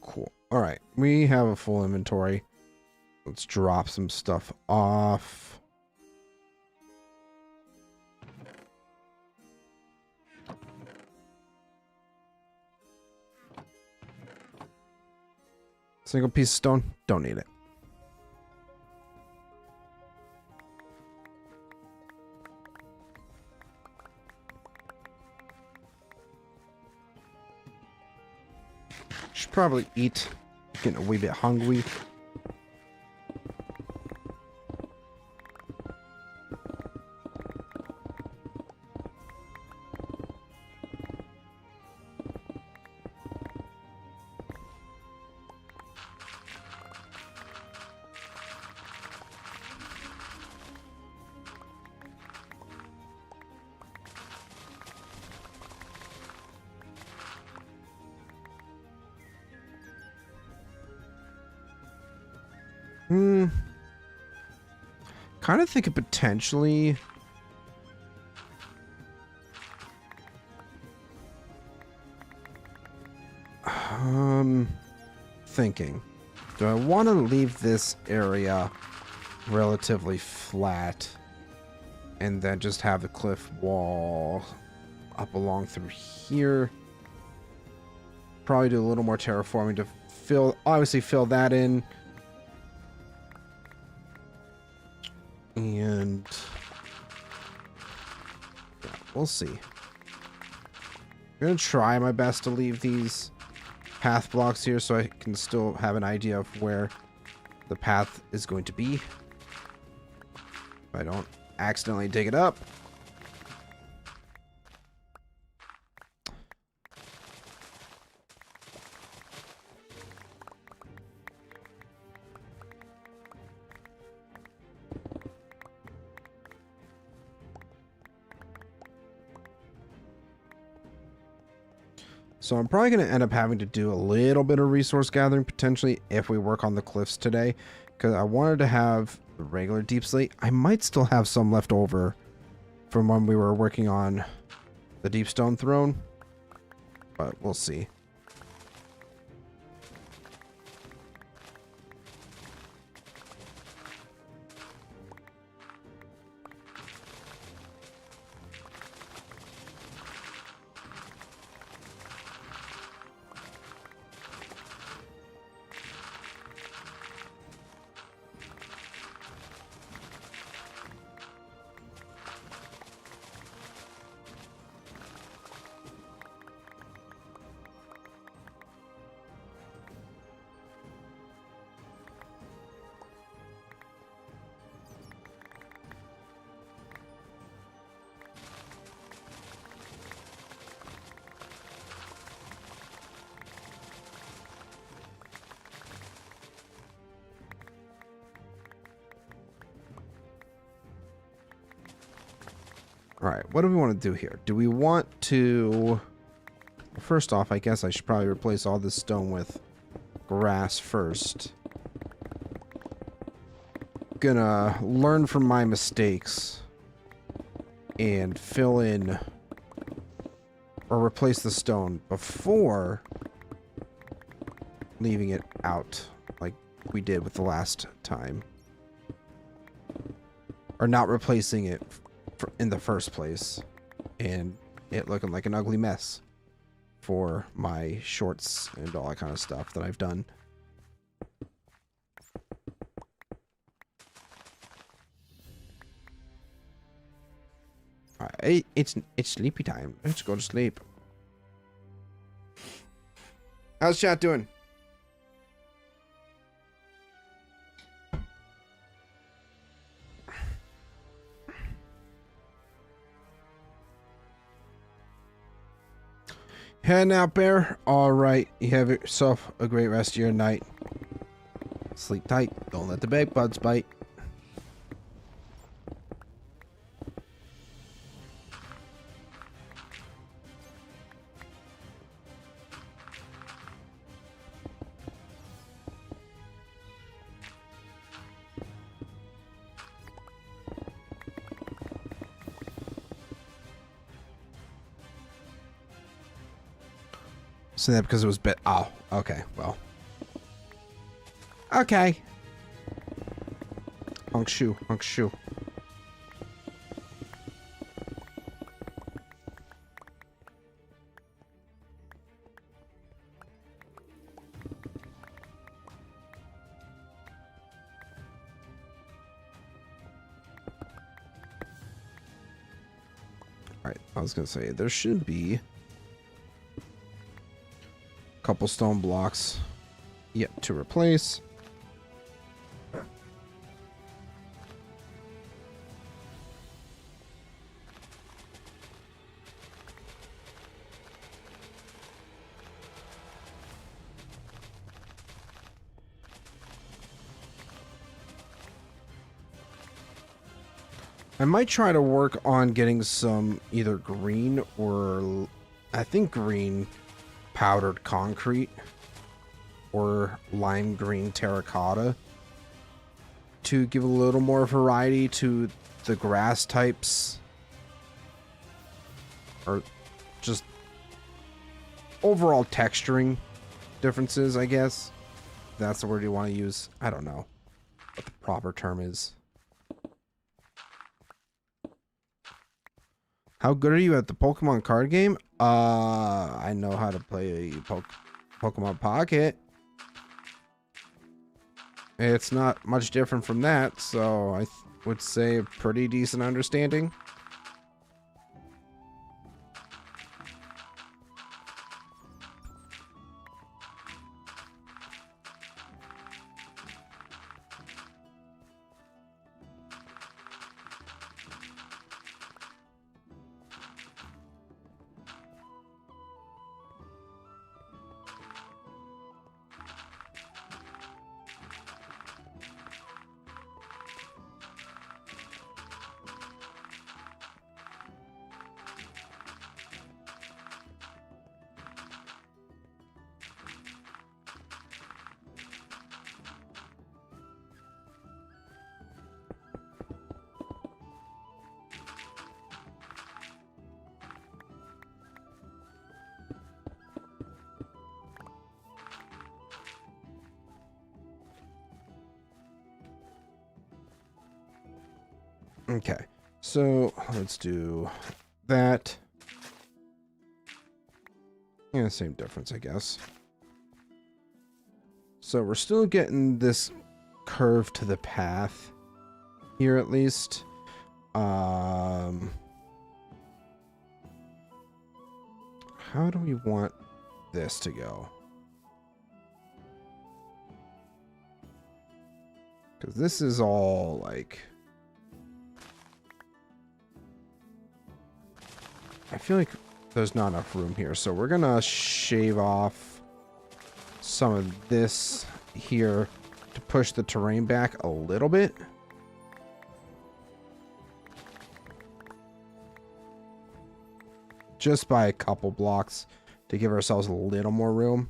Cool. All right, we have a full inventory. Let's drop some stuff off. Single piece of stone, don't need it. Should probably eat. Getting a wee bit hungry. Kind of thinking potentially. Thinking. Do I want to leave this area relatively flat and then just have the cliff wall up along through here? Probably do a little more terraforming to obviously fill that in. And yeah, we'll see. I'm gonna try my best to leave these path blocks here so I can still have an idea of where the path is going to be. If I don't accidentally dig it up. So I'm probably going to end up having to do a little bit of resource gathering potentially if we work on the cliffs today, because I wanted to have the regular deep slate. I might still have some left over from when we were working on the Deepstone throne, but we'll see. All right, what do we want to do here? Do we want to... First off, I guess I should probably replace all this stone with grass first. Gonna learn from my mistakes and fill in or replace the stone before leaving it out like we did with the last time. Or not replacing it in the first place and it looking like an ugly mess for my shorts and all that kind of stuff that I've done. Alright, it's sleepy time. Let's go to sleep. How's chat doing? Heading out, Bear. Alright, you have yourself a great rest of your night. Sleep tight. Don't let the bed bugs bite. So that because it was bit. Oh, okay. Well. Okay. Honk shoe. Honk shoe. Alright, I was gonna say there should be couple stone blocks yet to replace. I might try to work on getting some either green or I think green powdered concrete or lime green terracotta to give a little more variety to the grass types, or just overall texturing differences, I guess. If that's the word you want to use. I don't know what the proper term is. How good are you at the Pokemon card game? I know how to play Pokemon Pocket. It's not much different from that, so I would say a pretty decent understanding. Okay, so let's do that. Yeah, same difference, I guess. So we're still getting this curve to the path here, at least. How do we want this to go? Because this is all like... I feel like there's not enough room here, so we're gonna shave off some of this here to push the terrain back a little bit. Just by a couple blocks to give ourselves a little more room.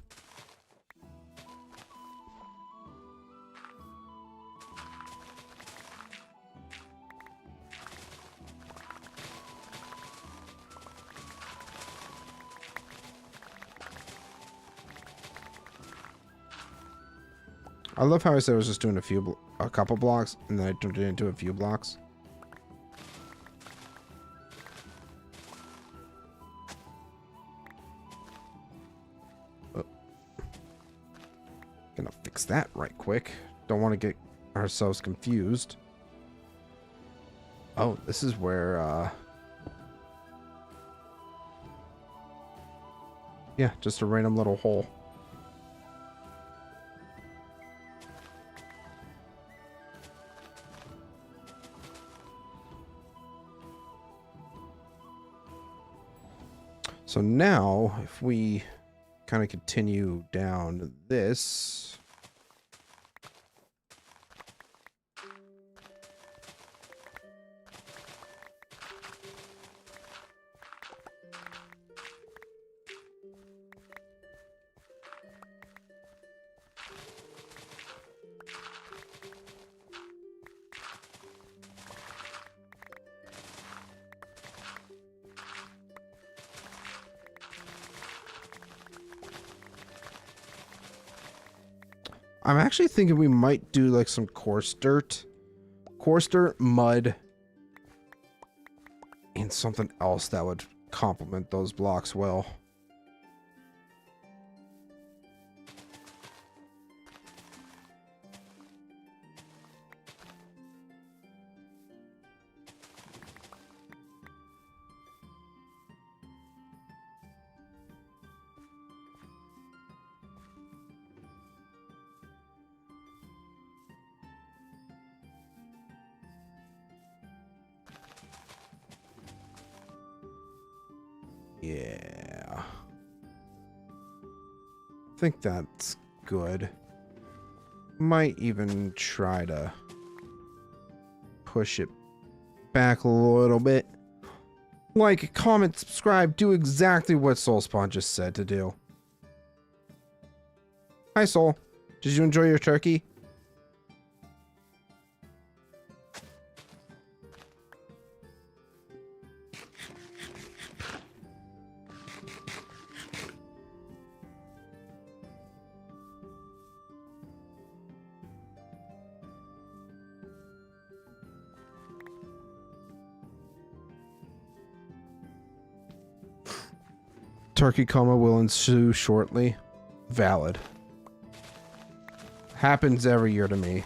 I love how I said I was just doing a couple blocks, and then I turned it into a few blocks. Oh. Gonna fix that right quick. Don't want to get ourselves confused. Oh, this is where, yeah, just a random little hole. So now, if we kind of continue down this... I'm actually thinking we might do like some coarse dirt, mud, and something else that would complement those blocks well. Yeah. I think that's good. Might even try to push it back a little bit. Like, comment, subscribe, do exactly what Soulspawn just said to do. Hi, Soul. Did you enjoy your turkey? Turkey coma will ensue shortly. Valid. Happens every year to me.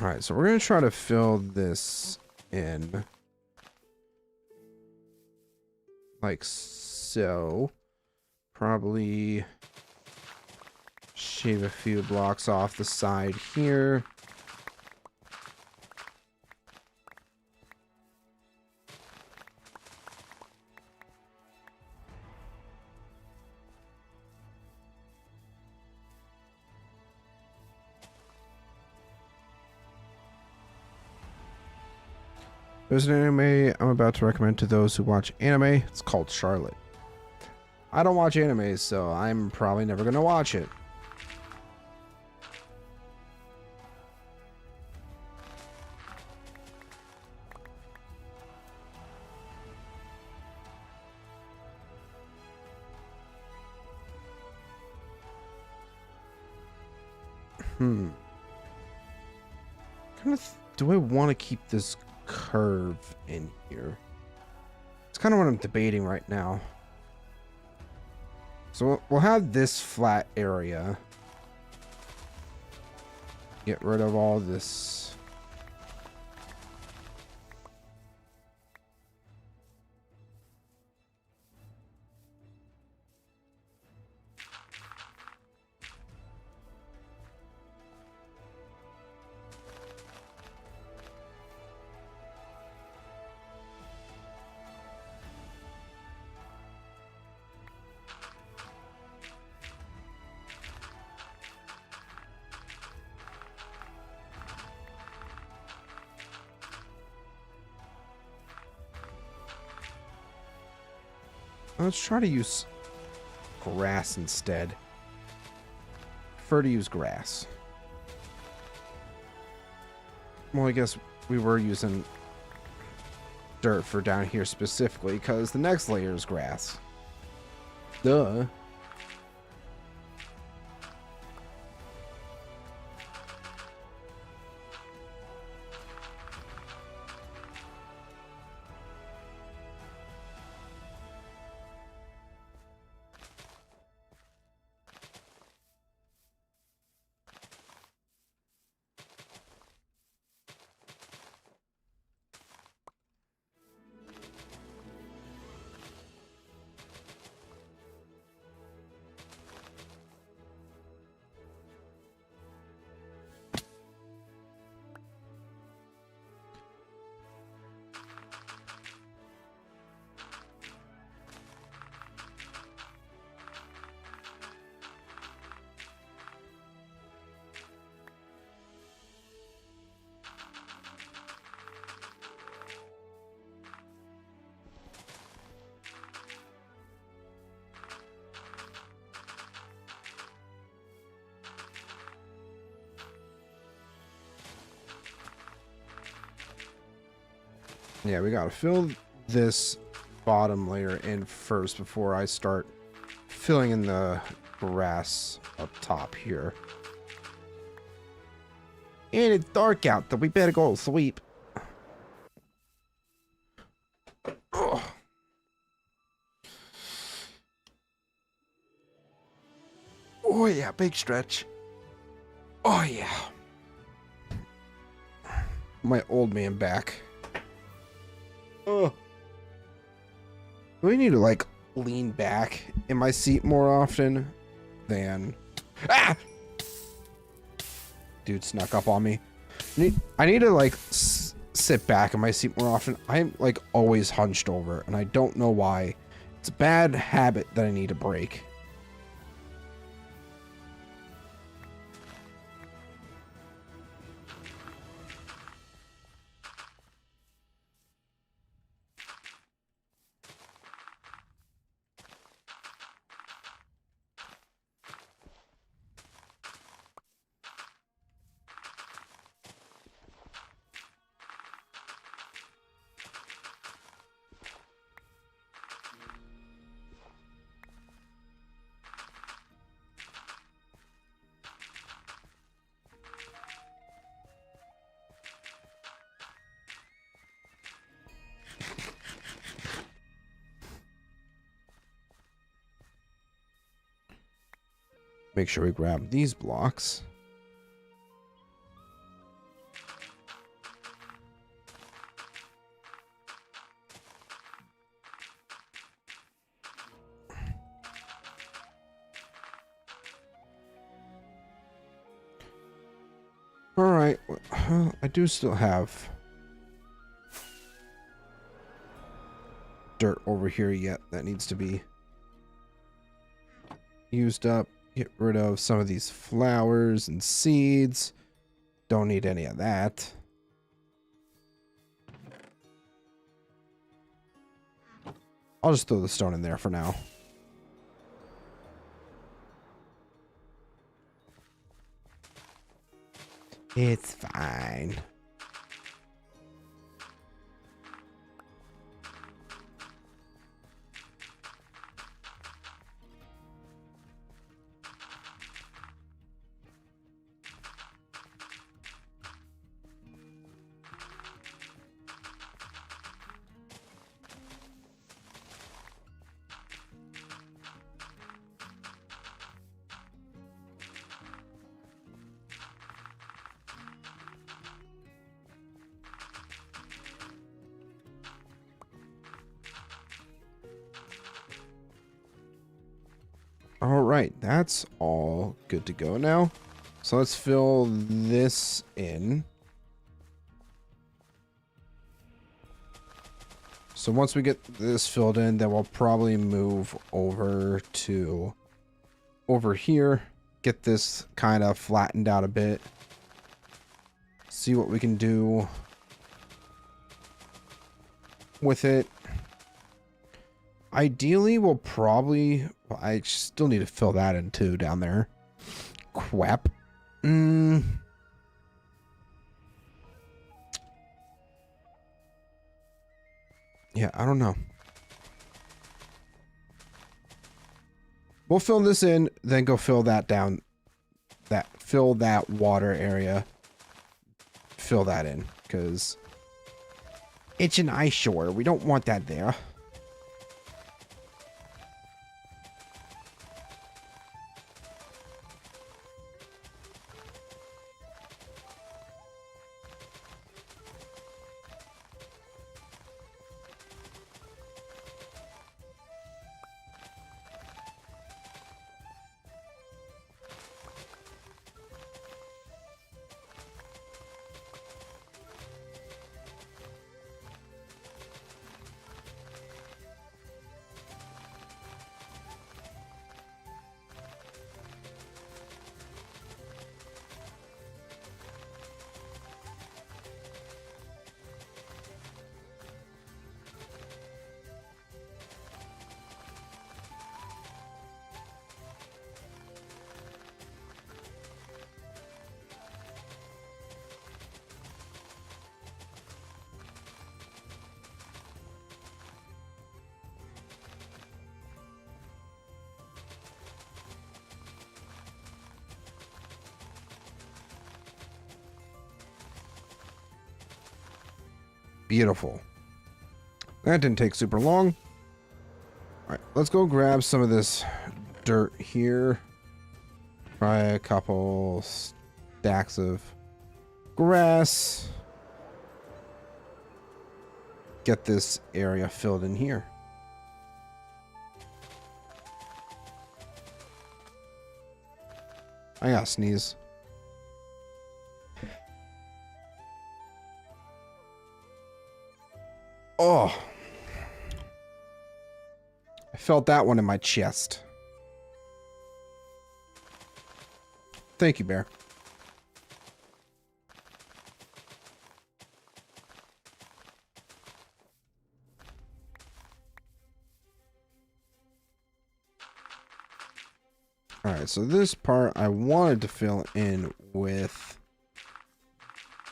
All right, so we're going to try to fill this in like so. Probably shave a few blocks off the side here. There's an anime I'm about to recommend to those who watch anime. It's called Charlotte. I don't watch anime, so I'm probably never going to watch it. Kind of do I want to keep this curve in here? It's kind of what I'm debating right now. So we'll have this flat area. Get rid of all this. Let's try to use grass instead. Prefer to use grass. Well, I guess we were using dirt for down here specifically because the next layer is grass. Duh. Yeah, we gotta fill this bottom layer in first before I start filling in the grass up top here. And it's dark out, so we better go to sleep. Ugh. Oh yeah, big stretch. Oh yeah. My old man back. Oh. We need to like lean back in my seat more often than dude snuck up on me. I need to like sit back in my seat more often. I'm like always hunched over and I don't know why. It's a bad habit that I need to break. Make sure we grab these blocks. All right, I do still have dirt over here yet that needs to be used up. Get rid of some of these flowers and seeds. Don't need any of that. I'll just throw the stone in there for now. It's fine. All right, that's all good to go now. So let's fill this in. So once we get this filled in, then we'll probably move over to over here, get this kind of flattened out a bit. See what we can do with it. Ideally, we'll probably... Well, I still need to fill that in too down there. Crap. Yeah, I don't know. We'll fill this in, then go fill that down. Fill that water area. Fill that in, because it's an ice shore. We don't want that there. Beautiful. That didn't take super long. All right, let's go grab some of this dirt here. Try a couple stacks of grass. Get this area filled in here. I gotta sneeze. Oh, I felt that one in my chest. Thank you, Bear. All right, so this part I wanted to fill in with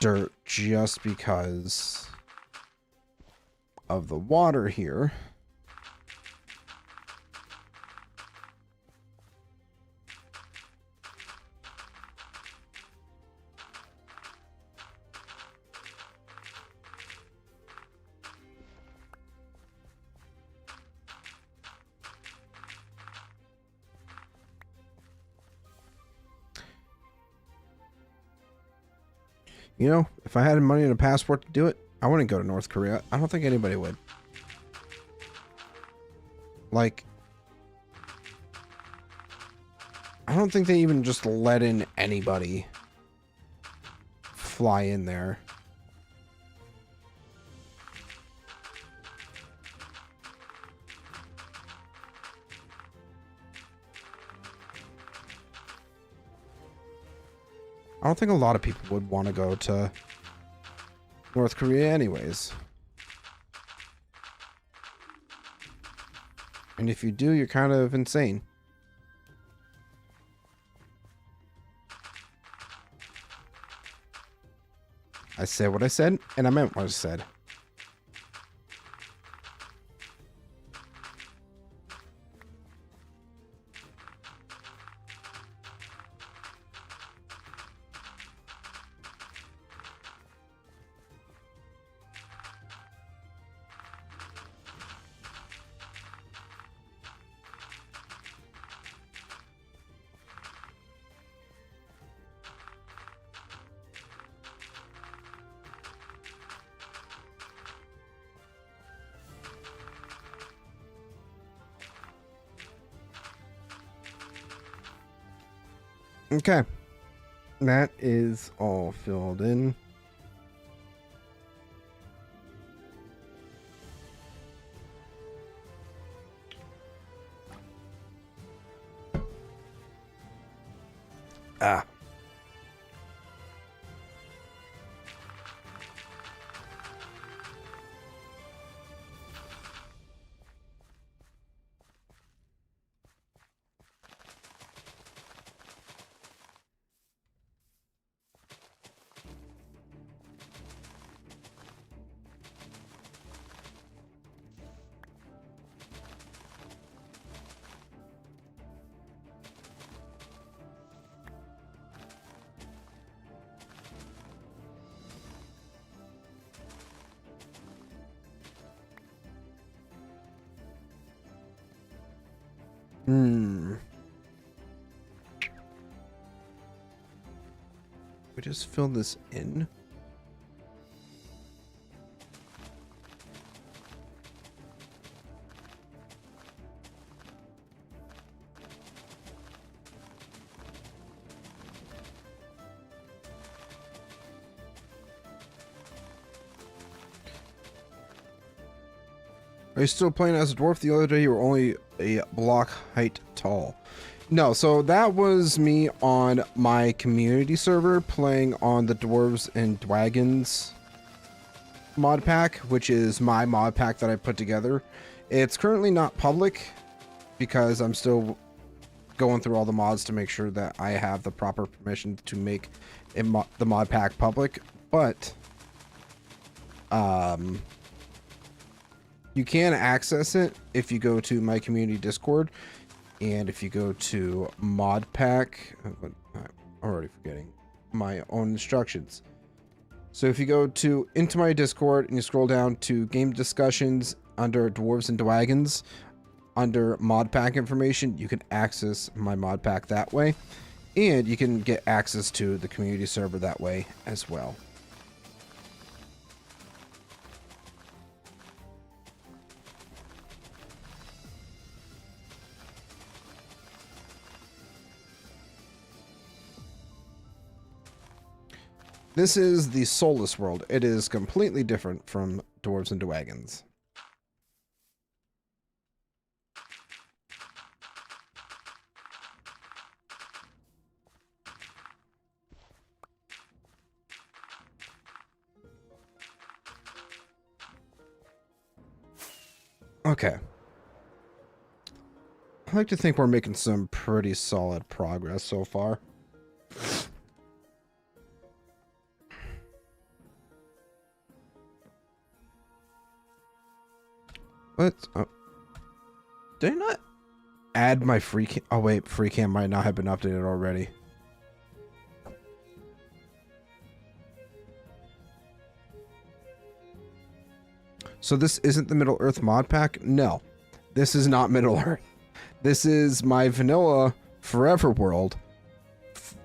dirt just because of the water here. You know, if I had money and a passport to do it, I wouldn't go to North Korea. I don't think anybody would. Like, I don't think they even just let in anybody fly in there. I don't think a lot of people would want to go to North Korea anyways. And if you do, you're kind of insane. I said what I said, and I meant what I said. Okay. That is all filled in. Ah. We just fill this in. Are you still playing as a dwarf? The other day you were only a block height tall. No, so that was me on my community server playing on the Dwarves and Dragons mod pack, which is my mod pack that I put together. It's currently not public because I'm still going through all the mods to make sure that I have the proper permission to make the mod pack public, but you can access it if you go to my community Discord. And if you go to mod pack, I'm already forgetting my own instructions. So if you go into my Discord and you scroll down to game discussions under Dwarves and Dragons, under mod pack information, you can access my mod pack that way. And you can get access to the community server that way as well. This is the Soulless World. It is completely different from Dwarves and Dragons. Okay. I like to think we're making some pretty solid progress so far. What? Oh. Did I not add my free cam? Oh wait, free cam might not have been updated already. So this isn't the Middle Earth mod pack? No, this is not Middle Earth. This is my vanilla Forever World,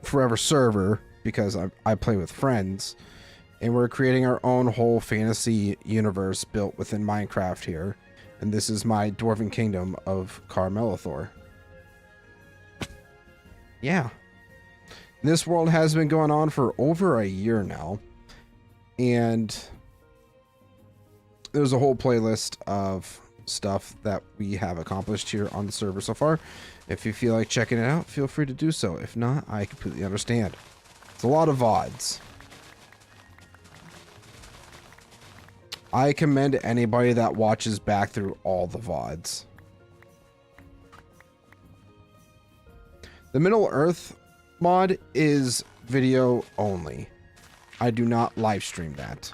Forever server, because I play with friends. And we're creating our own whole fantasy universe built within Minecraft here. And this is my dwarven kingdom of Carmelithor. Yeah. This world has been going on for over a year now. And there's a whole playlist of stuff that we have accomplished here on the server so far. If you feel like checking it out, feel free to do so. If not, I completely understand. It's a lot of VODs. I commend anybody that watches back through all the VODs. The Middle Earth mod is video only. I do not live stream that.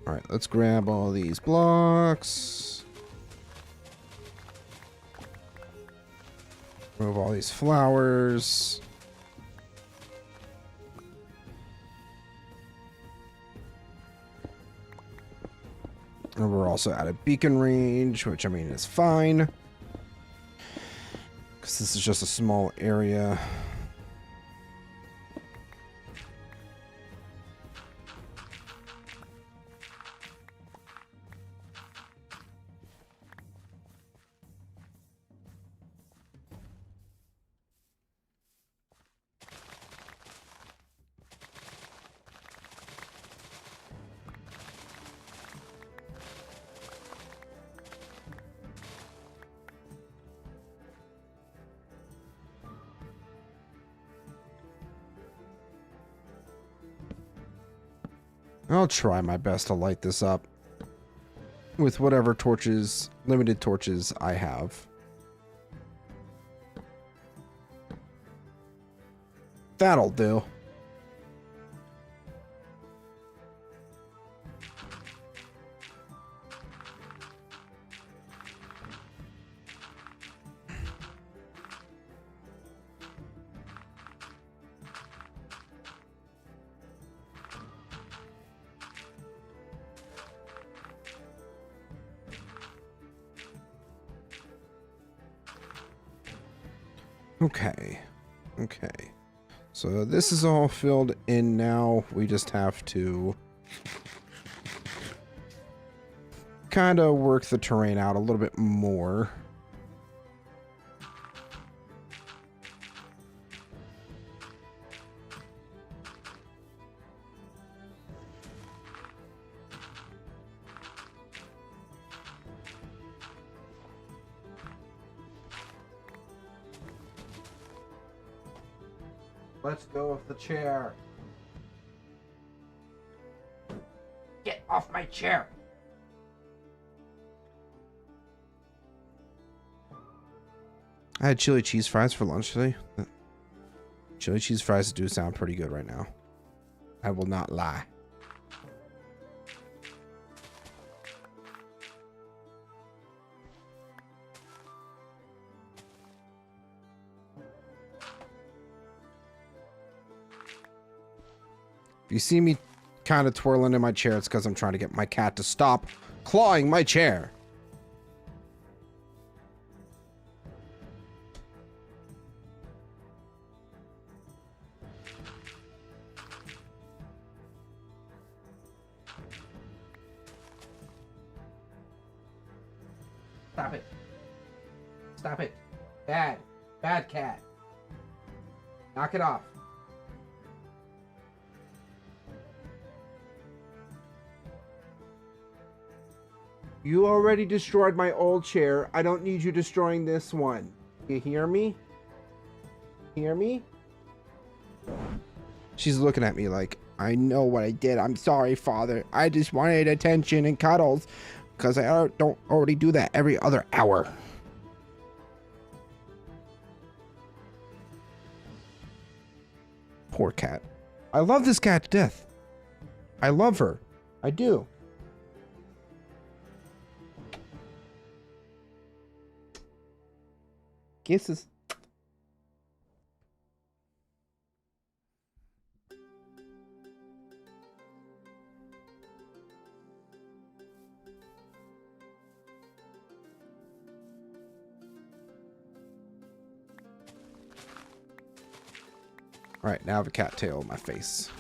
All right, let's grab all these blocks. Remove all these flowers. And we're also at a beacon range, which I mean is fine. Because this is just a small area. I'll try my best to light this up with whatever torches, limited torches I have. That'll do. Okay. Okay. So this is all filled in now. We just have to kind of work the terrain out a little bit more. Let's go with the chair. Get off my chair. I had chili cheese fries for lunch today. Chili cheese fries do sound pretty good right now. I will not lie. If you see me kind of twirling in my chair, it's because I'm trying to get my cat to stop clawing my chair. Stop it. Stop it. Bad. Bad cat. Knock it off. You already destroyed my old chair. I don't need you destroying this one. You hear me? Hear me? She's looking at me like, I know what I did. I'm sorry, Father. I just wanted attention and cuddles because I don't already do that every other hour. Poor cat. I love this cat to death. I love her. I do. Kisses. All right, now I have a cattail on my face.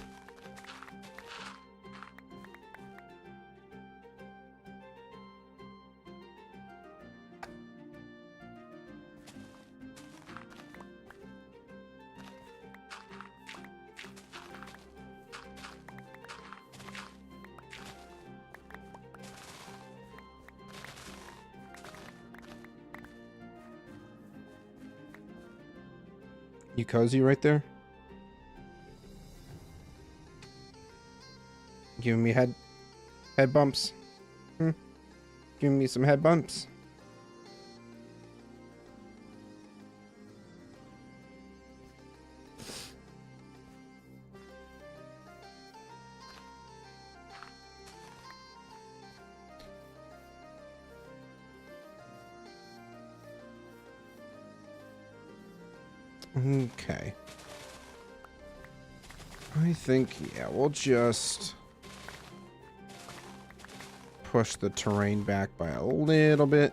You cozy right there? Giving me head bumps. Giving me some head bumps. Okay. I think, yeah, we'll just push the terrain back by a little bit.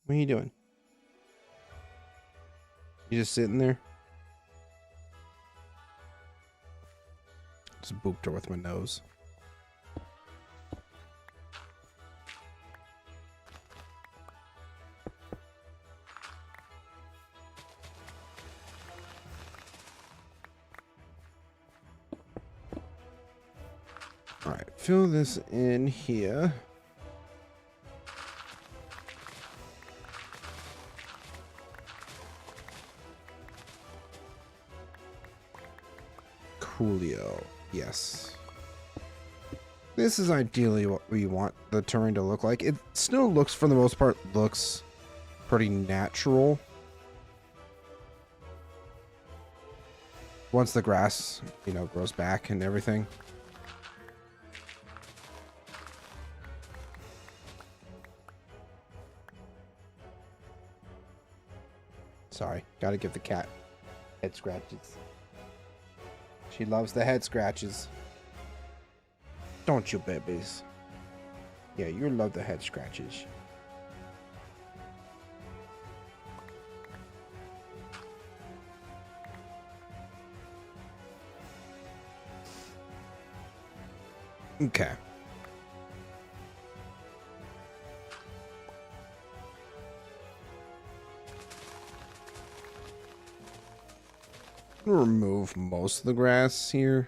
What are you doing? You just sitting there? Just booped her with my nose. All right, fill this in here. Coolio. Yes. This is ideally what we want the terrain to look like. It still looks, for the most part, looks pretty natural. Once the grass, you know, grows back and everything. Sorry, gotta give the cat head scratches. She loves the head scratches. Don't you, babies? Yeah, you love the head scratches. Okay. Remove most of the grass here.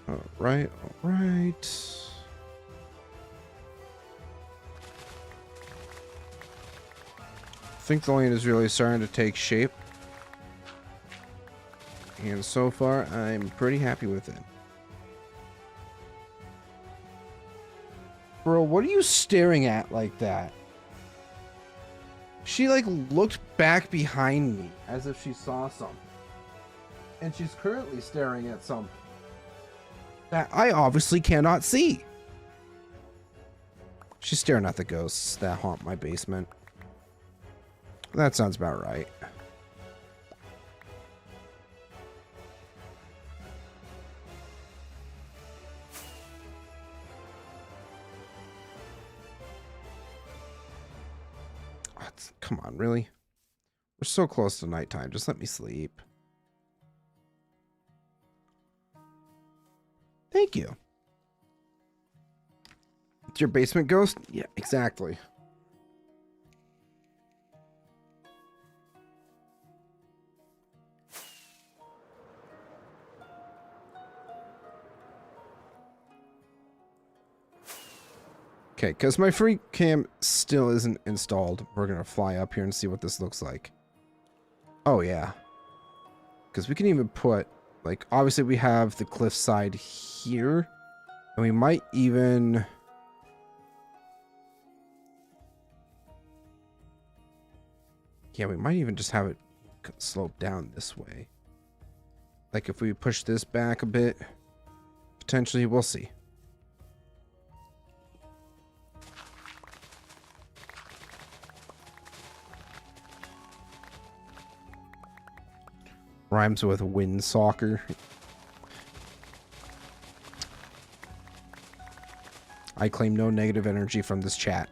All right, all right. I think the land is really starting to take shape. And so far, I'm pretty happy with it. Bro, what are you staring at like that? She, like, looked back behind me as if she saw something. And she's currently staring at something that I obviously cannot see. She's staring at the ghosts that haunt my basement. That sounds about right. Come on, really? We're so close to nighttime. Just let me sleep. Thank you. Your basement ghost? Yeah, exactly. Okay, because my free cam still isn't installed, we're going to fly up here and see what this looks like. Oh, yeah. Because we can even put, like, obviously we have the cliffside here. And we might even... Yeah, we might even just have it slope down this way. Like, if we push this back a bit, potentially, we'll see. Rhymes with wind soccer. I claim no negative energy from this chat.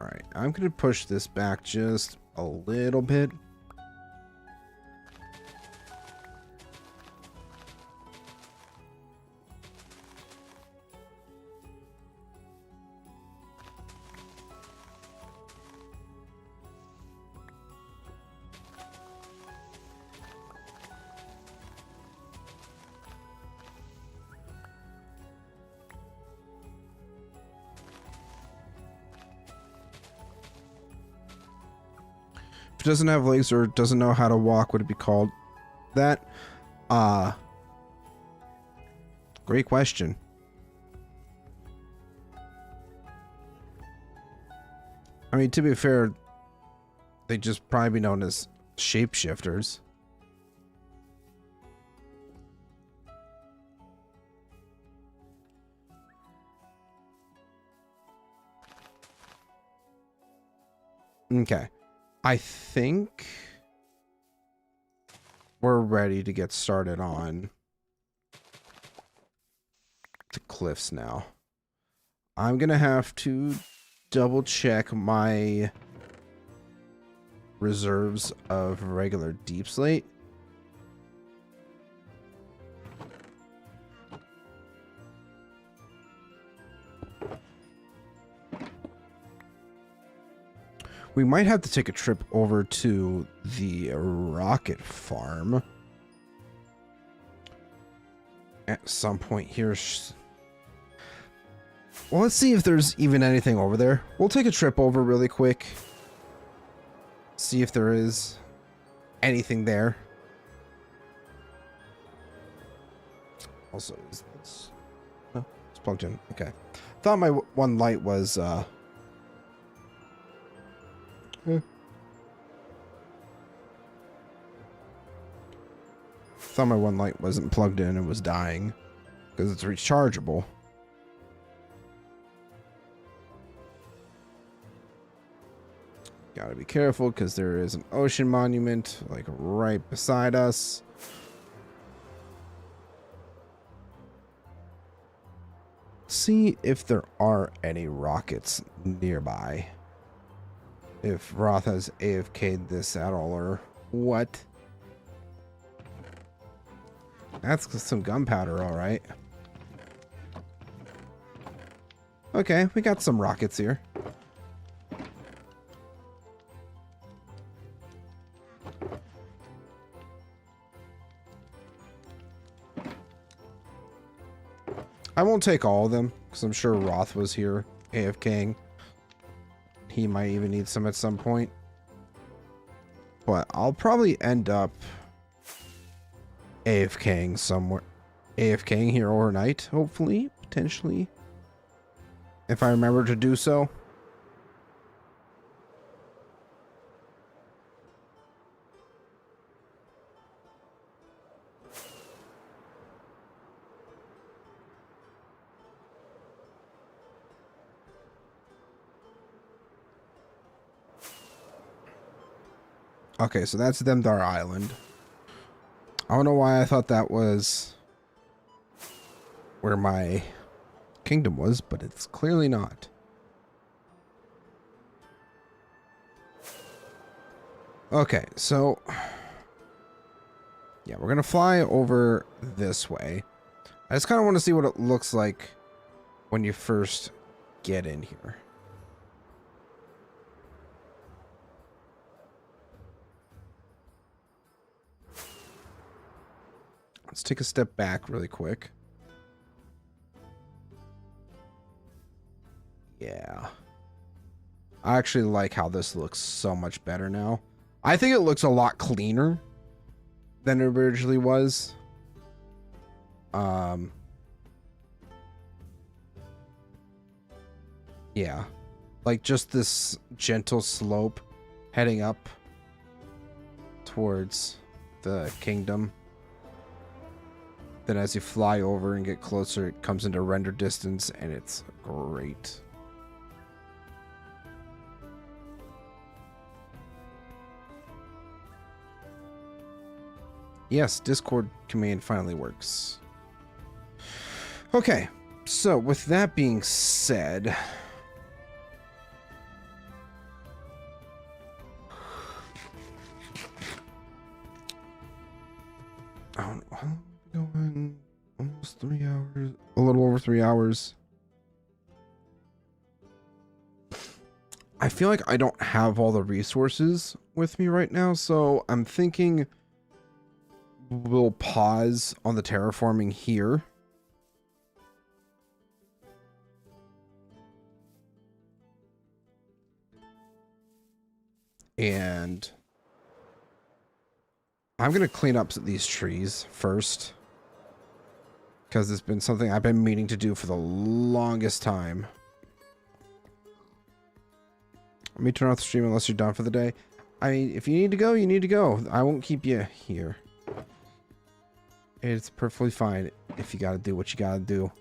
Alright, I'm going to push this back just a little bit. If it doesn't have legs or doesn't know how to walk, would it be called that? Great question. I mean, to be fair, they just probably be known as shapeshifters. Okay. I think we're ready to get started on the cliffs now. I'm gonna have to double check my reserves of regular deep slate. We might have to take a trip over to the rocket farm at some point here. Well, let's see if there's even anything over there. We'll take a trip over really quick. See if there is anything there. Also, is this... Oh, it's plugged in. Okay. Thought my one light was... Thought my one light wasn't plugged in and was dying because it's rechargeable. Gotta be careful because there is an ocean monument like right beside us. See if there are any rockets nearby. If Roth has AFK'd this at all or what. That's some gunpowder, all right. Okay, we got some rockets here. I won't take all of them because I'm sure Roth was here AFKing. He might even need some at some point. But I'll probably end up AFKing somewhere. AFKing here overnight, hopefully, potentially. If I remember to do so. Okay, so that's Demdar Island. I don't know why I thought that was where my kingdom was, but it's clearly not. Okay, so yeah, we're gonna fly over this way. I just kind of want to see what it looks like when you first get in here. Let's take a step back really quick. Yeah. I actually like how this looks so much better now. I think it looks a lot cleaner than it originally was. Yeah. Like just this gentle slope heading up towards the kingdom. Then as you fly over and get closer, it comes into render distance and it's great. Yes, Discord command finally works. Okay, so with that being said, going almost 3 hours, a little over 3 hours. I feel like I don't have all the resources with me right now, so I'm thinking we'll pause on the terraforming here. And I'm going to clean up these trees first, because it's been something I've been meaning to do for the longest time. Let me turn off the stream unless you're done for the day. I mean, if you need to go, you need to go. I won't keep you here. It's perfectly fine if you gotta do what you gotta do.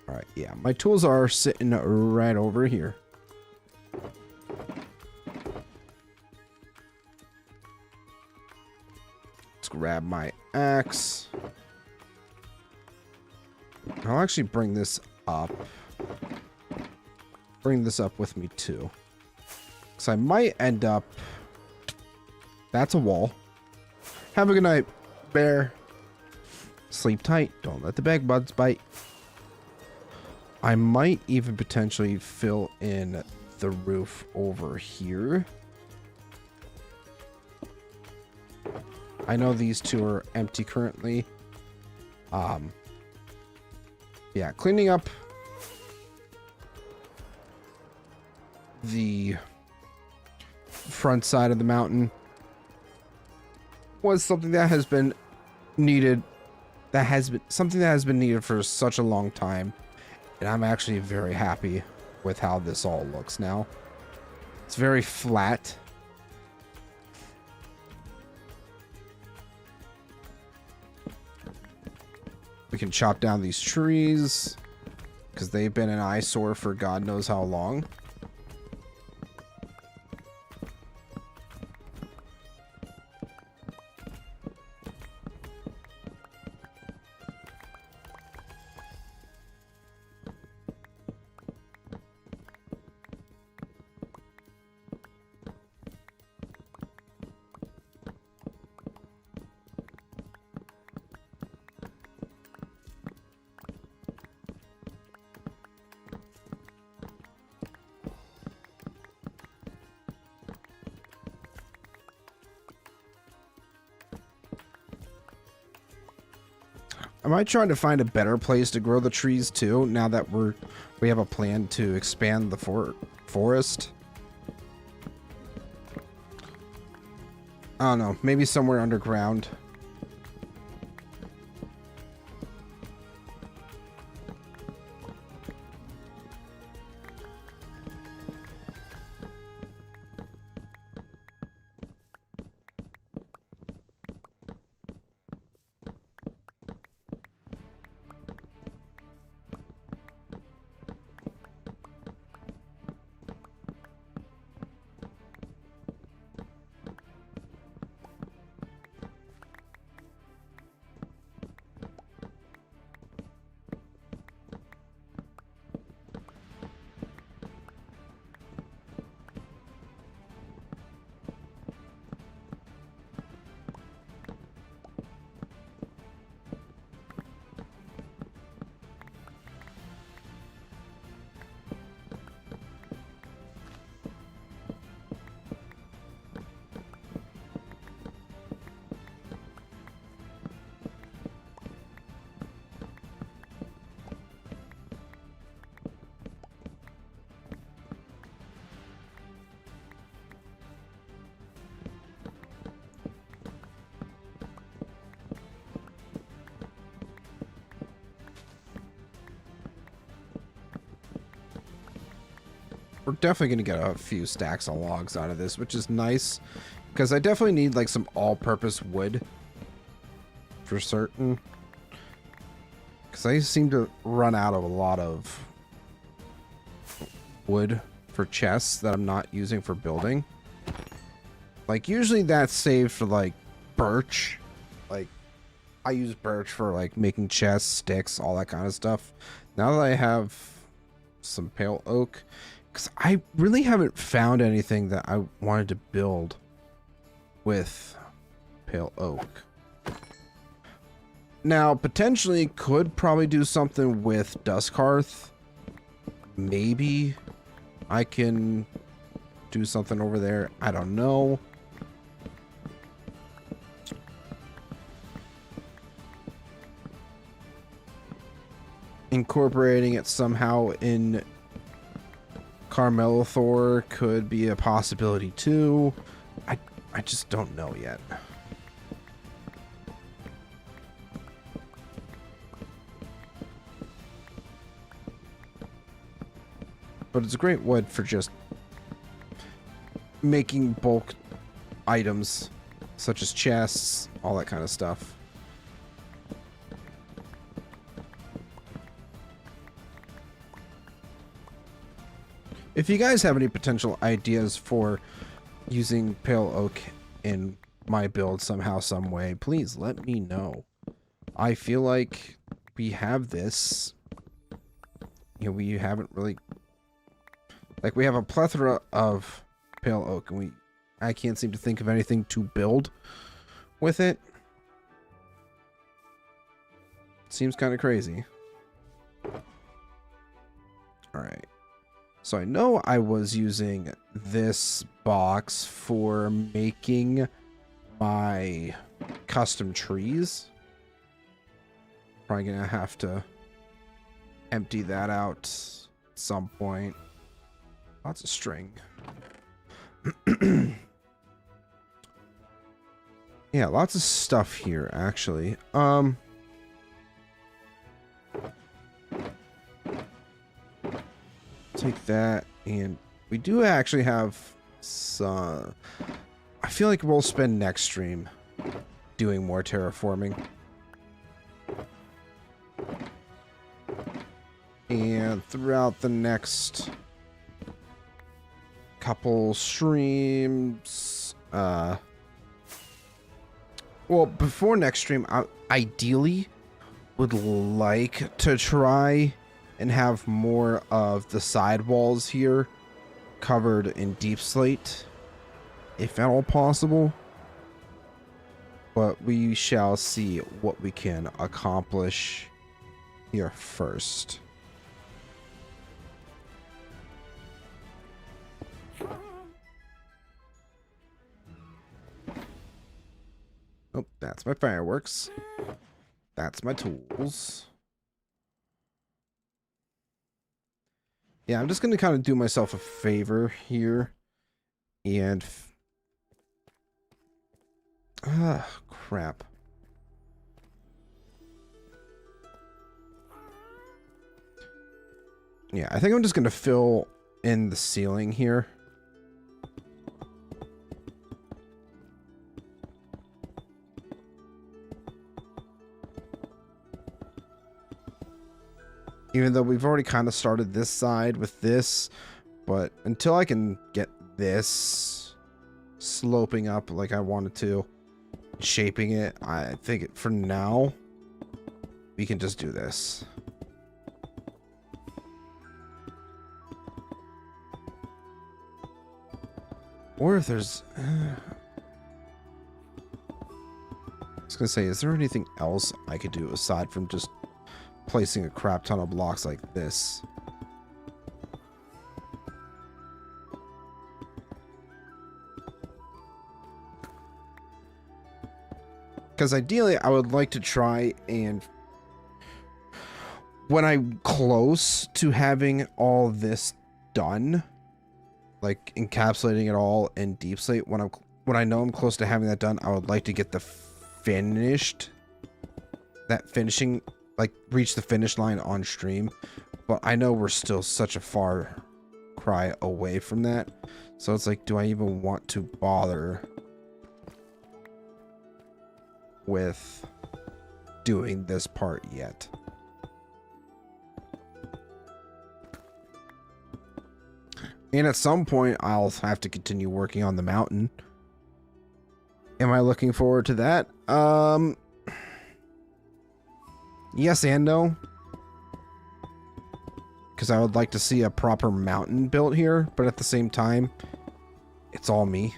Alright, yeah. My tools are sitting right over here. Let's grab my axe. I'll actually bring this up. Bring this up with me too. Because I might end up... That's a wall. Have a good night, bear. Sleep tight. Don't let the bed bugs bite. I might even potentially fill in the roof over here. I know these two are empty currently. Yeah, cleaning up the front side of the mountain was something that has been needed. Something that has been needed for such a long time, and I'm actually very happy with how this all looks now. It's very flat. We can chop down these trees because they've been an eyesore for God knows how long. I might try to find a better place to grow the trees too, now that we have a plan to expand the forest. I don't know, maybe somewhere underground. we're definitely going to get a few stacks of logs out of this, which is nice. Because I definitely need like some all-purpose wood. For certain. Because I seem to run out of a lot of wood for chests that I'm not using for building. Like, usually that's saved for, like, birch. Like, I use birch for, like, making chests, sticks, all that kind of stuff. Now that I have some pale oak, because I really haven't found anything that I wanted to build with pale oak. Now, potentially could probably do something with Duskhearth. Maybe I can do something over there. I don't know. Incorporating it somehow in Carmelo Thor could be a possibility too. I just don't know yet. But it's a great wood for just making bulk items such as chests, all that kind of stuff. If you guys have any potential ideas for using pale oak in my build somehow, some way, please let me know. I feel like we have this. You know, we haven't really... Like, we have a plethora of pale oak, and I can't seem to think of anything to build with it. Seems kind of crazy. Alright. So I know I was using this box for making my custom trees. Probably gonna have to empty that out at some point. Lots of string. Yeah, lots of stuff here, actually. Take that, and we do actually have some... I feel like we'll spend next stream doing more terraforming. And throughout the next couple streams, well, before next stream, I ideally would like to try and have more of the side walls here covered in deep slate, if at all possible. But we shall see what we can accomplish here first. Oh, that's my fireworks. That's my tools. Yeah, I'm just going to kind of do myself a favor here. And... crap. Yeah, I think I'm just going to fill in the ceiling here. Even though we've already kind of started this side with this, but until I can get this sloping up like I wanted to, shaping it, I think for now, we can just do this. Or if there's... I was gonna say, is there anything else I could do aside from just placing a crap ton of blocks like this? Because ideally I would like to try and, when I'm close to having all this done, like encapsulating it all in deep slate, when I know I'm close to having that done, I would like to get the finishing, like reach the finish line on stream. But I know we're still such a far cry away from that. So it's like, do I even want to bother with doing this part yet? And at some point, I'll have to continue working on the mountain. Am I looking forward to that? Yes and no. Because I would like to see a proper mountain built here, but at the same time, it's all me.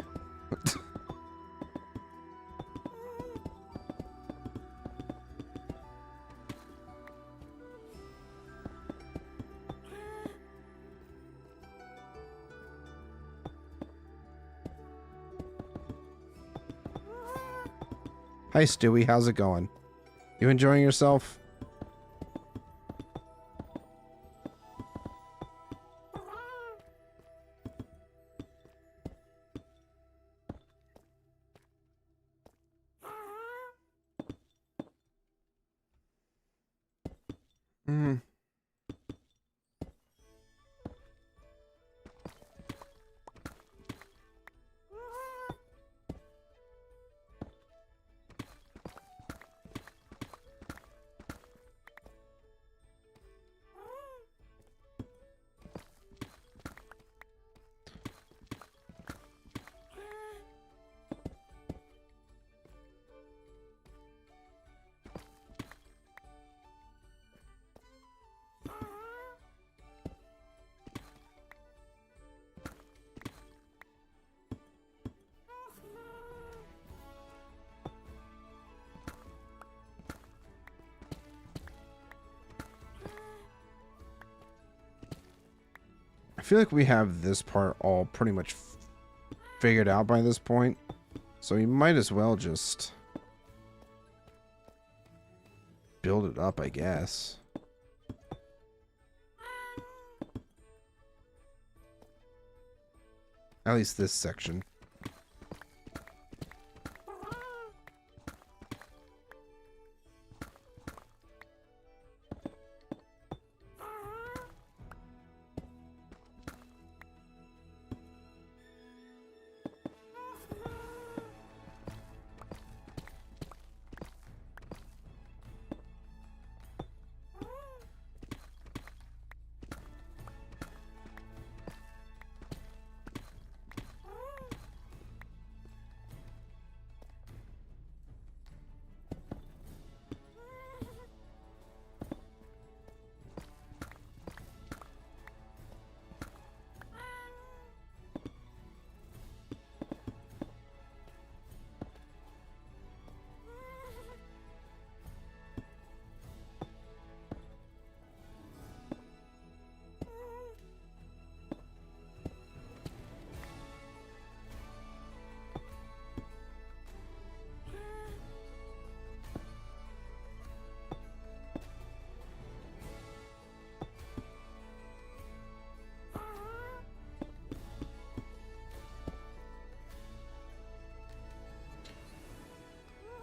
Hi Stewie, how's it going? You enjoying yourself? Mm. I feel like we have this part all pretty much figured out by this point, so we might as well just build it up, I guess. At least this section.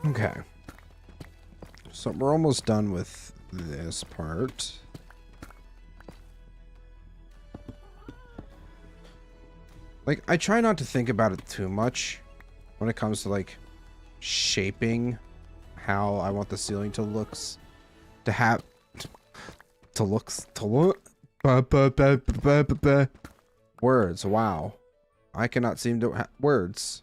Okay. So we're almost done with this part. Like, I try not to think about it too much when it comes to, like, shaping how I want the ceiling to looks, to have, to looks, to look, words, wow. I cannot seem to, words.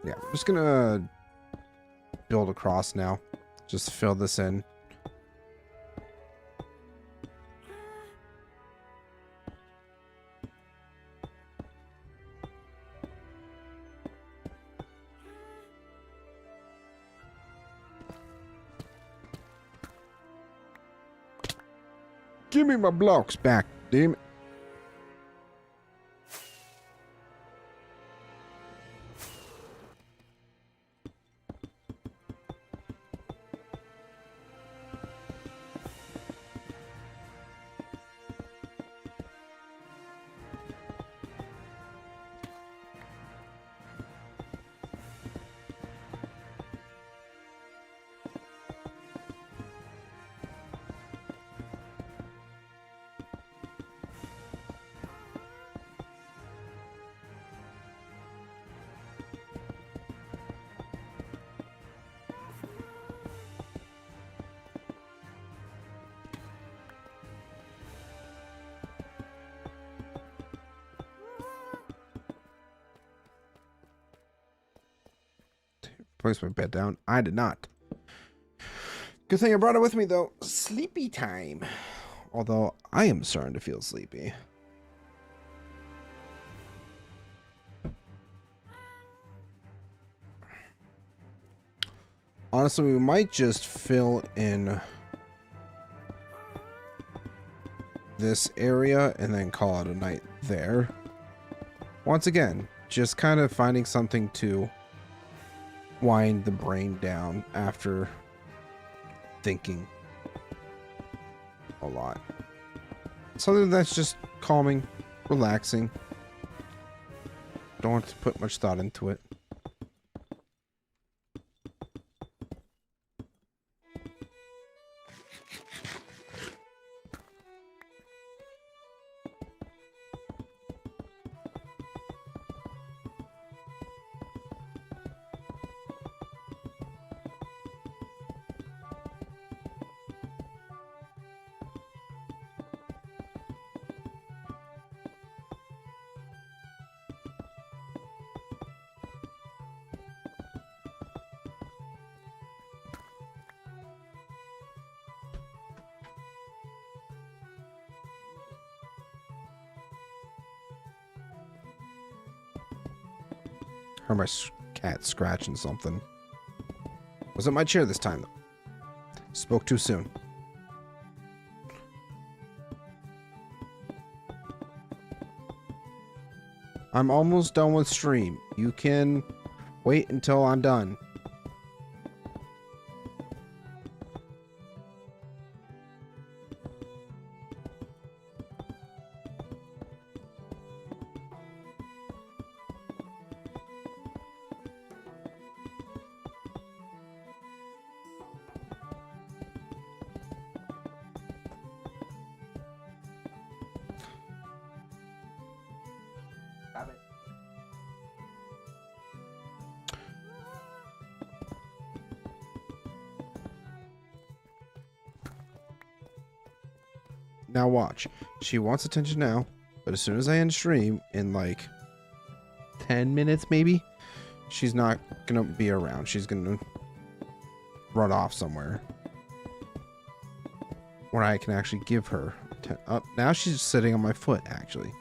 Yeah, I'm just gonna build across now. Just fill this in. Give me my blocks back, damn it. Place my bed down. I did not. Good thing I brought it with me, though. Sleepy time. Although, I am starting to feel sleepy. Honestly, we might just fill in this area and then call it a night there. Once again, just kind of finding something to wind the brain down after thinking a lot. Something that's just calming, relaxing. Don't have to put much thought into it. Heard my cat scratching something. Wasn't my chair this time, though. Spoke too soon. I'm almost done with stream. You can wait until I'm done. Now watch. She wants attention now, but as soon as I end stream, in like 10 minutes maybe, she's not gonna be around. She's gonna run off somewhere where I can actually give her now she's sitting on my foot, actually.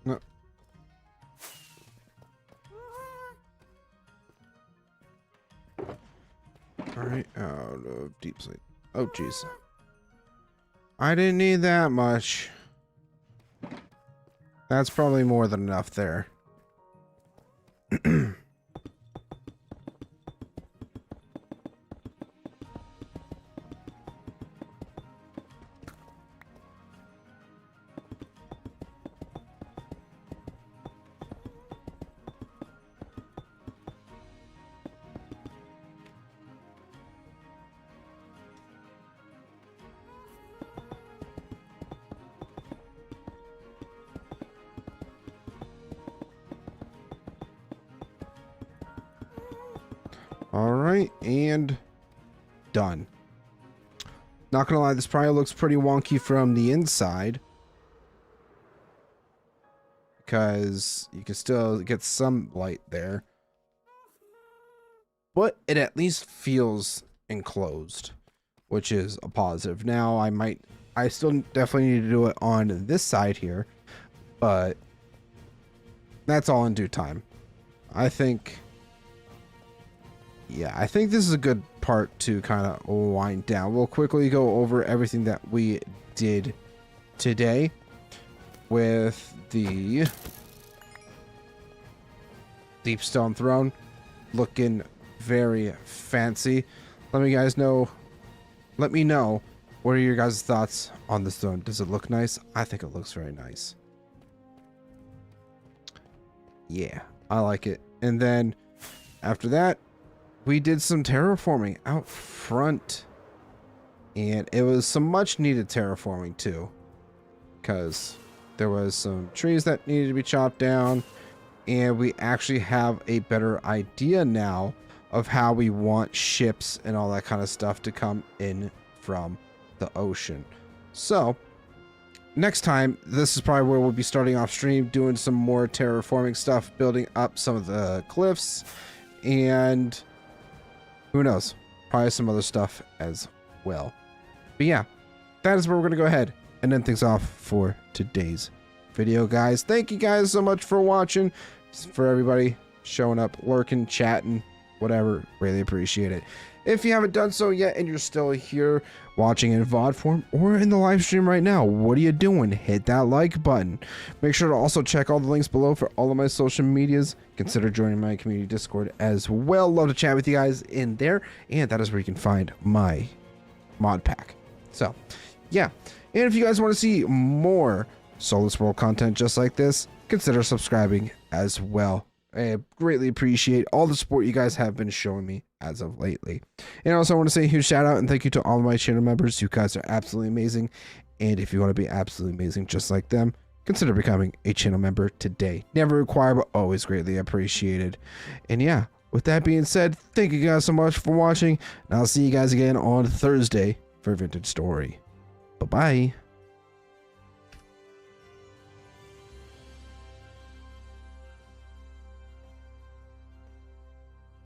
No. Alright, out of deep sleep. Oh, jeez. I didn't need that much. That's probably more than enough there. All right, and done. Not gonna lie, this probably looks pretty wonky from the inside, because you can still get some light there, but it at least feels enclosed, which is a positive. Now I still definitely need to do it on this side here, but that's all in due time. I think this is a good part to kind of wind down. We'll quickly go over everything that we did today with the Deepstone throne, looking very fancy. Let me know what are your guys' thoughts on this throne. Does it look nice? I think it looks very nice. Yeah, I like it. And then after that, we did some terraforming out front, and it was some much needed terraforming too, because there was some trees that needed to be chopped down, and we actually have a better idea now of how we want ships and all that kind of stuff to come in from the ocean. So next time, this is probably where we'll be starting off stream, doing some more terraforming stuff, building up some of the cliffs, and who knows, probably some other stuff as well. But yeah, that is where we're going to go ahead and end things off for today's video, guys. Thank you guys so much for watching, for everybody showing up, lurking, chatting, whatever. Really appreciate it. If you haven't done so yet and you're still here watching in VOD form or in the live stream right now, what are you doing? Hit that like button. Make sure to also check all the links below for all of my social medias. Consider joining my community Discord as well. Love to chat with you guys in there, and that is where you can find my mod pack. So yeah, and if you guys want to see more Soulless World content just like this, consider subscribing as well. I greatly appreciate all the support you guys have been showing me as of lately. And also I want to say a huge shout out and thank you to all of my channel members. You guys are absolutely amazing. And if you want to be absolutely amazing just like them, consider becoming a channel member today. Never required, but always greatly appreciated. And yeah, with that being said, thank you guys so much for watching. And I'll see you guys again on Thursday for a vintage story. Bye-bye.